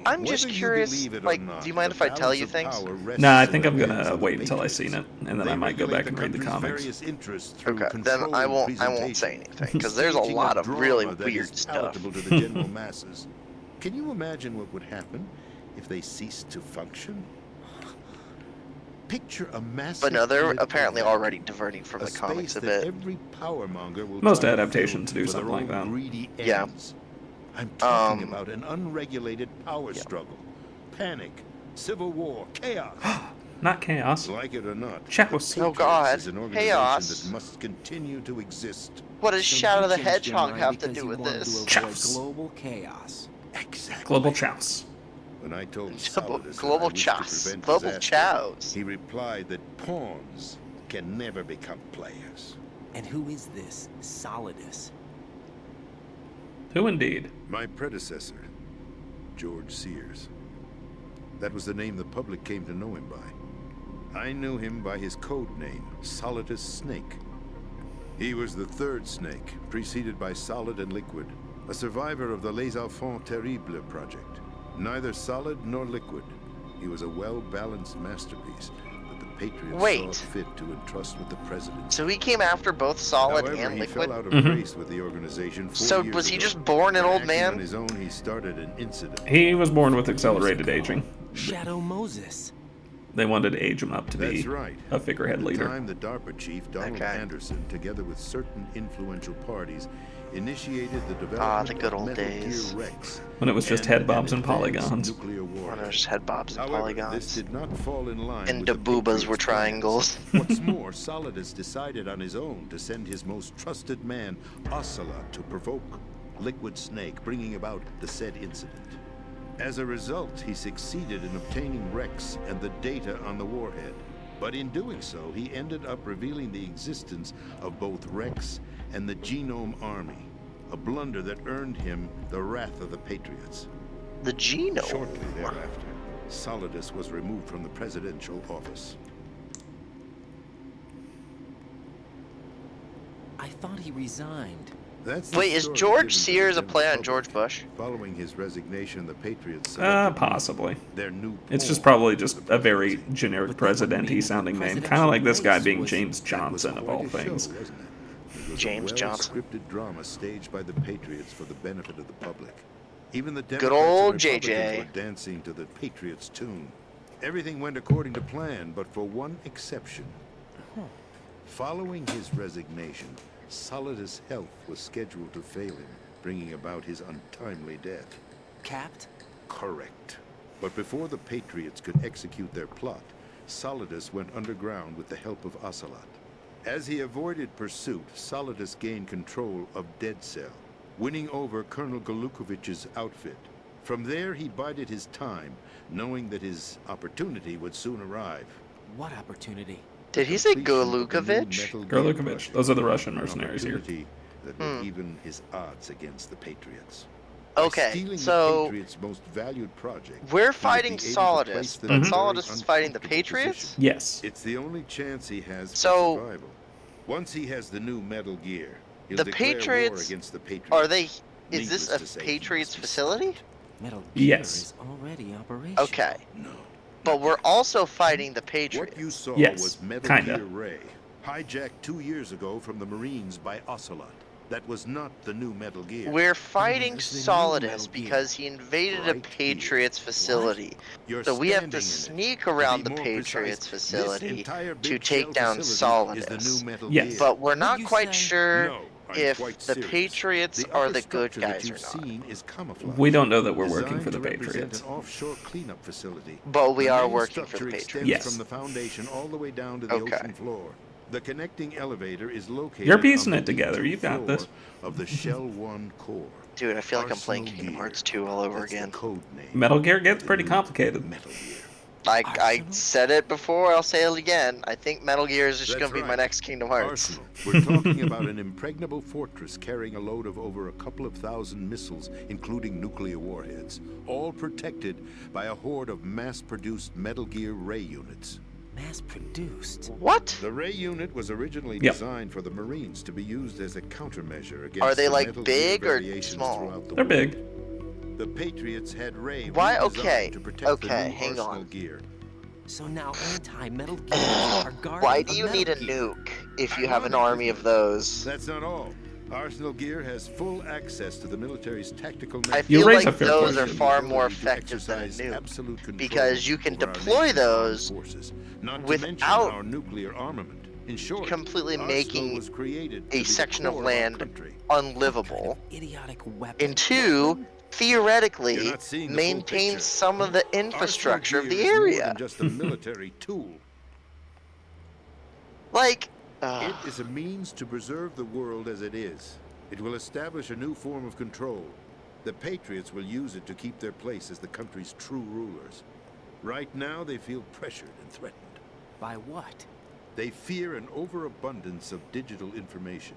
I'm just Whether you curious, believe it or like, not, do you mind the if I tell balance you of things? power rests Nah, I in think the I'm hands gonna of the wait until I Patriots. seen it, and then They I might go regulate back and read the country's comics. various interests through Okay, then control I and won't say presentation, anything because there's a staging lot of drama really that weird is stuff. palatable to the general masses. Can you imagine what would happen if they ceased to function? Picture a massive But no, they're political apparently vacuum, already diverting from the comics space a that bit. every powermonger will Most try to adaptations fill do for their something like own that. greedy Yeah. ends. I'm talking about an unregulated power struggle, panic, civil war, chaos. Not chaos. Like it or not, Chaos. the Oh, Patriots God. is an organization Chaos. that must continue to exist. What does So Shadow you the changed your Hedgehog mind have to because do you with wanted this? to avoid Chouse. global chaos. Exactly. Global chouse. When I told Solidus that I Global wished to chows. prevent Global disaster, chows. he replied that pawns can never become players. And who is this Solidus? Who indeed? My predecessor, George Sears. That was the name the public came to know him by. I knew him by his code name, Solidus Snake. He was the third snake, preceded by Solid and Liquid, a survivor of the Les Enfants Terribles project. Neither solid nor liquid. He was a well-balanced masterpiece that the Patriots saw fit to entrust with the president. So he came after both Solid However, and he Liquid? fell out of grace with the organization 4 So years was he ago. just born an When old acting man? On his own, he started an incident. He was born with accelerated aging. Shadow Moses. They wanted to age him up to be That's right. a figurehead At the leader. time, the DARPA chief, Donald Anderson, together with certain influential parties, initiated the development the good of old Metal days. Gear Rex When it was just and head an bobs and advanced polygons. nuclear warhead. When it was just head bobs and However, polygons. this did not fall in line And with the Daboobas Patriots' were triangles. plans. What's more, Solidus decided on his own to send his most trusted man, Ocelot, to provoke Liquid Snake, bringing about the said incident. As a result, he succeeded in obtaining Rex and the data on the warhead. But in doing so, he ended up revealing the existence of both Rex and the Genome Army, a blunder that earned him the wrath of the Patriots. The Genome? Shortly thereafter, Solidus was removed from the presidential office. I thought he resigned. That's the Wait, is story George given to the Sears a general play on public. George Bush? Following his resignation, the Patriots selected Possibly. their new It's just pawn probably for just the a very presidency. generic president-y sounding name. Kind of like this guy being James Johnson of all Quite a show, things. wasn't it? It was James a Johnson. well-scripted drama staged by the Patriots for the benefit of the public. Even the Good Democrats old and Republicans JJ. were dancing to the Patriots' tune. Everything went according to plan, but for one exception. Following his resignation, Solidus' health was scheduled to fail him, bringing about his untimely death. Capped? Correct. But before the Patriots could execute their plot, Solidus went underground with the help of Ocelot. As he avoided pursuit, Solidus gained control of Dead Cell, winning over Colonel Golukovich's outfit. From there, he bided his time, knowing that his opportunity would soon arrive. What opportunity? Did he say Completion of the new Golukovich? Metal Gear Golukovich. project. Those are the Russian An mercenaries here. opportunity that would even his odds against the Patriots. Okay, By stealing so the Patriots' most valued project, we're he would fighting be able to place Solidus, them but in a very Solidus is fighting the uncomfortable Patriots? position. Yes. It's the only chance he has So- for survival. Once he has the new Metal Gear, he'll The declare war Patriots against the Patriots. Are they? Is Needless this to a say, he Patriots must be facility? Metal Gear Yes. is already operational. Okay. No, but we're also fighting the Patriots. What you saw Yes, was Metal kinda. Gear Ray, hijacked 2 years ago from the Marines by Ocelot. That was not the new Metal Gear. We're fighting Where's the new Solidus Metal Gear? because he invaded a Right Patriots facility. You're So we have standing to in it. sneak To around be the more Patriots precise, facility this entire to big take shell down facility is the Solidus. new Metal Yes. Gear. But we're not you quite say- sure No, I'm if quite the serious. Patriots The are upper the good structure that guys or you've not. seen is camouflage. We don't know that we're working Designed for the to represent Patriots. an offshore cleanup facility. But we The are main working for the structure Patriots. extends Yes. from the foundation all the way down to the Okay. ocean floor. The connecting elevator is located You're piecing on it the together. B2 You got floor this. of the Shell 1 core. Dude, I feel like I'm playing Arsenal Kingdom Gear. Hearts 2 all over That's again. the code name. Metal Gear gets for the pretty new complicated. Metal Gear. I said it before, I'll say it again. I think Metal Gear is just That's going to be my right. next Kingdom Hearts. Arsenal. We're talking about an impregnable fortress carrying a load of over a couple of thousand missiles, including nuclear warheads, all protected by a horde of mass-produced Metal Gear Ray units. Mass-produced? What? The Ray unit was originally Yep. designed for the Marines to be used as a countermeasure against Are they, the like, Metal big Gear or variations small? throughout the They're world. big. The Patriots had Ray Why? redesigned Okay. to protect Okay, the new hang Arsenal on. Gear. So now anti-Metal Gears are guarding Why do you Metal need a Gear. nuke if you have an army of those? That's not all. Arsenal Gear has full access to the military's tactical I network. feel raise a like fair those are question. far more Ability to effective than a exercise nuke. absolute control Because you can over our deploy nation's armed those forces, not to mention without our nuclear armament. In short, completely Arsenal making was created to a be the section of core our land country. unlivable. Idiotic weapon. And two, You're theoretically, not seeing the full maintain picture. some of the Arsenal infrastructure of Gear the is more area. than just a military tool. Like, It is a means to preserve the world as it is. It will establish a new form of control. The Patriots will use it to keep their place as the country's true rulers. Right now, they feel pressured and threatened. By what? They fear an overabundance of digital information.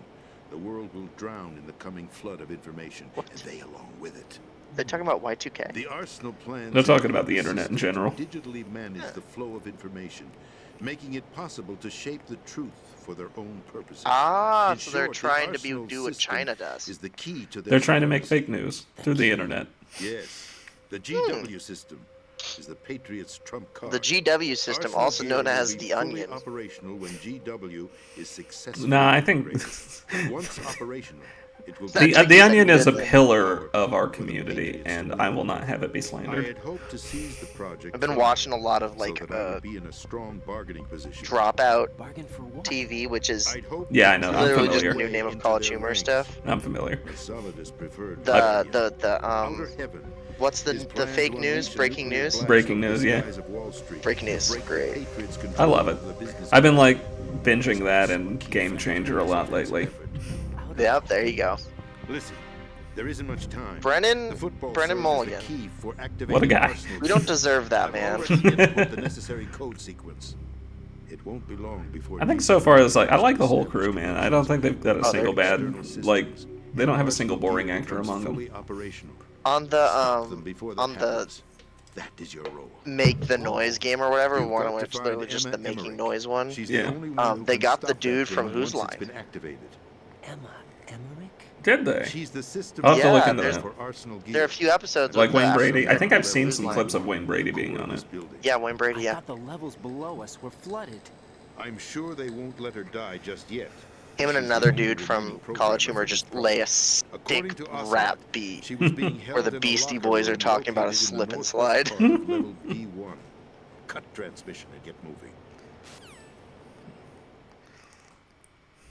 The world will drown in the coming flood of information, and they along with it. they're talking about Y2K. The Arsenal plans They're talking include about the internet in systems to general. digitally manage the flow of information, making it possible to shape the truth for their own purposes. Ah, In so they're short, the trying to Arsenal do what system China does. is the key to their They're trying to make supremacy. fake news through the internet. Yes, the GW system is the Patriots' trump card. The GW system, Arsenal also Gear known will as be the fully Onion. operational when GW is successful. Nah, I think Once operational, it will the Onion is a pillar of our community, and I will not have it be I slandered. had hoped to seize the project. I've been from watching a them lot of so like that I would be in a strong bargaining position. Dropout Bargain for what? TV, which is I'd hoped Yeah, to I know, I'm literally familiar. just the new name of College Humor stuff. I'm familiar. The Solidus preferred The heaven. what's the His plan fake to news? unleash a Breaking nuclear news? blast Breaking on the news, yeah. skies of Wall Street Breaking to news is break the great. Patriots' I control love it. over the business I've been community. like binging that and Game Changer a lot lately. Yep, there you go. Listen, there isn't much time. Brennan The football Brennan serves Mulligan. as the key for activating What a guy. Arsenal We don't Gear. deserve that, I've man. already input the necessary code sequence. It won't be long before I think so far it's like I like the whole crew, man. I don't think they've got a Oh, single they're- bad like they don't have a single boring actor among them. fully operational. On Stop them the before that on the happens. That is your role. make the noise game or whatever, You've one got of to which find there was just Emma the making Emmerich. noise one. She's Yeah. the only one who They can got the stop that dude from thing Whose once it's Line? been activated. Emma Emmerich? Did they? She's the system I'll have to look Yeah, into there's- that. for Arsenal Gear. There are a few episodes Like with Wayne the Brady. I actual think I've guy seen Whose some Line. clips of Wayne Brady being on it. Yeah, Wayne Brady. I Yeah, thought the levels below us were flooded. I'm sure they won't let her die just yet. him and She's another the only dude from remaining College programmer Humor for this just lay a According stick to Ocelot, rap beat she was being held where the in a Beastie locker Boys are room talking about a located in the slip and northwest slide. part of level B1. Cut transmission and get moving.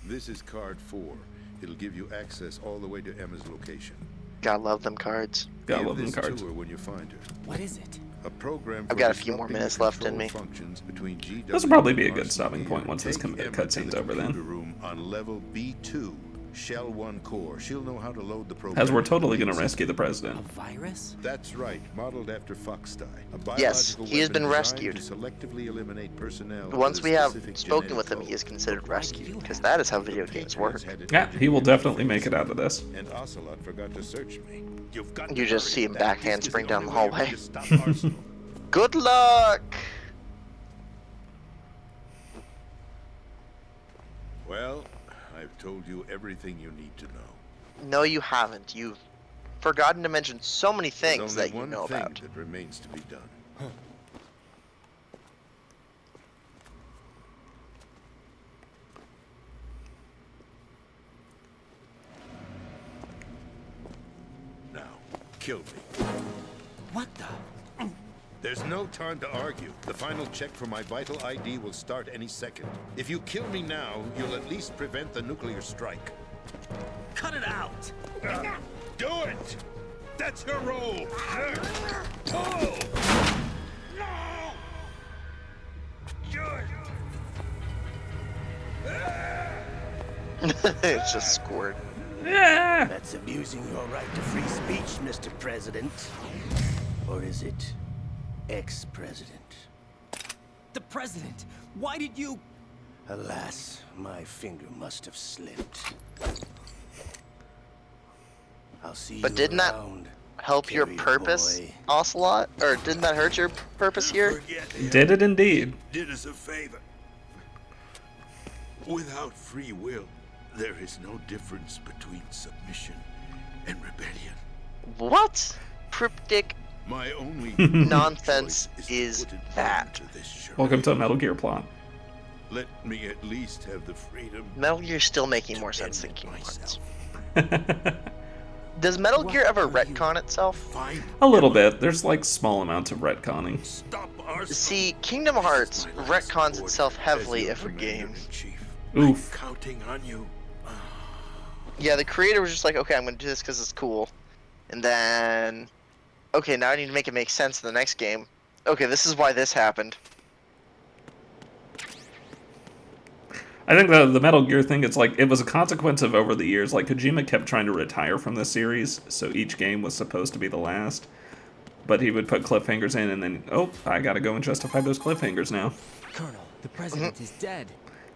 This is card 4. It'll give you access all the way to Emma's location. God love them cards. Gotta Give love them this cards. to her when you find her. What is it? A program I've for got a few more disrupting the minutes left in control me. functions between GW This will probably be a and good Arsenal stopping Gear. point once this Take Emma to cutscene's the over computer then. room on level B2, Shell 1 core. She'll know how to load the program. As we're totally into gonna the rescue the A president. virus? That's right, modeled after Foxdie. A Yes, biological he has weapon been designed rescued. to selectively eliminate personnel Once with we a have specific spoken with genetic him, he code. is considered rescued, because that is how video games work. Patriots had it Yeah, he will engineered definitely make it out of this. And Ocelot forgot to search me. You've got You to just hurry. see him That backhand disk is spring the down the only way hallway. to stop Arsenal. Good luck! Well, I've told you everything you need to know. No, you haven't. You've forgotten to mention so many things There's that only you one know thing about. that remains to be done. kill me. What the? There's no time to argue. The final check for my vital ID will start any second. If you kill me now, you'll at least prevent the nuclear strike. Cut it out! Do it! That's your role! Pull! It's just squirt. Yeah. That's abusing your right to free speech, Mr. President. Or is it ex-president? The president! Why did you... Alas, my finger must have slipped. I'll see But you didn't that around, help your carrier purpose, boy. Ocelot? Or didn't that hurt your purpose here? Did it indeed? Did us a favor. Without free will, there is no difference between submission and rebellion. What cryptic My only nonsense choice is to put an that? end to this charade. Welcome to Metal Gear plot. Let me at least have the freedom. Metal Gear's still making more sense than Kingdom Hearts. Does Metal Gear ever retcon itself? A little bit. There's like small amounts of retconning. See, Kingdom Hearts retcons itself heavily every game. Oof. Counting on you. Yeah, the creator was just like, okay, I'm gonna do this because it's cool. And then, okay, now I need to make it make sense in the next game. Okay, this is why this happened. I think the Metal Gear thing, it's like, it was a consequence of over the years, like Kojima kept trying to retire from this series, so each game was supposed to be the last. But he would put cliffhangers in and then, oh, I gotta go and justify those cliffhangers now. Colonel, the president is dead.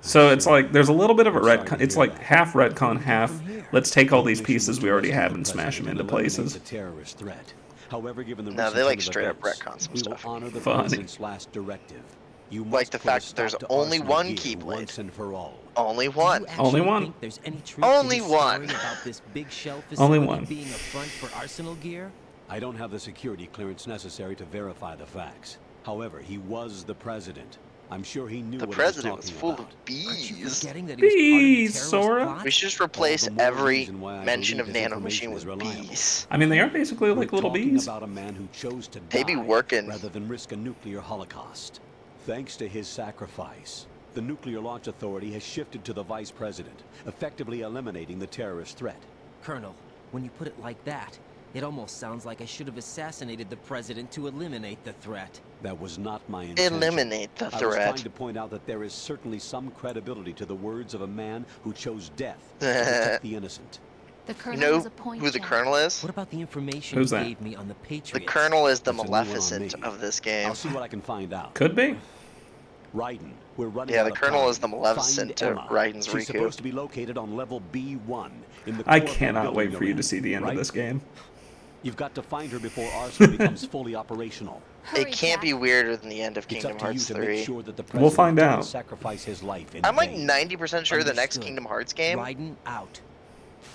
So it's like, there's a little bit of a retcon, it's like half retcon, half, let's take all these pieces we already have and smash them into places. However, given the No, they like straight up retcon some we will stuff. honor the Funny. president's last directive. You Like must the put a fact that there's stop to only arsenal one gear Keyblade. once and for all. Only one. Do you actually Only one. think there's any truth Only to this one. story about this big shell Only facility one. being a front for arsenal gear? I don't have the security clearance necessary to verify the facts. However, he was the president. I'm sure he knew The what president he was was talking full about. of bees. Forgetting that he was part of the Bees, terrorist Sora. plot? We should just replace All the more every reason why I mention of believe his Nano Machine information with is reliable. bees. I mean, they are basically like We're little talking bees. about a man who chose to They be die working. rather than risk a nuclear holocaust. Thanks to his sacrifice, the Nuclear Launch Authority has shifted to the vice president, effectively eliminating the terrorist threat. Colonel, when you put it like that, it almost sounds like I should have assassinated the president to eliminate the threat. That was not my intention. Eliminate the I was trying threat. to point out that there is certainly some credibility to the words of a man who chose death to protect the innocent. The You colonel know has a point, who the Jack. colonel is? What about the information Who's you that? gave me on the The Patriots? colonel is the That's a new one on Maleficent me. of this game. I'll see what I can find out. Could be. Raiden, we're running Yeah, out the of colonel time. is the Maleficent Find to Emma. Raiden's She's Riku. supposed to be located on level B1 in the I core of the cannot wait building for you you're to in, see the end of right? this game. You've got to find her before Arsenal becomes fully operational. Hurry, It can't be Jack. weirder than the end of It's Kingdom up to you Hearts to 3. make sure that the president We'll find doesn't out. sacrifice his life in I'm like vain. 90% sure the next Understood. Kingdom Hearts game Raiden out.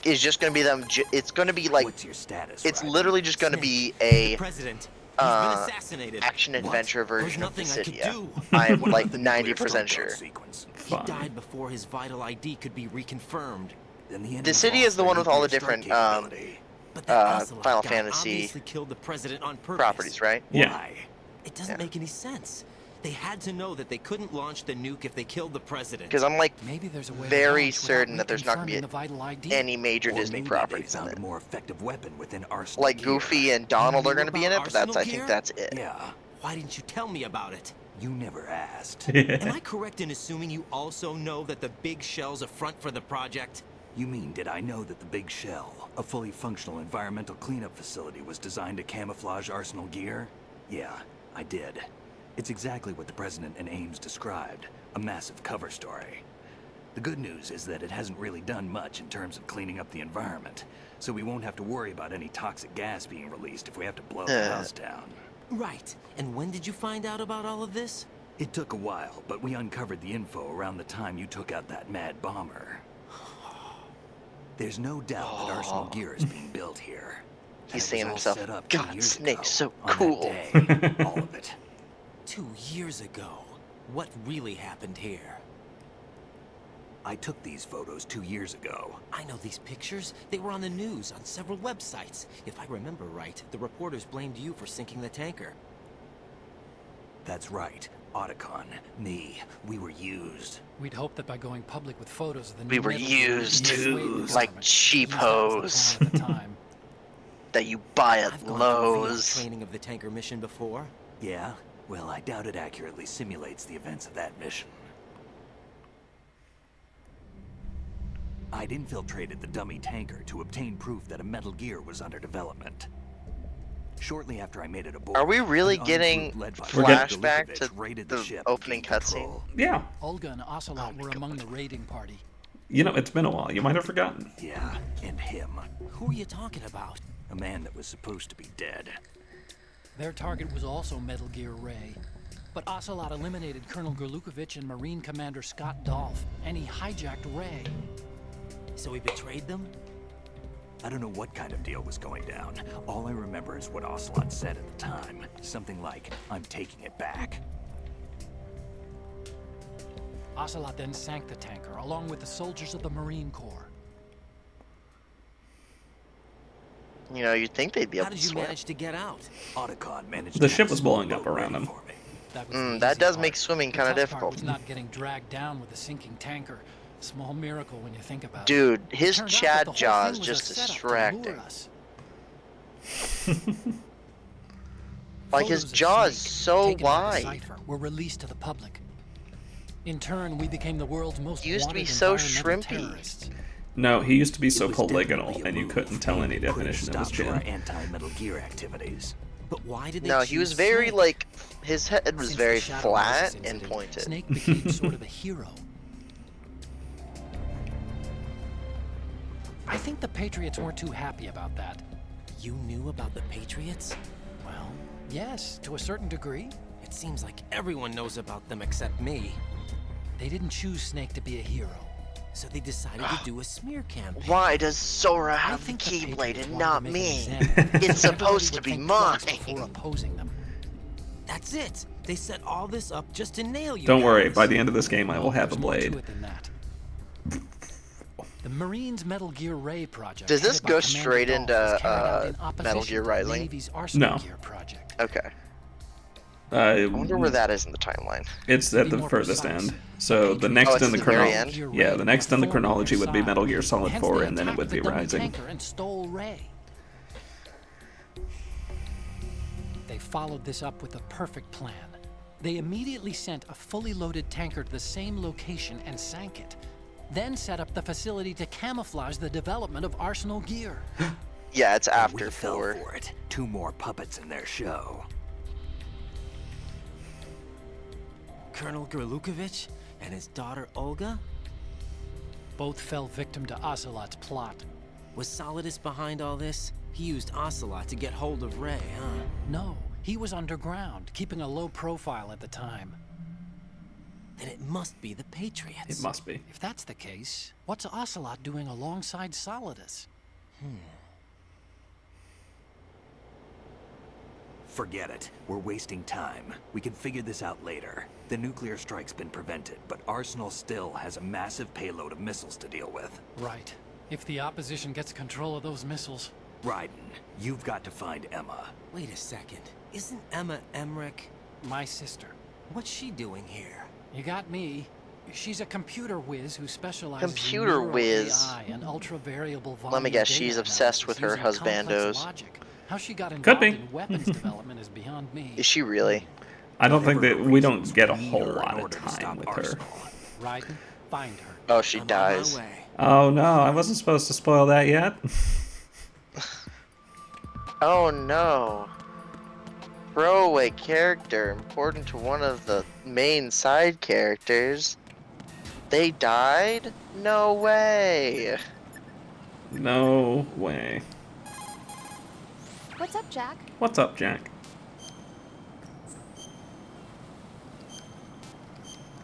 is just gonna be them. It's gonna be like. What's your status, It's Raiden? literally just gonna Snake, be The a president. He's been assassinated. action What? adventure There's version of the nothing I could Cydia. do. I'm What like about the nuclear 90% countdown sure. sequence? He Fine. died before his vital ID could be reconfirmed. Then the The Cydia is the one with all the different But that Ocelot Final guy Fantasy obviously killed the president on purpose. properties, right? Yeah. Why? It doesn't Yeah. make any sense. They had to know that they couldn't launch the nuke if they killed the president. Because I'm like Maybe there's a way to very launch without certain that there's not gonna reconfirming be the vital ID. any major Or Disney maybe properties they in found it. a more effective weapon within Arsenal Like gear. Goofy and Donald You are knew gonna be in it, about but that's I Arsenal think gear? that's it. Yeah, Why didn't you tell me about it? you never asked. Am I correct in assuming you also know that the big shell's a front for the project? You mean, did I know that the Big Shell, a fully functional environmental cleanup facility, was designed to camouflage Arsenal gear? Yeah, I did. It's exactly what the President and Ames described, a massive cover story. The good news is that it hasn't really done much in terms of cleaning up the environment, so we won't have to worry about any toxic gas being released if we have to blow the house down. Right. And when did you find out about all of this? It took a while, but we uncovered the info around the time you took out that mad bomber. There's no doubt that Arsenal gear is being built here. And He's it saying to was all himself, set up 2 God, years Snake's ago, so on that cool. day, all of it. 2 years ago. What really happened here? I took these photos 2 years ago. I know these pictures. They were on the news on several websites. If I remember right, the reporters blamed you for sinking the tanker. That's right. Otacon, me, we were used. We'd hoped that by going public with photos of the We new were metal used gear, like cheap hoes that you buy at I've gone through Lowe's. VR training of the tanker mission before. Yeah? Well, I doubt it accurately simulates the events of that mission. I'd infiltrated the dummy tanker to obtain proof that a Metal Gear was under development. Shortly after I made it aboard, Are we really an getting ungroup led by flashback Golukovich to raided the ship opening and gained cutscene? control. Yeah. Olga and Ocelot were among the raiding party. You know, it's been a while. You might have forgotten. Yeah, and him. Who are you talking about? A man that was supposed to be dead. Their target was also Metal Gear Ray. But Ocelot eliminated Colonel Golukovich and Marine Commander Scott Dolph, and he hijacked Ray. So he betrayed them? I don't know what kind of deal was going down. All I remember is what Ocelot said at the time. Something like, I'm taking it back. Ocelot then sank the tanker, along with the soldiers of the Marine Corps. You know, you'd think they'd be able How to did you swim. manage to get out? Otacon managed The to ship have was a small blowing up boat around ready him. for me. That was the That easy does part. make swimming The kind of tough part difficult. was not getting dragged down with a sinking tanker. Small miracle when you think about it. Dude, his Turned out that Chad the whole jaw thing is was just a setup to distracting. lure us. Like, his Photos of jaw is Snake, so taken by the wide. Cypher, were released to the public. In turn, we became the world's most He used to be wanted so environmental shrimpy. terrorists. No, he used to be so It was polygonal, definitely a and you move couldn't tell any aimed at putting a definition of his stop to our chin. anti-Metal Gear activities. But why did they No, he was choose very, Snake? like, his head was Since the very Shadow flat Moses and incident, pointed. Snake became sort of a hero. I think the Patriots weren't too happy about that. You knew about the Patriots? Well, yes, to a certain degree. It seems like everyone knows about them except me. They didn't choose Snake to be a hero. So they decided to do a smear campaign. Why does Sora I have the think the Keyblade Patriots and wanted not to make me? an example. It's Everybody supposed to would be think mine. twice before opposing them. That's it. They set all this up just to nail you. Don't worry, guys. by the end of this game, I will Well, have a there's more to blade. it than that. The Marines' Metal Gear Ray project. Does this headed by go Commander straight Dolph, into, was carried out in Metal opposition Gear to Rising? Navy's Arsenal No. Gear project. Okay. I wonder where that is in the timeline. It's at the furthest end. So the next it's in the the very chronology, end? yeah, the next in the chronology would be Metal Gear Solid Hence 4, they and then it would attacked be the dummy Rising. tanker and stole Ray. They followed this up with a perfect plan. They immediately sent a fully loaded tanker to the same location and sank it. Then set up the facility to camouflage the development of Arsenal Gear. Yeah, it's after We fell 4. for it. 2 more puppets in their show. Colonel Golukovich and his daughter Olga? Both fell victim to Ocelot's plot. Was Solidus behind all this? He used Ocelot to get hold of Ray, huh? No, he was underground, keeping a low profile at the time. Then it must be the Patriots. It must be. If that's the case, what's Ocelot doing alongside Solidus? Forget it. We're wasting time. We can figure this out later. The nuclear strike's been prevented, but Arsenal still has a massive payload of missiles to deal with. Right. If the opposition gets control of those missiles. Raiden, you've got to find Emma. Wait a second. Isn't Emma Emmerich? My sister. What's she doing here? You got me. She's a computer whiz who specializes Computer in neural whiz. AI and ultra-variable volume Let me guess, data she's obsessed analysis with her using complex husbandos. logic. How she got Could involved be. in weapons development is beyond me. Is she really? I don't think Whatever that her we don't reasons, get a we need whole her in lot of order to time stop with her. Arsenal. Raiden, find her. Oh, she I'm dies. On my way. Oh no, I wasn't supposed to spoil that yet. Oh no. Throwaway character, important to one of the main side characters. They died? No way. No way. What's up, Jack? What's up, Jack?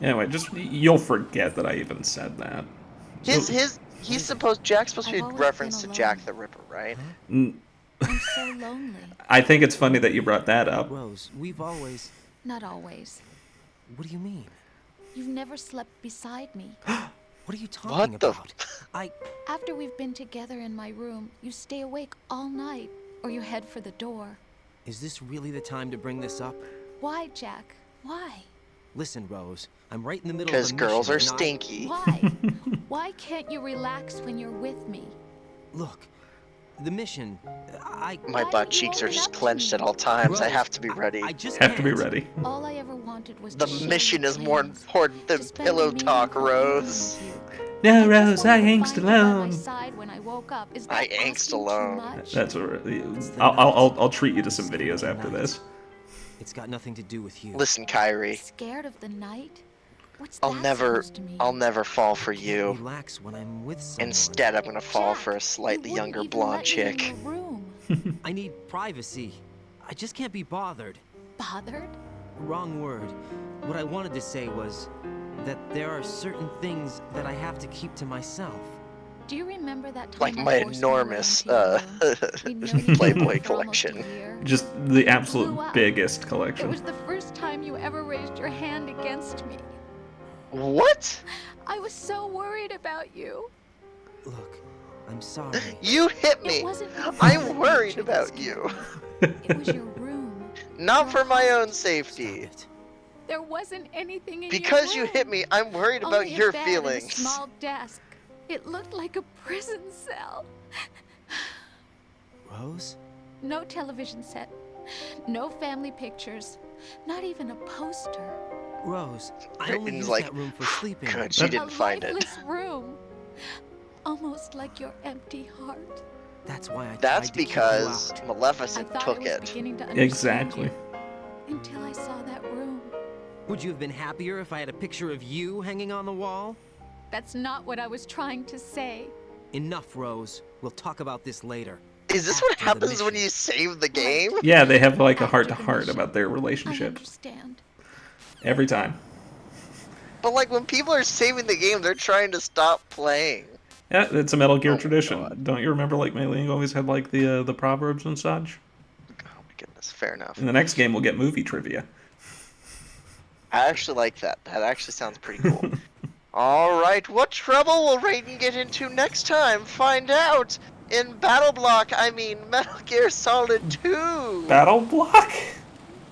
Anyway, just you'll forget that I even said that. Jack's supposed to be I've always reference been to Jack alone. the Ripper, right? N- I'm so lonely. I think it's funny that you brought that up. Rose, we've always... Not always. What do you mean? You've never slept beside me. What are you talking about? After we've been together in my room, you stay awake all night, or you head for the door. Is this really the time to bring this up? Why, Jack? Why? Listen, Rose, I'm right in the middle of Because a girls mission are and stinky. Why? Why can't you relax when you're with me? Look, the mission, My butt cheeks are just clenched at all times. I have to be ready. I just Have to be ready. All I ever wanted was The to share mission your is more plans, important than to spend pillow a talk, meaningful Rose. evening with you. No, I just Rose, I wanted to angst find you by my alone. side when I woke up. Is that I angst asking too alone. much? That's I'll treat you to some videos after this. It's got nothing to do with you. Listen, Kyrie. Scared of the night? What's I'll that never supposed to mean? I'll never fall for you. Relax when I'm with someone. Instead, I'm gonna fall Jack, for a slightly you wouldn't younger even blonde let me in chick. your room. I need privacy. I just can't be bothered. Bothered? Wrong word. What I wanted to say was that there are certain things that I have to keep to myself. Do you remember that time Like I my forced you around enormous to your room? We'd known each other Playboy for almost a collection. year. Just the Blew absolute up. biggest It collection. was the first time you ever raised your hand against me. What? I was so worried about you. Look, I'm sorry. You hit me. It wasn't because I'm of worried nature that about scared you. me. It was your room. Not for my own safety. There wasn't anything in Because your you room. hit me, I'm worried about Only a your bed and a feelings. small desk. It looked like a prison cell. Rose? No television set. No family pictures. Not even a poster. Rose, I only Brayden's use like, that room for sleeping. good, she didn't A find it. lifeless room. Almost like your empty heart. That's why I That's tried to keep you because out. I Maleficent thought took I was it. beginning to understand Exactly. you until I saw that room. Would you have been happier if I had a picture of you hanging on the wall? That's not what I was trying to say. Enough, Rose. We'll talk about this later. Is this what After the happens when mission. you save the game? Yeah, they have like a After the heart-to-heart mission. about their I relationship understand. every time. But like when people are saving the game, they're trying to stop playing. Yeah, it's a Metal Gear Oh my tradition. God. Don't you remember like Melee always had like the proverbs and such? Oh my goodness, fair enough. In the next game, we'll get movie trivia. I actually like that. That actually sounds pretty cool. Alright, what trouble will Raiden get into next time? Find out in Metal Gear Solid 2! Battle Block?